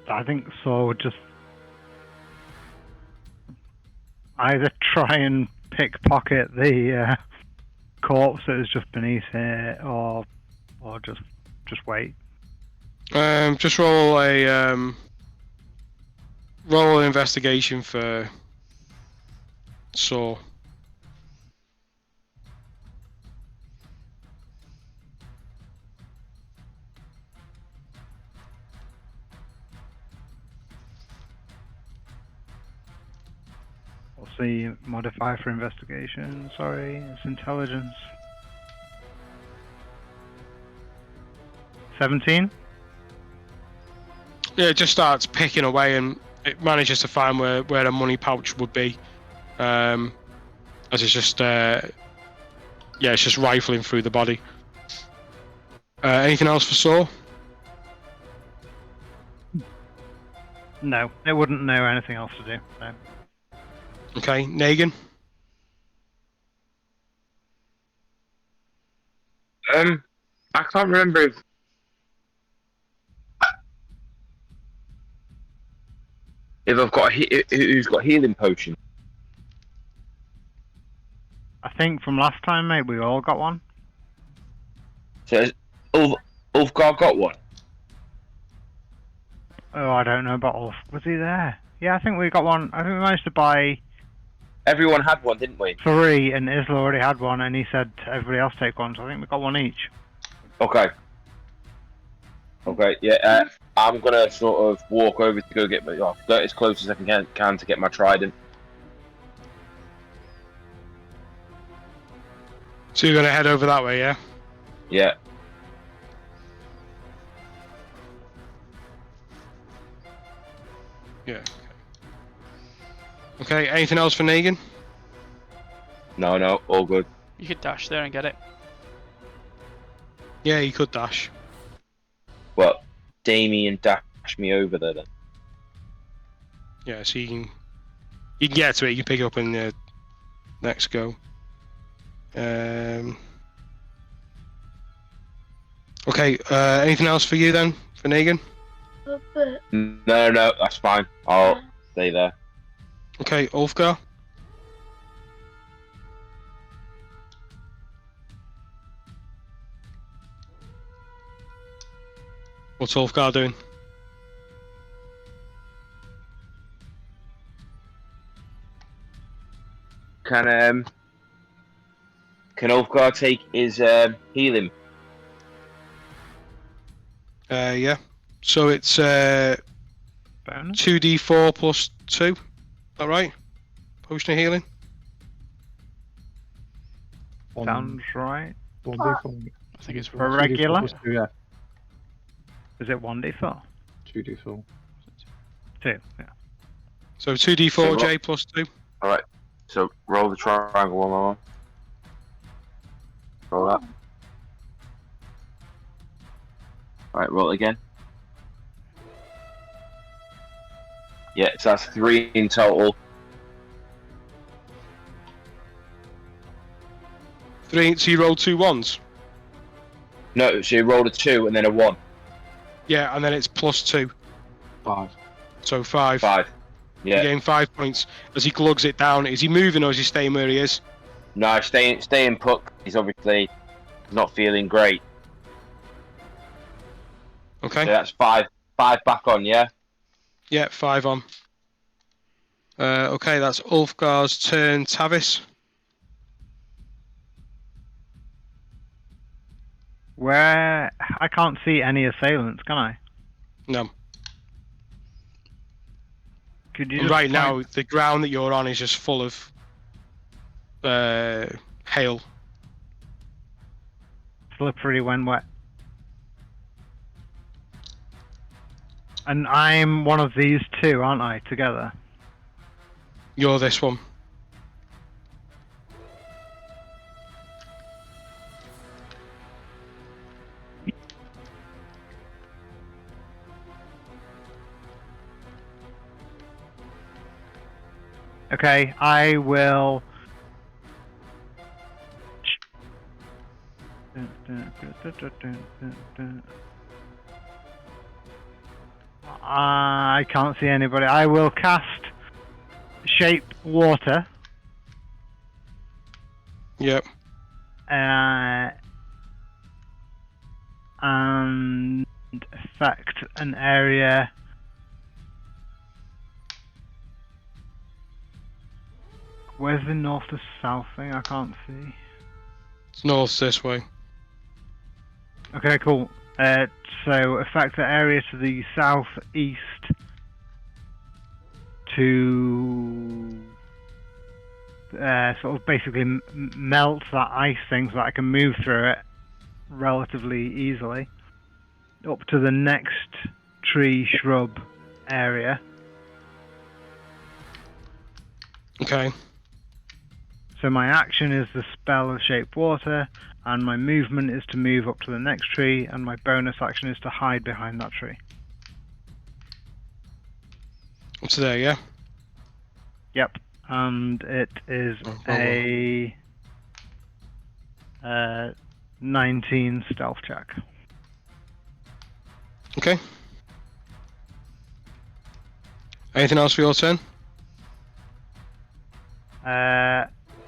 I think Saw would just either try and pickpocket the corpse that is just beneath it, or just wait. Just roll an investigation for Saw. What's the modifier for investigation? Sorry, it's intelligence. 17? Yeah, it just starts picking away and it manages to find where a money pouch would be. As it's just, it's just rifling through the body. Anything else for Saul? No, it wouldn't know anything else to do. No. Okay, Negan? I can't remember if I've got who's got healing potion. I think from last time, mate, we all got one. So Ulfgar got one. Oh, I don't know about Ulf. Was he there? Yeah, I think we got one. I think we managed to buy Everyone had one, didn't we? 3, and Isla already had one, and he said everybody else take one, so I think we got one each. Okay. Okay. Yeah. I'm gonna sort of walk over to go get get as close as I can to get my trident. So you're going to head over that way, yeah? Yeah. Yeah. Okay, anything else for Negan? No, all good. You could dash there and get it. Yeah, you could dash. Well, Damien dash me over there then. Yeah, so you can get to it, you can pick it up in the next go. Okay, anything else for you then, for Negan? No, that's fine. I'll stay there. Okay, Ulfgar? What's Ulfgar doing? Can Ulfgar take his healing? Yeah. So it's Bonus? 2d4 plus 2. Is that right? Potion of healing? Sounds right. 1d4. I think it's For regular? 2d4 plus 2, yeah. Is it 1d4? 2d4. 2, yeah. So 2d4 So J plus 2. Alright. So roll the triangle one more. Roll that. Alright, roll it again. Yeah, so that's 3 in total. 3, so you rolled 2 1s? No, so you rolled a 2 and then a 1. Yeah, and then it's plus 2. 5. So 5. 5. You Yeah. gain 5 points. As he glugs it down, is he moving or is he staying where he is? No, staying put. He's obviously not feeling great. Okay. So that's 5 back on, yeah? Yeah, 5 on. Okay, that's Ulfgar's turn. Tavis? Where... I can't see any assailants, can I? No. Could you And just right point- now, the ground that you're on is just full of hail. Slippery when wet. And I'm one of these two, aren't I, together? You're this one. Okay, I will... I can't see anybody. I will cast Shape Water. Yep. And affect an area. Where's the north to south thing? I can't see. It's north this way. Okay, cool. So affect the area to the southeast to sort of basically melt that ice thing so that I can move through it relatively easily up to the next tree shrub area. Okay. So my action is the spell of Shape Water, and my movement is to move up to the next tree, and my bonus action is to hide behind that tree. What's there? Yeah. Yep. And it is a 19 stealth check. Okay. Anything else for your turn?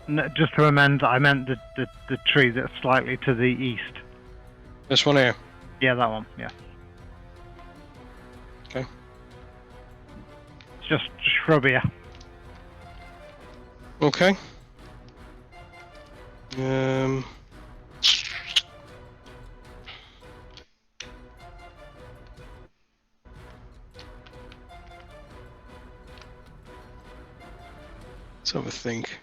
No, just to amend, I meant the tree that's slightly to the east. This one here. Yeah, that one. Yeah. Okay. It's just shrubbier. Okay. Let's have a think.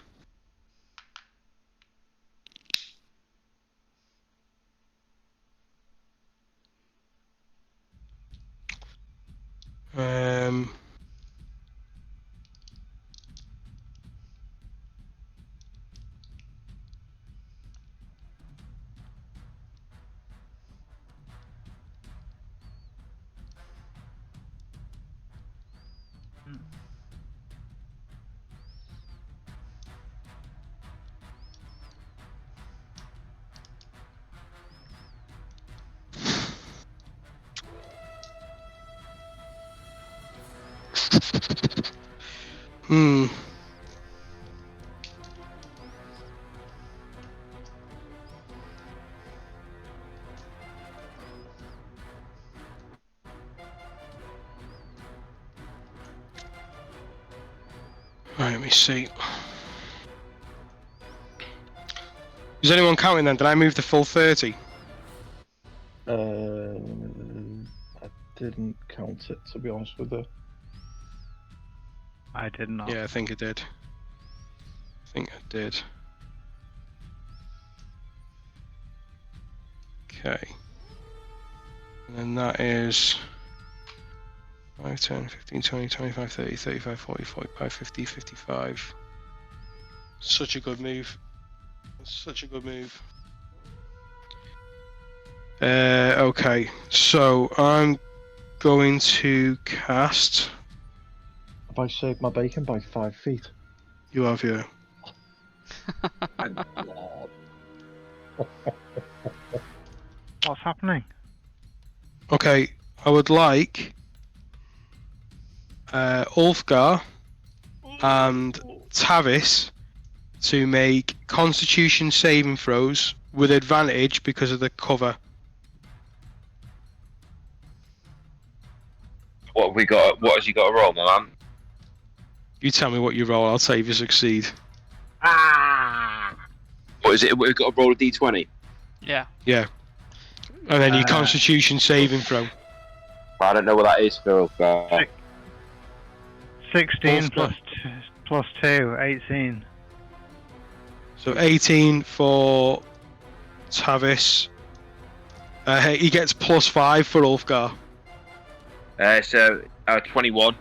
Hmm. Right, let me see. Is anyone counting then? Did I move the full 30? I didn't count it, to be honest with you. I did not. Yeah, I think I did. I think I did. Okay. And then that is 5, 10, 15, 20, 25, 30, 35, 40, 45, 50, 55. Such a good move. Such a good move. Okay, so I'm going to cast. Have I saved my bacon by 5 feet? You have, yeah. What's happening? Okay, I would like Ulfgar and Tavis to make Constitution saving throws with advantage because of the cover. What have we got? What has he got to roll, my man? You tell me what you roll, I'll tell you if you succeed. What is it? We've got to roll a d20. Yeah. Yeah. And then your Constitution saving throw. I don't know what that is, Phil. 16 Ulfgar. plus 2, 18. So 18 for Tavis. He gets plus 5 for Ulfgar. So 21.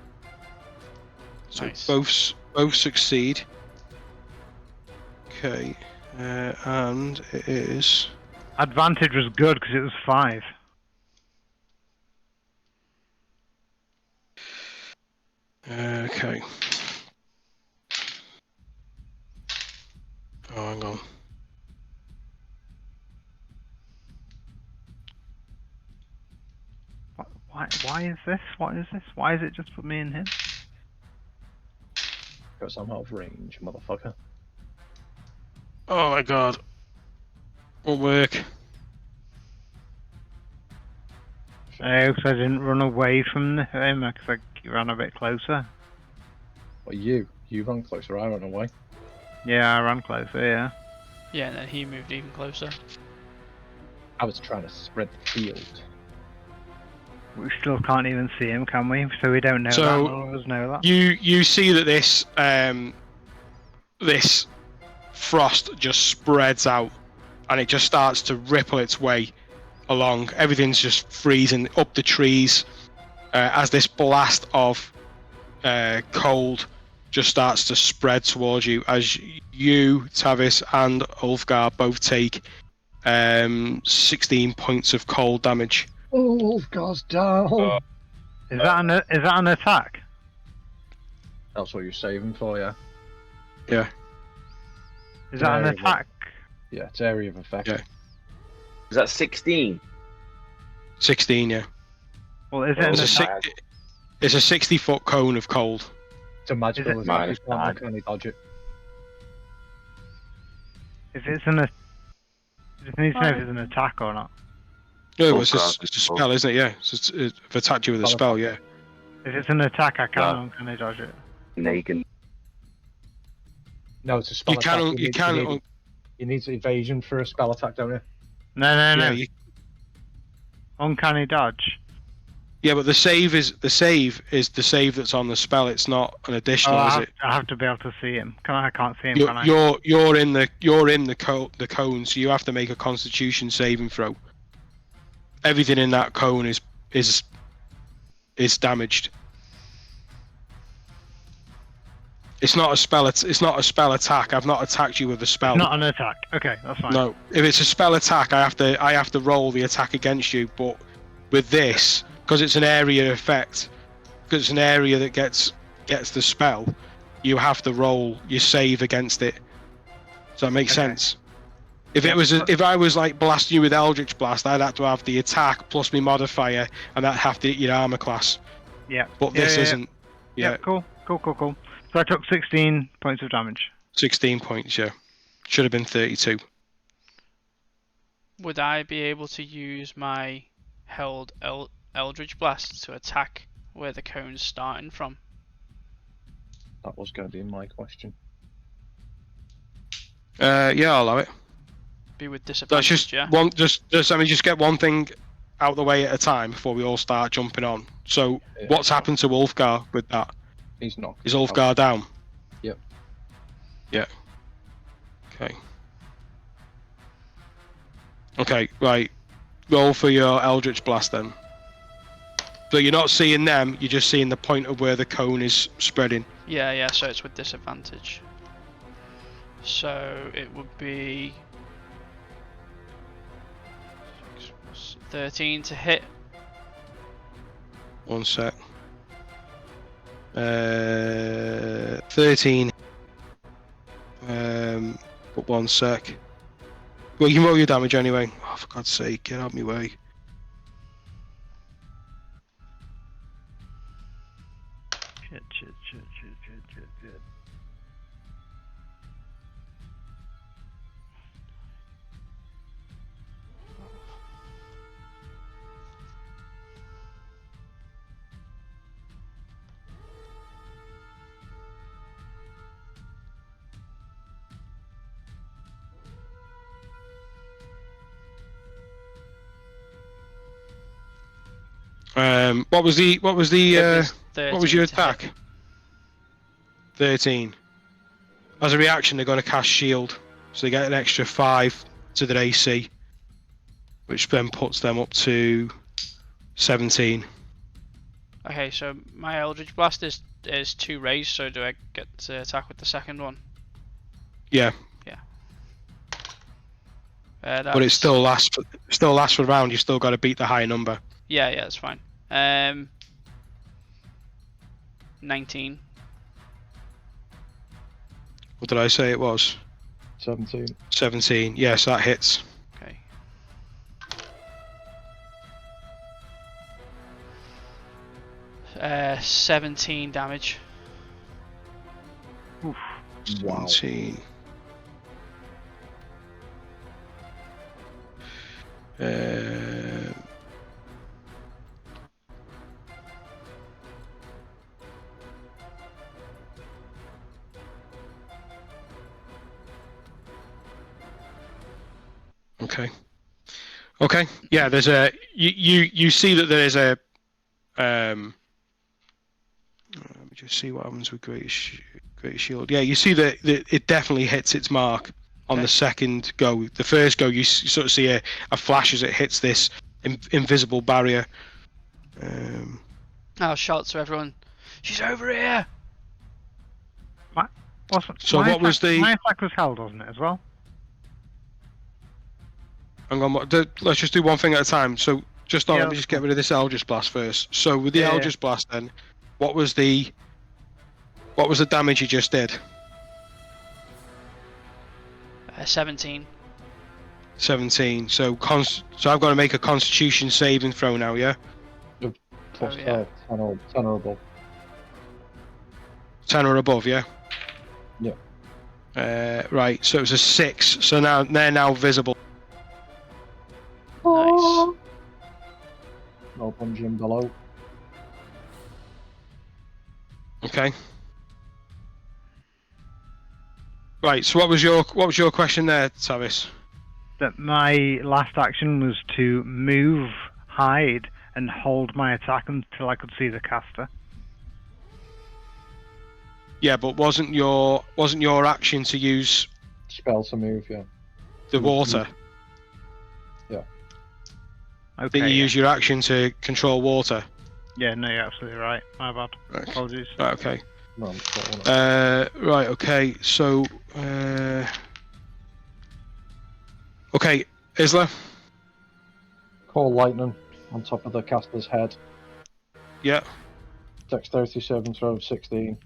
So Nice. both succeed. Okay. And it is... Advantage was good because it was 5. Okay. Oh, hang on. Why is this? What is this? Why is it just put me in him? Because I'm out of range, motherfucker. Oh my god. Won't work. Oh, because I didn't run away from him because I ran a bit closer. Well, you run closer, I run away. Yeah, I ran closer, yeah. Yeah, and then he moved even closer. I was trying to spread the field. We still can't even see him, can we? So we don't know So, that, none of us know that. You see that this this frost just spreads out, and it just starts to ripple its way along. Everything's just freezing up the trees as this blast of cold just starts to spread towards you. As you, Tavis, and Ulfgar both take 16 points of cold damage. Oh, Ulfgar's down. Is that an attack? That's what you're saving for, yeah. Yeah. Is that an Area of- attack? Yeah, it's area of effect. Yeah. Is that 16? 16, yeah. Well, is it an It's a, attack? it's a 60-foot cone of cold. It's a magical Is it- attack. It's Mine. Can he dodge it? If it's an, just need to know if it's an attack or not. No, Oh, God. it's a spell, isn't it? Yeah. It's attacked you with a spell, yeah. If it's an attack, I Yeah. can I dodge it? Naked. No, it's a spell You attack. can, you can, You need evasion for a spell attack, don't you? No, yeah, Uncanny dodge. yeah, but the save is the save that's on the spell. It's not an additional, Oh, is I it? have to be able to see him. I can't see him, can I? You're in the cone, so you have to make a Constitution saving throw. Everything in that cone is damaged. It's not a spell. It's not a spell attack. I've not attacked you with a spell. It's not an attack. Okay, that's fine. No, if it's a spell attack, I have to roll the attack against you. But with this, because it's an area effect, because it's an area that gets the spell, you have to roll your save against it. Does that make Okay. sense? If I was like blasting you with Eldritch Blast, I'd have to have the attack plus my modifier, and that'd have to hit your armor class. Yeah. But Yeah, this yeah, isn't. Yeah, Yeah, cool. So I took 16 points of damage. 16 points. Yeah, should have been 32. Would I be able to use my held Eldritch Blast to attack where the cone's starting from? That was going to be my question. Yeah, I'll allow it. Be with That's disadvantage, just yeah? one. Just get one thing out the way at a time before we all start jumping on. So, Yeah. what's happened to Ulfgar with that? He's not. Is Ulfgar down? Yep. Yeah. Okay. Okay, right. Roll for your Eldritch Blast then. So you're not seeing them, you're just seeing the point of where the cone is spreading. Yeah, so it's with disadvantage. So it would be 13 to hit. One sec. 13. But one sec. Well, you can roll your damage anyway. Oh, for God's sake, get out of my way. Shit. What was It was what was your 13 to hit. attack? 13. As a reaction, they're going to cast shield, so they get an extra 5 to their AC, which then puts them up to 17. Okay, so my Eldritch Blast is 2 raised, so do I get to attack with the second one? Yeah, but it still lasts for the round. You've still got to beat the high number. Yeah, that's fine. 19. What did I say it was? 17. 17. Yes, that hits. Okay. Uh, 17 damage. Wow. 17. Okay. Okay. Yeah, there's a you see that there is a let me just see what happens with Great Great shield. Yeah, you see that it definitely hits its mark on Okay. the second go. The first go, you sort of see a flash as it hits this invisible barrier. I'll shout to everyone. She's over here. So my what was attack, the? my attack was held, wasn't it, as well? Hang on, let's just do one thing at a time. So Yeah, let me just get rid of this Eldritch Blast first. So with the Yeah, yeah. Eldritch Blast, then, what was the damage you just did? 17. 17. So so I've got to make a Constitution saving throw now, yeah. Plus yeah. 10 or above. 10 or above, yeah. Yeah. Right. So it was a 6. So now they're now visible. Nice. No punching below. Okay. Right. So what was your question there, Tavis? That my last action was to move, hide, and hold my attack until I could see the caster. Yeah, but wasn't your action to use Spell to move, yeah. the water? Okay. Didn't you use your action to control water? Yeah, no, you're absolutely right. My bad. Right. Apologies. Right, okay. No, I'm still on it. Right, okay. So, okay, Isla. Call lightning on top of the caster's head. Yeah. Dexterity saving throw of 16.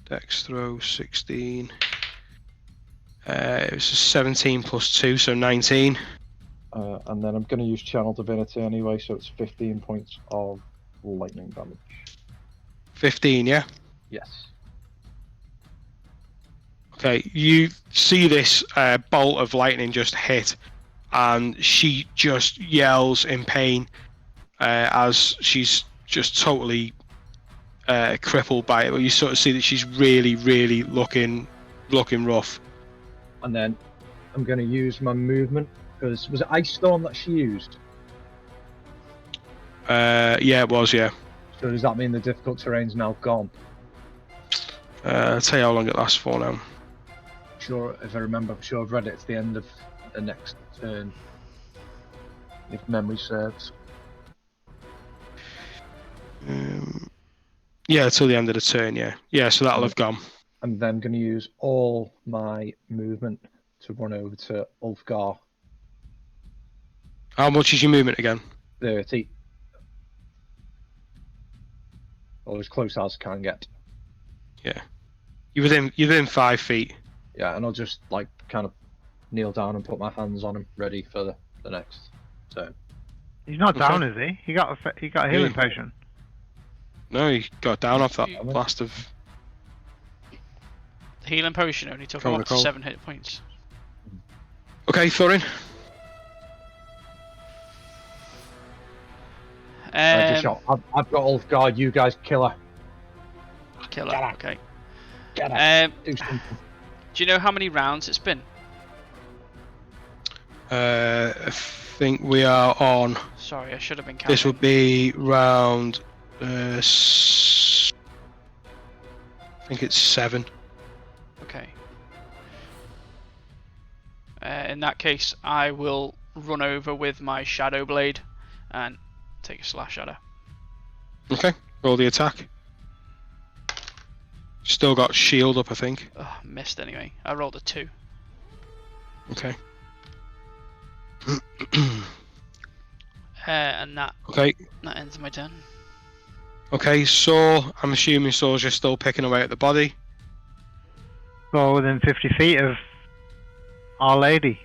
Dex throw 16. It was a 17 plus 2, so 19. And then I'm going to use Channel Divinity anyway, so it's 15 points of lightning damage. 15, yeah. Yes. Okay, you see this bolt of lightning just hit, and she just yells in pain as she's just totally crippled by it. But you sort of see that she's really, really looking rough. And then I'm going to use my movement, because was it Ice Storm that she used? Yeah, it was, yeah. So does that mean the difficult terrain's now gone? I'll tell you how long it lasts for now. Sure, if I remember, I'm sure I've read it. It's the end of the next turn, if memory serves. Yeah, till the end of the turn, yeah. Yeah, so that'll have gone. I'm then going to use all my movement to run over to Ulfgar. How much is your movement again? 30. Or as close as I can get. Yeah. You're within 5 feet. Yeah, and I'll just like kind of kneel down and put my hands on him, ready for the next turn. He's not Okay. down, is he? He got a healing potion. No, he got down off that You- blast of. The healing potion only took Can't him up to recall. 7 hit points. Okay, Thorin. Just shot. I've got Ulfgar, you guys kill her. Killer. Get out. Okay. Get her. Um, Do something. do you know how many rounds it's been? I think we are on. Sorry, I should have been counting. This would be round. I think it's 7. Okay. In that case, I will run over with my Shadow Blade and take a slash at her. Okay, roll the attack. Still got shield up, I think. Oh, missed anyway. I rolled a 2. Okay. And that Okay. ends my turn. Okay, Saw. I'm assuming Saw's just still picking away at the body. So within 50 feet of Our Lady.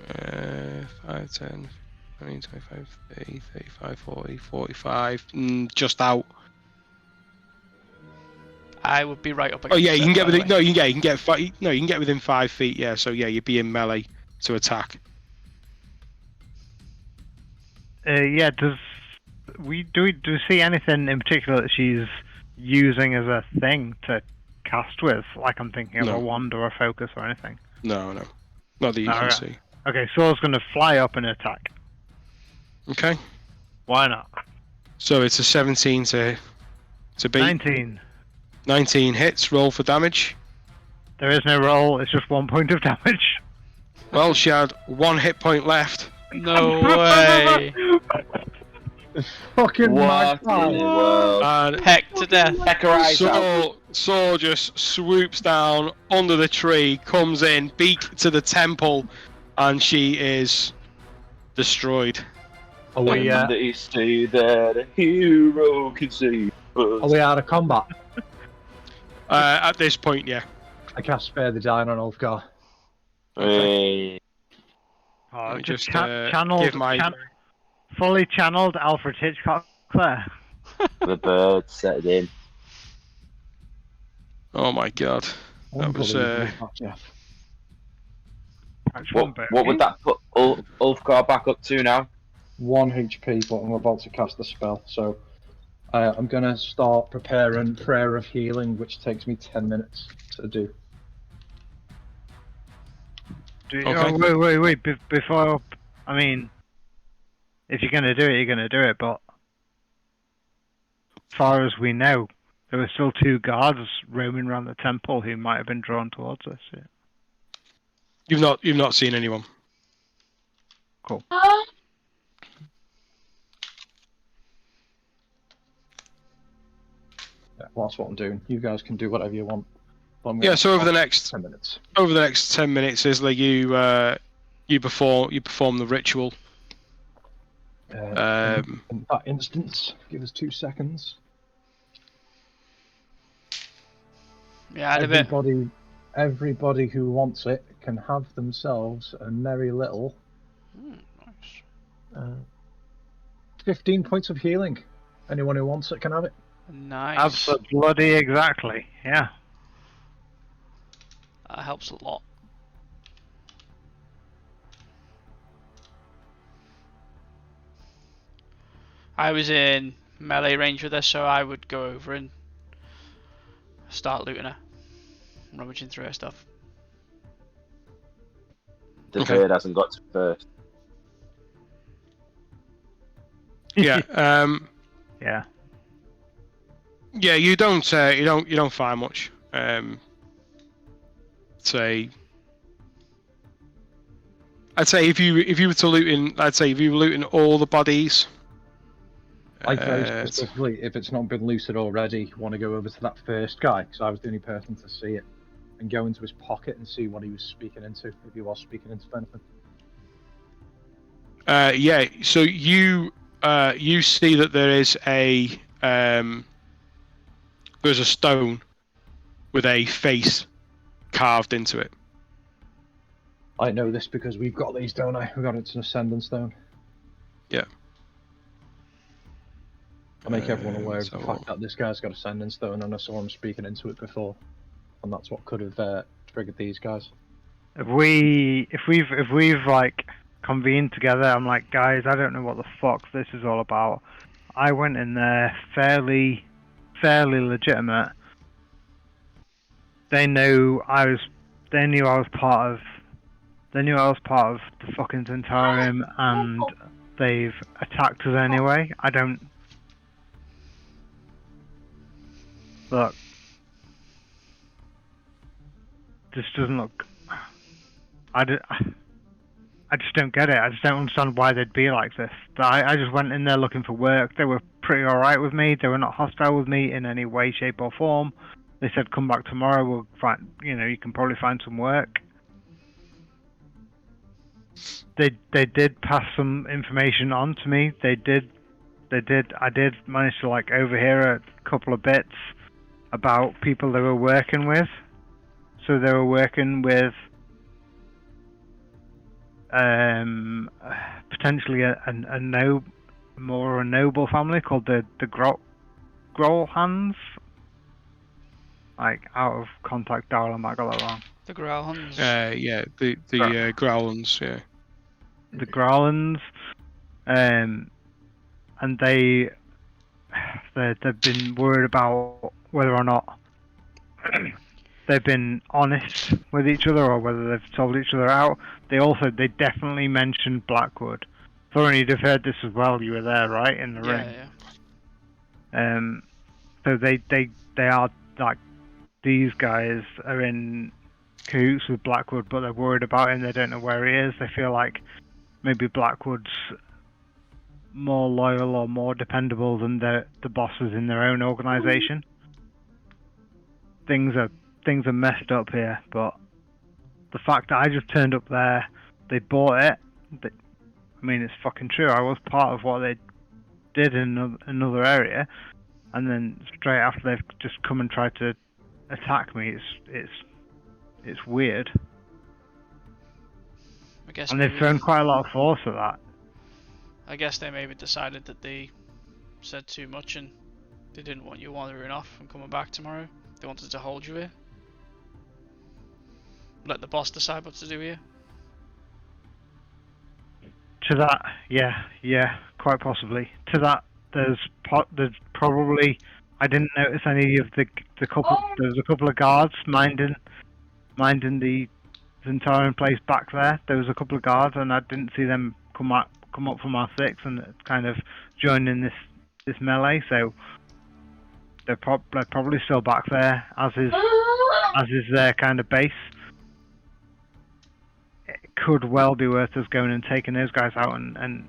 5, 10, 20, 25, 30, 35, 40, 45. Just out. I would be right up against Oh yeah, you can it, get by the within. way. No, you can get. No, you can get within 5 feet. Yeah, so yeah, you'd be in melee to attack. Yeah, do we see anything in particular that she's using as a thing to cast with? Like I'm thinking of No. a wand or a focus or anything. No, not that you can Alright. see. Okay, Saul's going to fly up and attack. Okay, Why not? so it's a 17 to beat. 19. 19 hits. Roll for damage. There is no roll. It's just 1 point of damage. Well, she had 1 hit point left. No way. Fucking What in magpie. the world? And Pecked to death. Check her eyes out. Saw just swoops down under the tree, comes in, beak to the temple, and she is destroyed. Are we, And they say that a hero can save are us. we out of combat? At this point, yeah. I cast Spare the Dying on Ulfgar. Hey. Oh, Let me just just channeled, give my... fully channeled Alfred Hitchcock there. The bird set it in. Oh my god. That was... Unbelievable, Jeff. What would that put Ulfgar back up to now? 1 HP, but I'm about to cast the spell, so I'm going to start preparing Prayer of Healing, which takes me 10 minutes to do. Okay. Oh, wait. Before, I mean, if you're going to do it, you're going to do it, but as far as we know, there were still 2 guards roaming around the temple who might have been drawn towards us. Yeah. You've not seen anyone. Yeah, well, that's what I'm doing. You guys can do whatever you want. Yeah, so over the next 10 minutes. 10 minutes, Isla, you perform the ritual. In that instance, give us 2 seconds. Yeah, a bit. Everybody who wants it can have themselves a merry little Nice. 15 points of healing. Anyone who wants it can have it. Nice. Absolutely, exactly. Yeah. That helps a lot. I was in melee range with her, so I would go over and start looting her, rummaging through her stuff. The Okay. bird hasn't got to first. Yeah. Yeah. Yeah. You don't find much. I'd say if you were to looting all the bodies. Like very specifically, if it's not been looted already, want to go over to that first guy, because I was the only person to see it, and go into his pocket and see what he was speaking into, if he was speaking into anything. Yeah. So you see that there is there's a stone with a face carved into it. I know this because we've got these, don't I? We got it's an ascending stone. Yeah. I make everyone aware of so- the fact that this guy's got a sending stone, and I saw him speaking into it before, and that's what could have triggered these guys. If we've like convened together, I'm like, guys, I don't know what the fuck this is all about. I went in there fairly legitimate. They knew I was part of the fucking Centaurium, and they've attacked us anyway. I don't look. This doesn't look. I just don't get it. I just don't understand why they'd be like this. I just went in there looking for work. They were pretty alright with me. They were not hostile with me in any way, shape or form. They said, come back tomorrow, we'll find, you can probably find some work. They did pass some information on to me. I did manage to like overhear a couple of bits about people they were working with. So they were working with potentially a noble family called the Grolhans. Like out of contact dial, I might got that wrong. The Growlings. Yeah, the Growlins, yeah. The Growlins, and they've been worried about whether or not they've been honest with each other or whether they've sold each other out. They definitely mentioned Blackwood. Thorin, you'd have heard this as well. You were there, right, in the ring. Yeah. So they are like these guys are in cahoots with Blackwood, but they're worried about him. They don't know where he is. They feel like maybe Blackwood's more loyal or more dependable than the bosses in their own organisation. Things are messed up here, but the fact that I just turned up there, they bought it. I mean, it's fucking true. I was part of what they did in another area, and then straight after they've just come and tried to attack me. It's weird. I guess And they've maybe thrown quite a lot of force at that. I guess they maybe decided that they said too much and they didn't want you wandering off and coming back tomorrow. They wanted to hold you here. Let the boss decide what to do here. To that, yeah, quite possibly. To that, there's probably, I didn't notice any of the couple. There was a couple of guards minding the Zentarian place back there. There was a couple of guards, and I didn't see them come up from R6 and kind of join in this melee. So they're probably still back there, as is their kind of base. It could well be worth us going and taking those guys out, and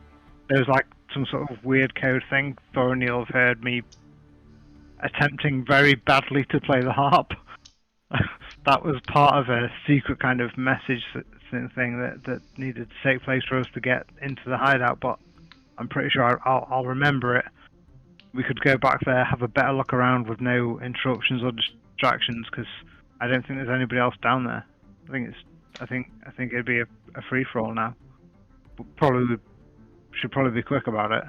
there's like some sort of weird code thing. Thorin, you'll have heard me attempting very badly to play the harp. That was part of a secret kind of message thing that needed to take place for us to get into the hideout, but I'm pretty sure I'll remember it. We could go back there, have a better look around with no interruptions or distractions, because I don't think there's anybody else down there. I think it'd be a free for all now. Should probably be quick about it.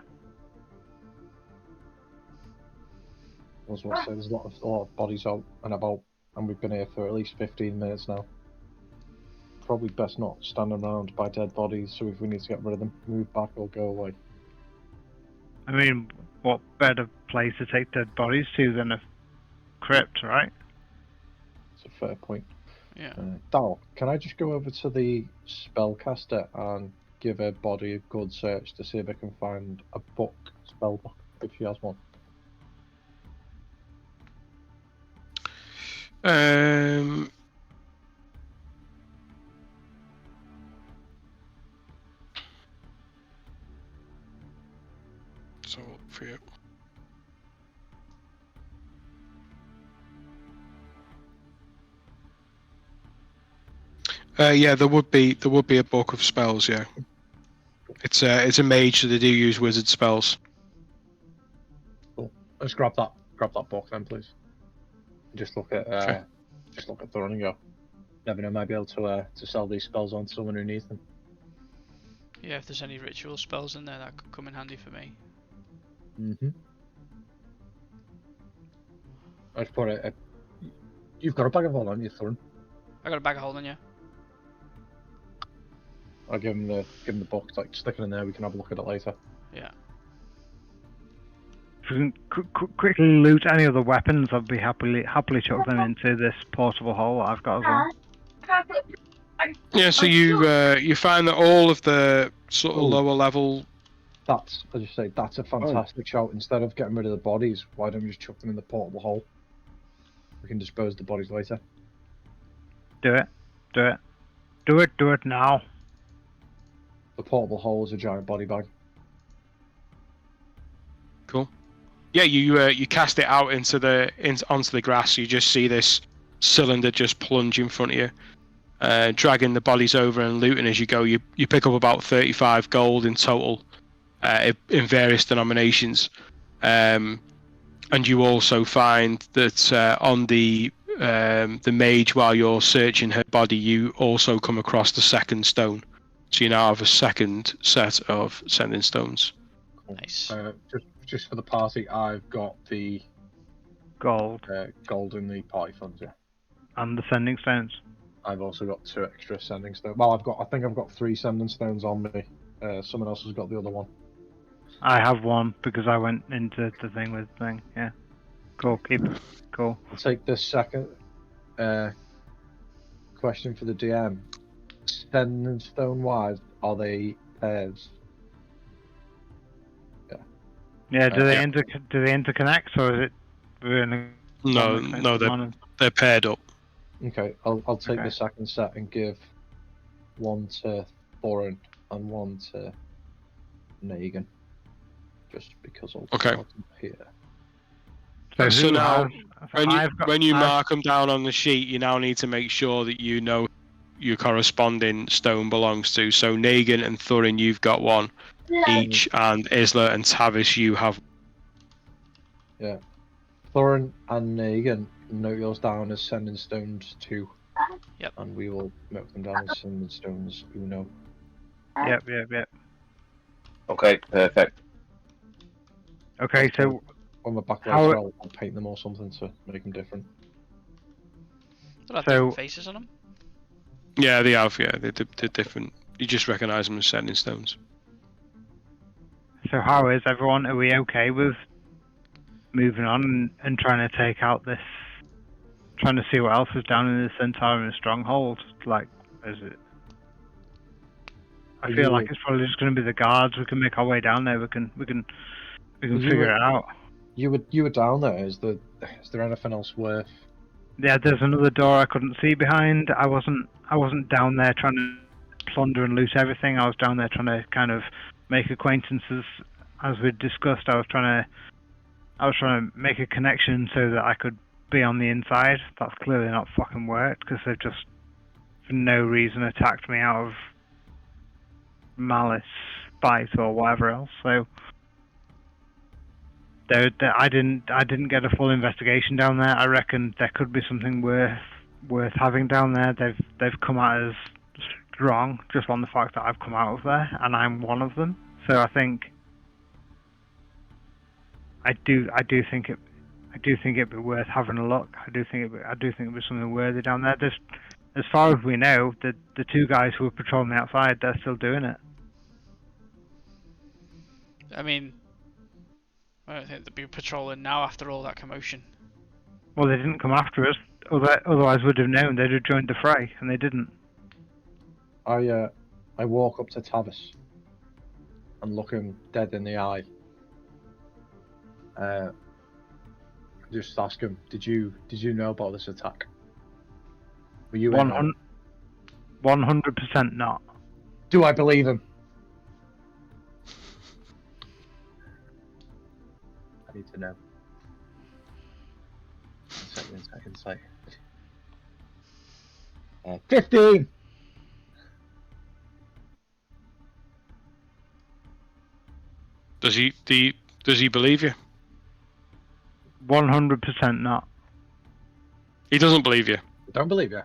I was about to say, there's a lot of bodies out and about, and we've been here for at least 15 minutes now. Probably best not stand around by dead bodies, so if we need to get rid of them, move back or go away. I mean, what better place to take dead bodies to than a crypt, right? It's a fair point. Yeah. Dal, can I just go over to the spellcaster and give her body a good search to see if I can find a book, spell book, if she has one? So for you. Yeah, there would be a book of spells. Yeah, it's a mage, so they do use wizard spells. Cool. Let's grab that book then, please. Just look at Sure. Thorin and go. Never know, might be able to sell these spells on to someone who needs them. Yeah, if there's any ritual spells in there, that could come in handy for me. Mm-hmm. I just put it. You've got a bag of hold on you, Thorin. I got a bag of holding, yeah. I'll give him the book, like stick it in there. We can have a look at it later. Yeah. If we can quickly loot any other weapons, I'd be happily chuck them into this portable hole that I've got as well. Yeah, so you find that all of the sort of lower level. That's, as you say, that's a fantastic shout. Instead of getting rid of the bodies, why don't we just chuck them in the portable hole? We can dispose of the bodies later. Do it now. The portable hole is a giant body bag. Cool. Yeah, you cast it out onto the grass. You just see this cylinder just plunge in front of you, dragging the bodies over and looting as you go. You pick up about 35 gold in total, in various denominations, and you also find that on the mage, while you're searching her body, you also come across the second stone. So you now have a second set of sending stones. Cool. Nice. Just for the party, I've got the Gold. Gold in the party funds, yeah. And the sending stones. I've also got 2 extra sending stones. Well, I think I've got 3 sending stones on me. Someone else has got the other one. I have one because I went into the thing with the thing. Yeah. Cool. Keep it. Cool. I'll take this second question for the DM. Sending stone wise, are they pairs? Yeah. Do they interconnect, or is it? No, no, they're paired up. Okay, I'll take Okay. the second set and give one to Thorin and one to Negan. Just because I'll Okay. here. So, So who now, has- so when you I've- mark them down on the sheet, you now need to make sure that you know your corresponding stone belongs to. So Negan and Thorin, you've got one each, and Isla and Tavis, you have. Yeah. Thorin and Negan, note yours down as sending stones 2. Yep. And we will note them down as sending stones Uno. Yep. Okay, perfect. Okay, so When we're back How- later, I'll paint them or something to make them different. They'll have So- different faces on them. Yeah, they have. Yeah, they're different. You just recognise them as setting stones. So how is everyone? Are we okay with moving on and trying to take out this? Trying to see what else is down in the Centaur stronghold? Like, is it? I Are feel you- like it's probably just going to be the guards. We can make our way down there. We can you figure were- it out. You were down there. Is there anything else worth? Yeah, there's another door I couldn't see behind. I wasn't down there trying to plunder and loot everything. I was down there trying to kind of make acquaintances, as we discussed. I was trying to make a connection so that I could be on the inside. That's clearly not fucking worked because they've just for no reason attacked me out of malice, spite, or whatever else. So I didn't get a full investigation down there. I reckon there could be something worth having down there. They've come out as strong just on the fact that I've come out of there and I'm one of them. So I think I do think it'd be worth having a look. I do think it'd be something worthy down there. There's, as far as we know, the 2 guys who were patrolling the outside, they're still doing it. I mean, I don't think they'd be patrolling now after all that commotion. Well, they didn't come after us. Otherwise, we'd have known. They'd have joined the fray, and they didn't. I walk up to Tavis and look him dead in the eye. Just ask him, did you know about this attack? Were you in there? 100% not. Do I believe him? I need to know. 1 second. 15! Does he believe you? 100% not. He doesn't believe you. Don't believe you.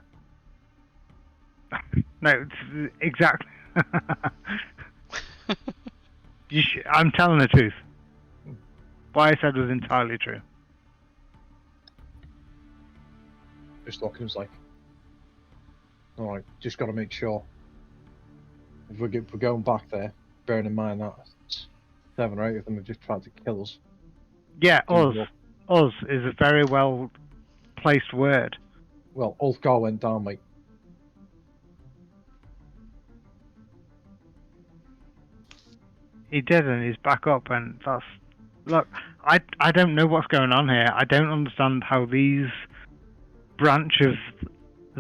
No, exactly. I'm telling the truth. What I said was entirely true. Just look, and was like, alright, just got to make sure. If we're going back there, bearing in mind that 7 or 8 of them have just tried to kill us. Yeah, Well, us is a very well placed word. Well, Ulfgar went down, mate. He did, and he's back up, and that's... Look, I don't know what's going on here. I don't understand how these branch of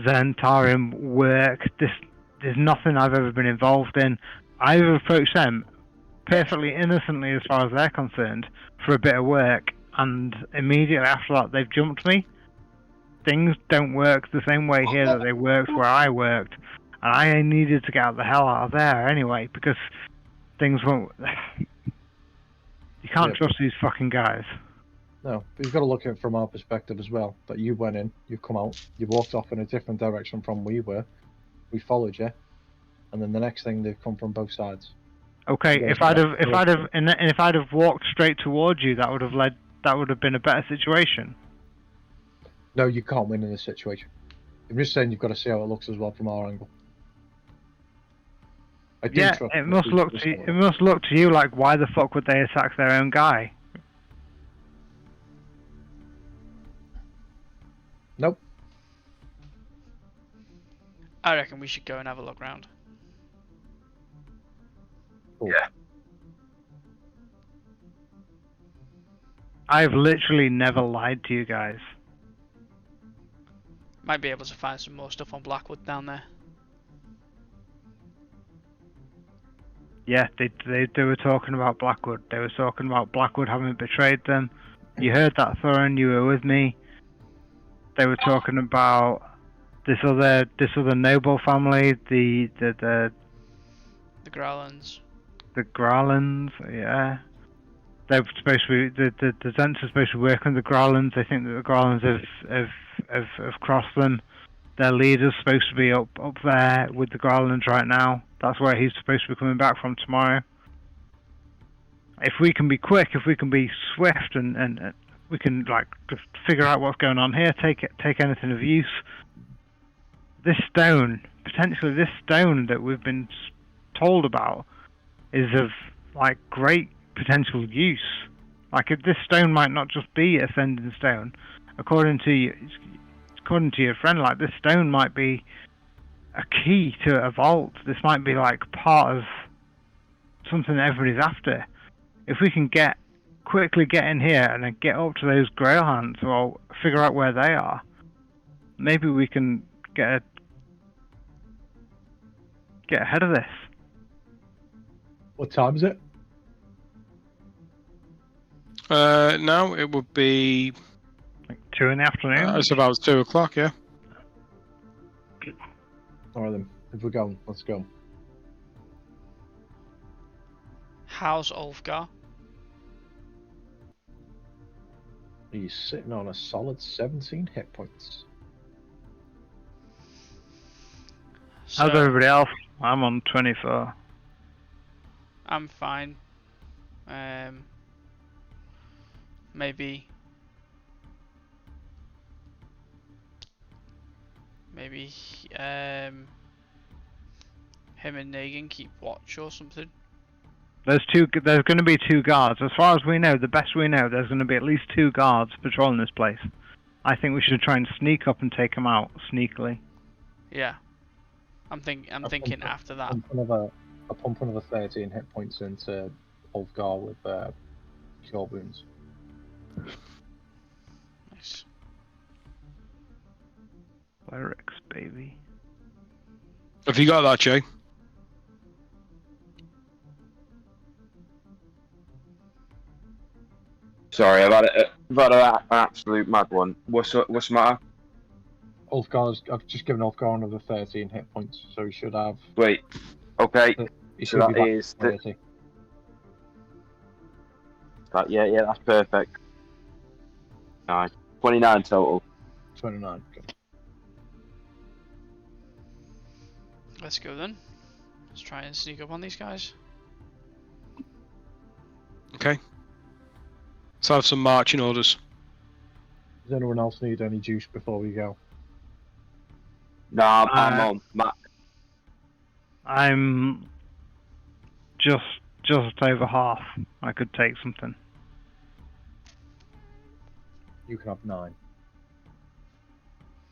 Zentarim work. There's nothing I've ever been involved in. I've approached them perfectly innocently as far as they're concerned for a bit of work, and immediately after that they've jumped me. Things don't work the same way here that they worked where I worked, and I needed to get the hell out of there anyway because things won't... You can't trust these fucking guys. No, but you've got to look at it from our perspective as well. That you went in, you've come out, you walked off in a different direction from we were. We followed you, and then the next thing they've come from both sides. Okay, Yeah, if I'd have walked straight towards you, that would have been a better situation. No, you can't win in this situation. I'm just saying you've got to see how it looks as well from our angle. I do Yeah, trust it the must people look as to well. it must look to you like why the fuck would they attack their own guy? Nope. I reckon we should go and have a look round. Cool. Yeah. I've literally never lied to you guys. Might be able to find some more stuff on Blackwood down there. Yeah, they were talking about Blackwood. They were talking about Blackwood having betrayed them. You heard that, Thorin. You were with me. They were talking about this other noble family, the The Growlins. the Growlins. Yeah, they're supposed to be the Zents are supposed to work on the Growlins. They think that the Growlins have crossed them. Their leader's supposed to be up there with the Growlins right now. That's where he's supposed to be coming back from tomorrow. If we can be quick, if we can be swift, and we can like just figure out what's going on here, take anything of use. This stone, potentially this stone that we've been told about, is of like great potential use. Like this stone might not just be a sending stone, according to your friend. Like this stone might be a key to a vault. This might be like part of something that everybody's after. If we can quickly get in here and then get up to those Greyhounds, or figure out where they are, maybe we can get ahead of this. What time is it? Now it would be. Like 2 in the afternoon. It's about 2 o'clock. Yeah. Alright then, if we're going, let's go. How's Ulfgar? He's sitting on a solid 17 hit points. So, How's everybody else? I'm on 24. I'm fine. Maybe him and Negan keep watch or something. There's going to be 2 guards. As far as we know, the best we know, there's going to be at least 2 guards patrolling this place. I think we should try and sneak up and take them out sneakily. Yeah, I'm thinking after that. I'll pump another 13 hit points into Ulfgar with cure wounds. Nice. Lyrics, baby. Have you got that, Jay? Sorry, I've had an absolute mad one. What's the matter? I've just given Ulfgar another 13 hit points, so he should have. Wait. Okay. He So should be that back is to 30. yeah, that's perfect. Nice. 29 total. 29. Good. Let's go then. Let's try and sneak up on these guys. Okay. Let's have some marching orders. Does anyone else need any juice before we go? No, I'm on. Matt. I'm just over half. I could take something. You can have 9.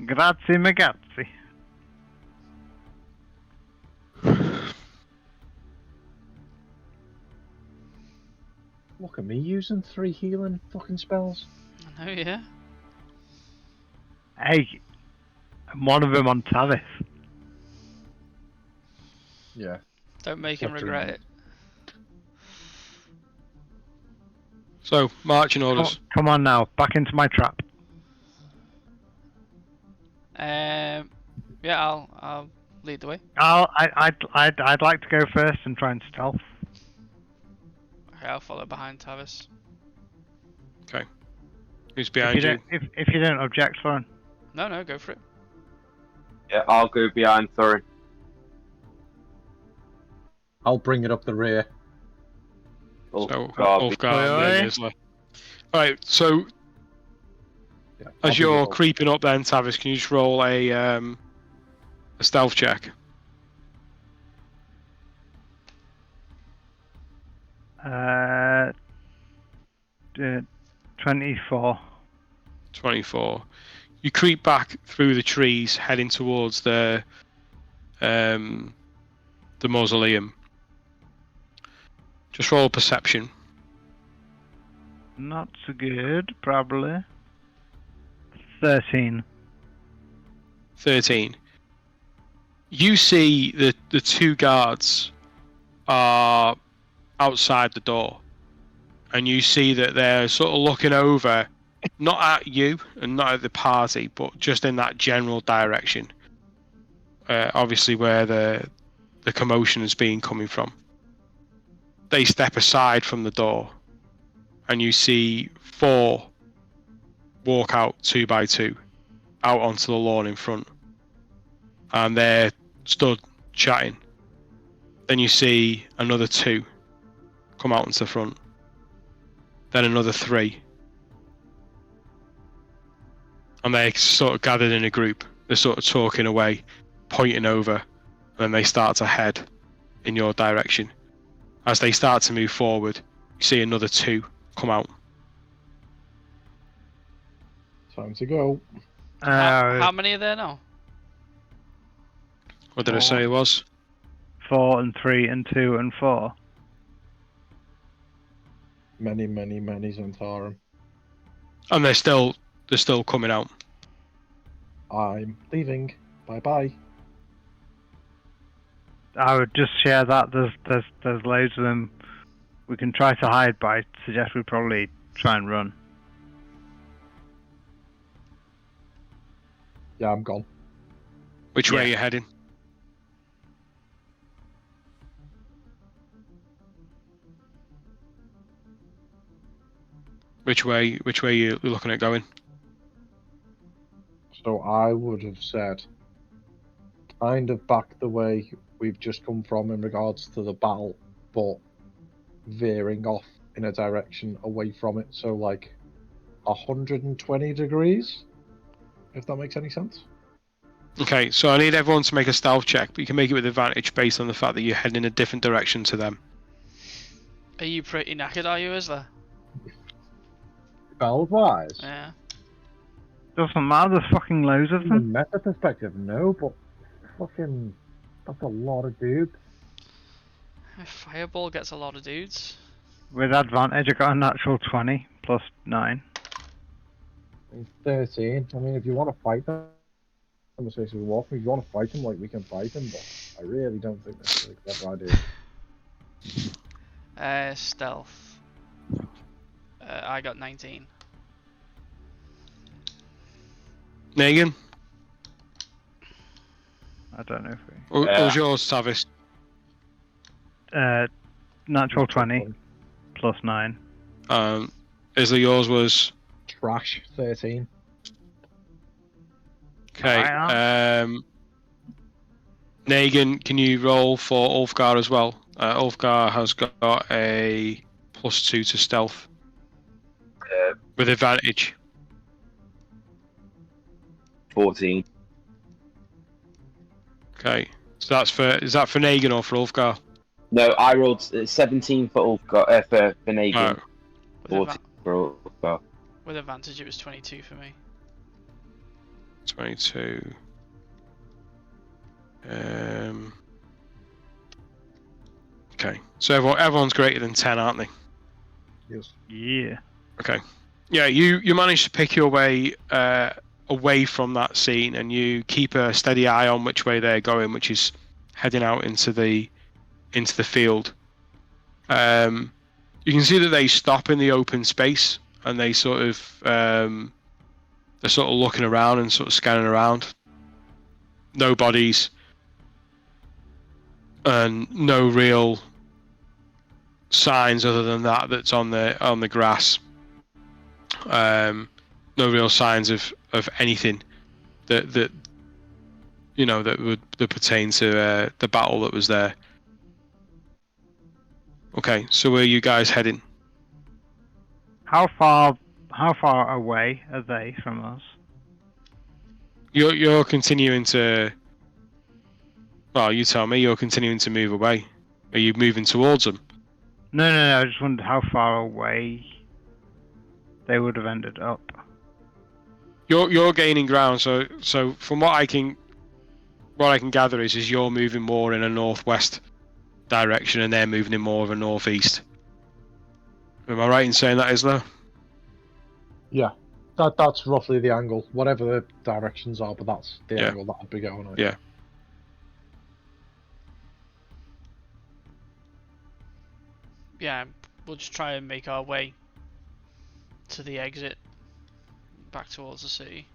Grazie, magazzi. Look at me using 3 healing fucking spells. I know, yeah. Hey, I'm one of them on Tavis. Yeah. Don't make him What regret dream? it. So marching orders. Come on now, back into my trap. Yeah, I'll lead the way. I'd like to go first and try and stealth. Okay, I'll follow behind Tavis. Okay. Who's behind you? If you don't object, Thorin. No, go for it. Yeah, I'll go behind Thorin. I'll bring it up the rear. So God, Ulfgar and then Isla. Alright, so Yeah, I'll as bring it you're up. creeping up then, Tavis, can you just roll a stealth check? 24. 24. You creep back through the trees, heading towards the mausoleum. Just roll perception. Not so good, probably. 13. 13. You see the two guards are outside the door, and you see that they're sort of looking over, not at you and not at the party, but just in that general direction. Obviously, where the commotion has been coming from. They step aside from the door, and you see 4 walk out 2 by 2 out onto the lawn in front, and they're stood chatting. Then you see another 2 come out into the front, then another 3, and they're sort of gathered in a group. They're sort of talking away, pointing over, and then they start to head in your direction. As they start to move forward, you see another 2 come out. Time to go. How many are there now? What did I say it was? 4 and 3 and 2 and 4. Many Zentarum. And they're still coming out. I'm leaving. Bye. I would just share that. There's loads of them. We can try to hide, but I suggest we probably try and run. Yeah, I'm gone. Which way are you heading? Which way are you looking at going? So I would have said kind of back the way we've just come from in regards to the battle, but veering off in a direction away from it. So like 120 degrees, if that makes any sense. Okay, so I need everyone to make a stealth check, but you can make it with advantage based on the fact that you're heading in a different direction to them. Are you pretty knackered, are you, Isla? Spell-wise? Yeah. Doesn't matter, there's fucking loads of From a them. meta perspective, no, but fucking, that's a lot of dudes. A fireball gets a lot of dudes. With advantage, I got a natural 20 plus 9. And 13. I mean, if you want to fight them, I'm gonna say so walking. If you want to fight them, like we can fight them, but I really don't think that's a clever idea. Stealth. I got 19. Negan? I don't know if we... What was yours, Tavis? Natural 20 plus 9. Isla, yours was? Trash 13. Okay. Negan, can you roll for Ulfgar as well? Ulfgar has got a +2 to stealth. With advantage. 14. Okay. So is that for Negan or for Ulfgar? No, I rolled 17 for Ulfgar, for Negan. With, 14 for Ulfgar. with advantage, it was 22 for me. 22. Okay. So everyone's greater than 10, aren't they? Yes. Yeah. Okay. Yeah, you managed to pick your way away from that scene, and you keep a steady eye on which way they're going, which is heading out into the field. You can see that they stop in the open space, and they sort of they're sort of looking around and sort of scanning around. No bodies, and no real signs other than that's on the grass. No real signs of anything that you know that pertain to the battle that was there. Okay, so where are you guys heading? How far away are they from us? You're continuing to. Well, you tell me. You're continuing to move away. Are you moving towards them? No. I just wondered how far away they would have ended up. You're gaining ground. So from what I can gather is you're moving more in a northwest direction, and they're moving in more of a northeast. Am I right in saying that, Isla? Yeah. That's roughly the angle, whatever the directions are, but that's the Yeah. angle that I'd be going on. Yeah. Yeah, we'll just try and make our way to the exit, back towards the city.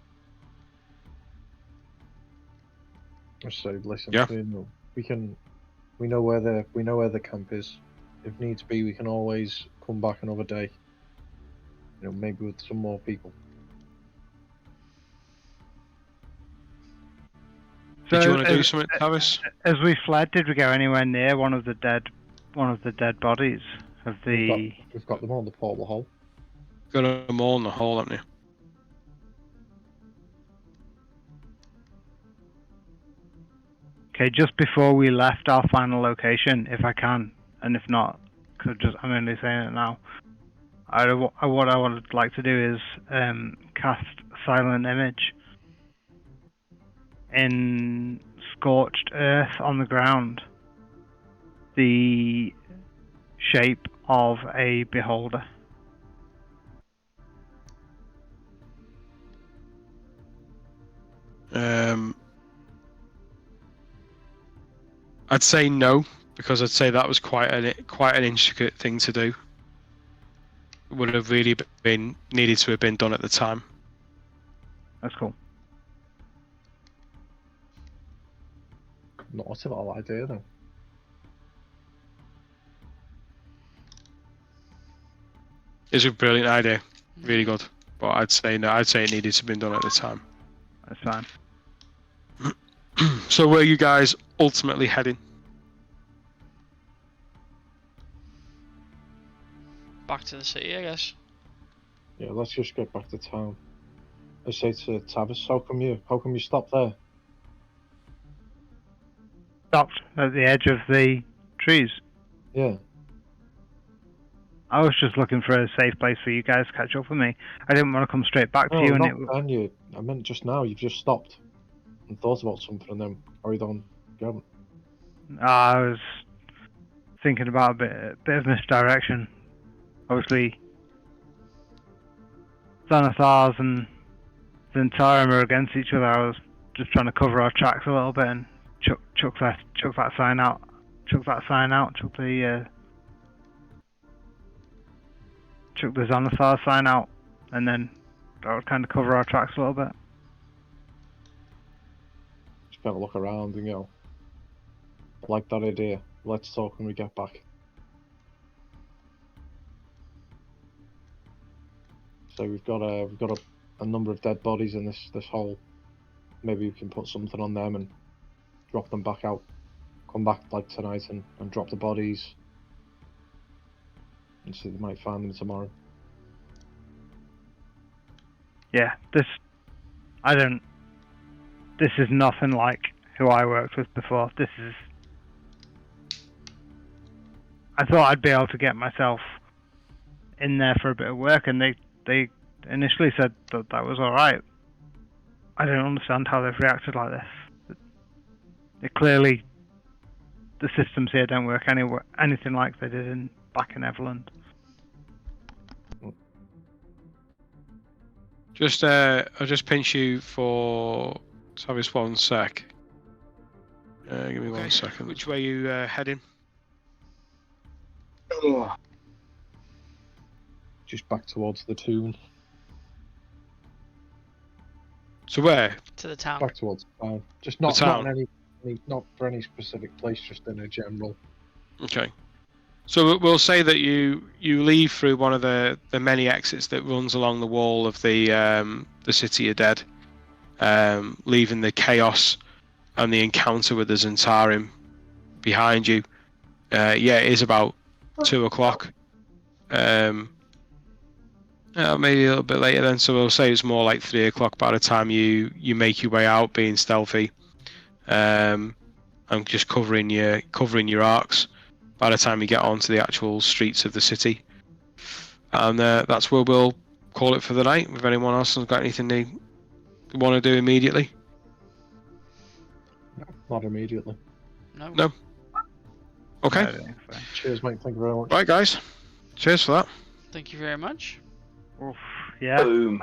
So listen, Yeah. we know where the camp is. If needs be, we can always come back another day. You know, maybe with some more people. Did you So, want to do something, Tavis? As we fled, did we go anywhere near one of the dead bodies of the? We've got them on the portal hole. Got them all in the hole, haven't you? Okay, just before we left our final location, if I can, and if not, because I'm only saying it now. What I would like to do is cast Silent Image in scorched earth on the ground, the shape of a beholder. I'd say no, because I'd say that was quite an intricate thing to do. It would have really been needed to have been done at the time. That's cool. Not a bad idea though. It's a brilliant idea, really good. But I'd say no. I'd say it needed to have been done at the time. That's fine. So where are you guys ultimately heading? Back to the city, I guess. Yeah, let's just get back to town. I say to Tavis, how come you stopped there? Stopped at the edge of the trees. Yeah. I was just looking for a safe place for you guys to catch up with me. I didn't want to come straight back to you, and it. I meant just now. You've just stopped and thought about something, and then carried on going. I was thinking about a bit of misdirection. Obviously, Xanathars and Zentarum are against each other. I was just trying to cover our tracks a little bit and chuck that sign out. Chuck the Xanathar sign out, and then that would kind of cover our tracks a little bit. Just kind of look around and go, I like that idea. Let's talk when we get back. So we've got a number of dead bodies in this hole. Maybe we can put something on them and drop them back out. Come back like tonight and drop the bodies. And see, they might find them tomorrow. Yeah, this is nothing like who I worked with before. I thought I'd be able to get myself in there for a bit of work, and they initially said that was alright. I don't understand how they've reacted like this. It clearly, the systems here don't work anything like they did back in Everland. I'll just pinch you for Tavis 1 sec. Give me 1 second. Which way are you heading? Just back towards the tomb. So where? To the town. Back towards the town. Just not for any specific place, just in a general. Okay. So we'll say that you leave through one of the many exits that runs along the wall of the City of Dead, leaving the chaos and the encounter with the Zentarim behind you. It is about 2 o'clock. Maybe a little bit later then. So we'll say it's more like 3 o'clock by the time you make your way out, being stealthy, and just covering your arcs by the time you get onto the actual streets of the city. And that's where we'll call it for the night. If anyone else has got anything they want to do immediately. No, not immediately. No. Okay. Cheers, mate. Thank you very much. Right, guys. Cheers for that. Thank you very much. Oof, yeah. Boom.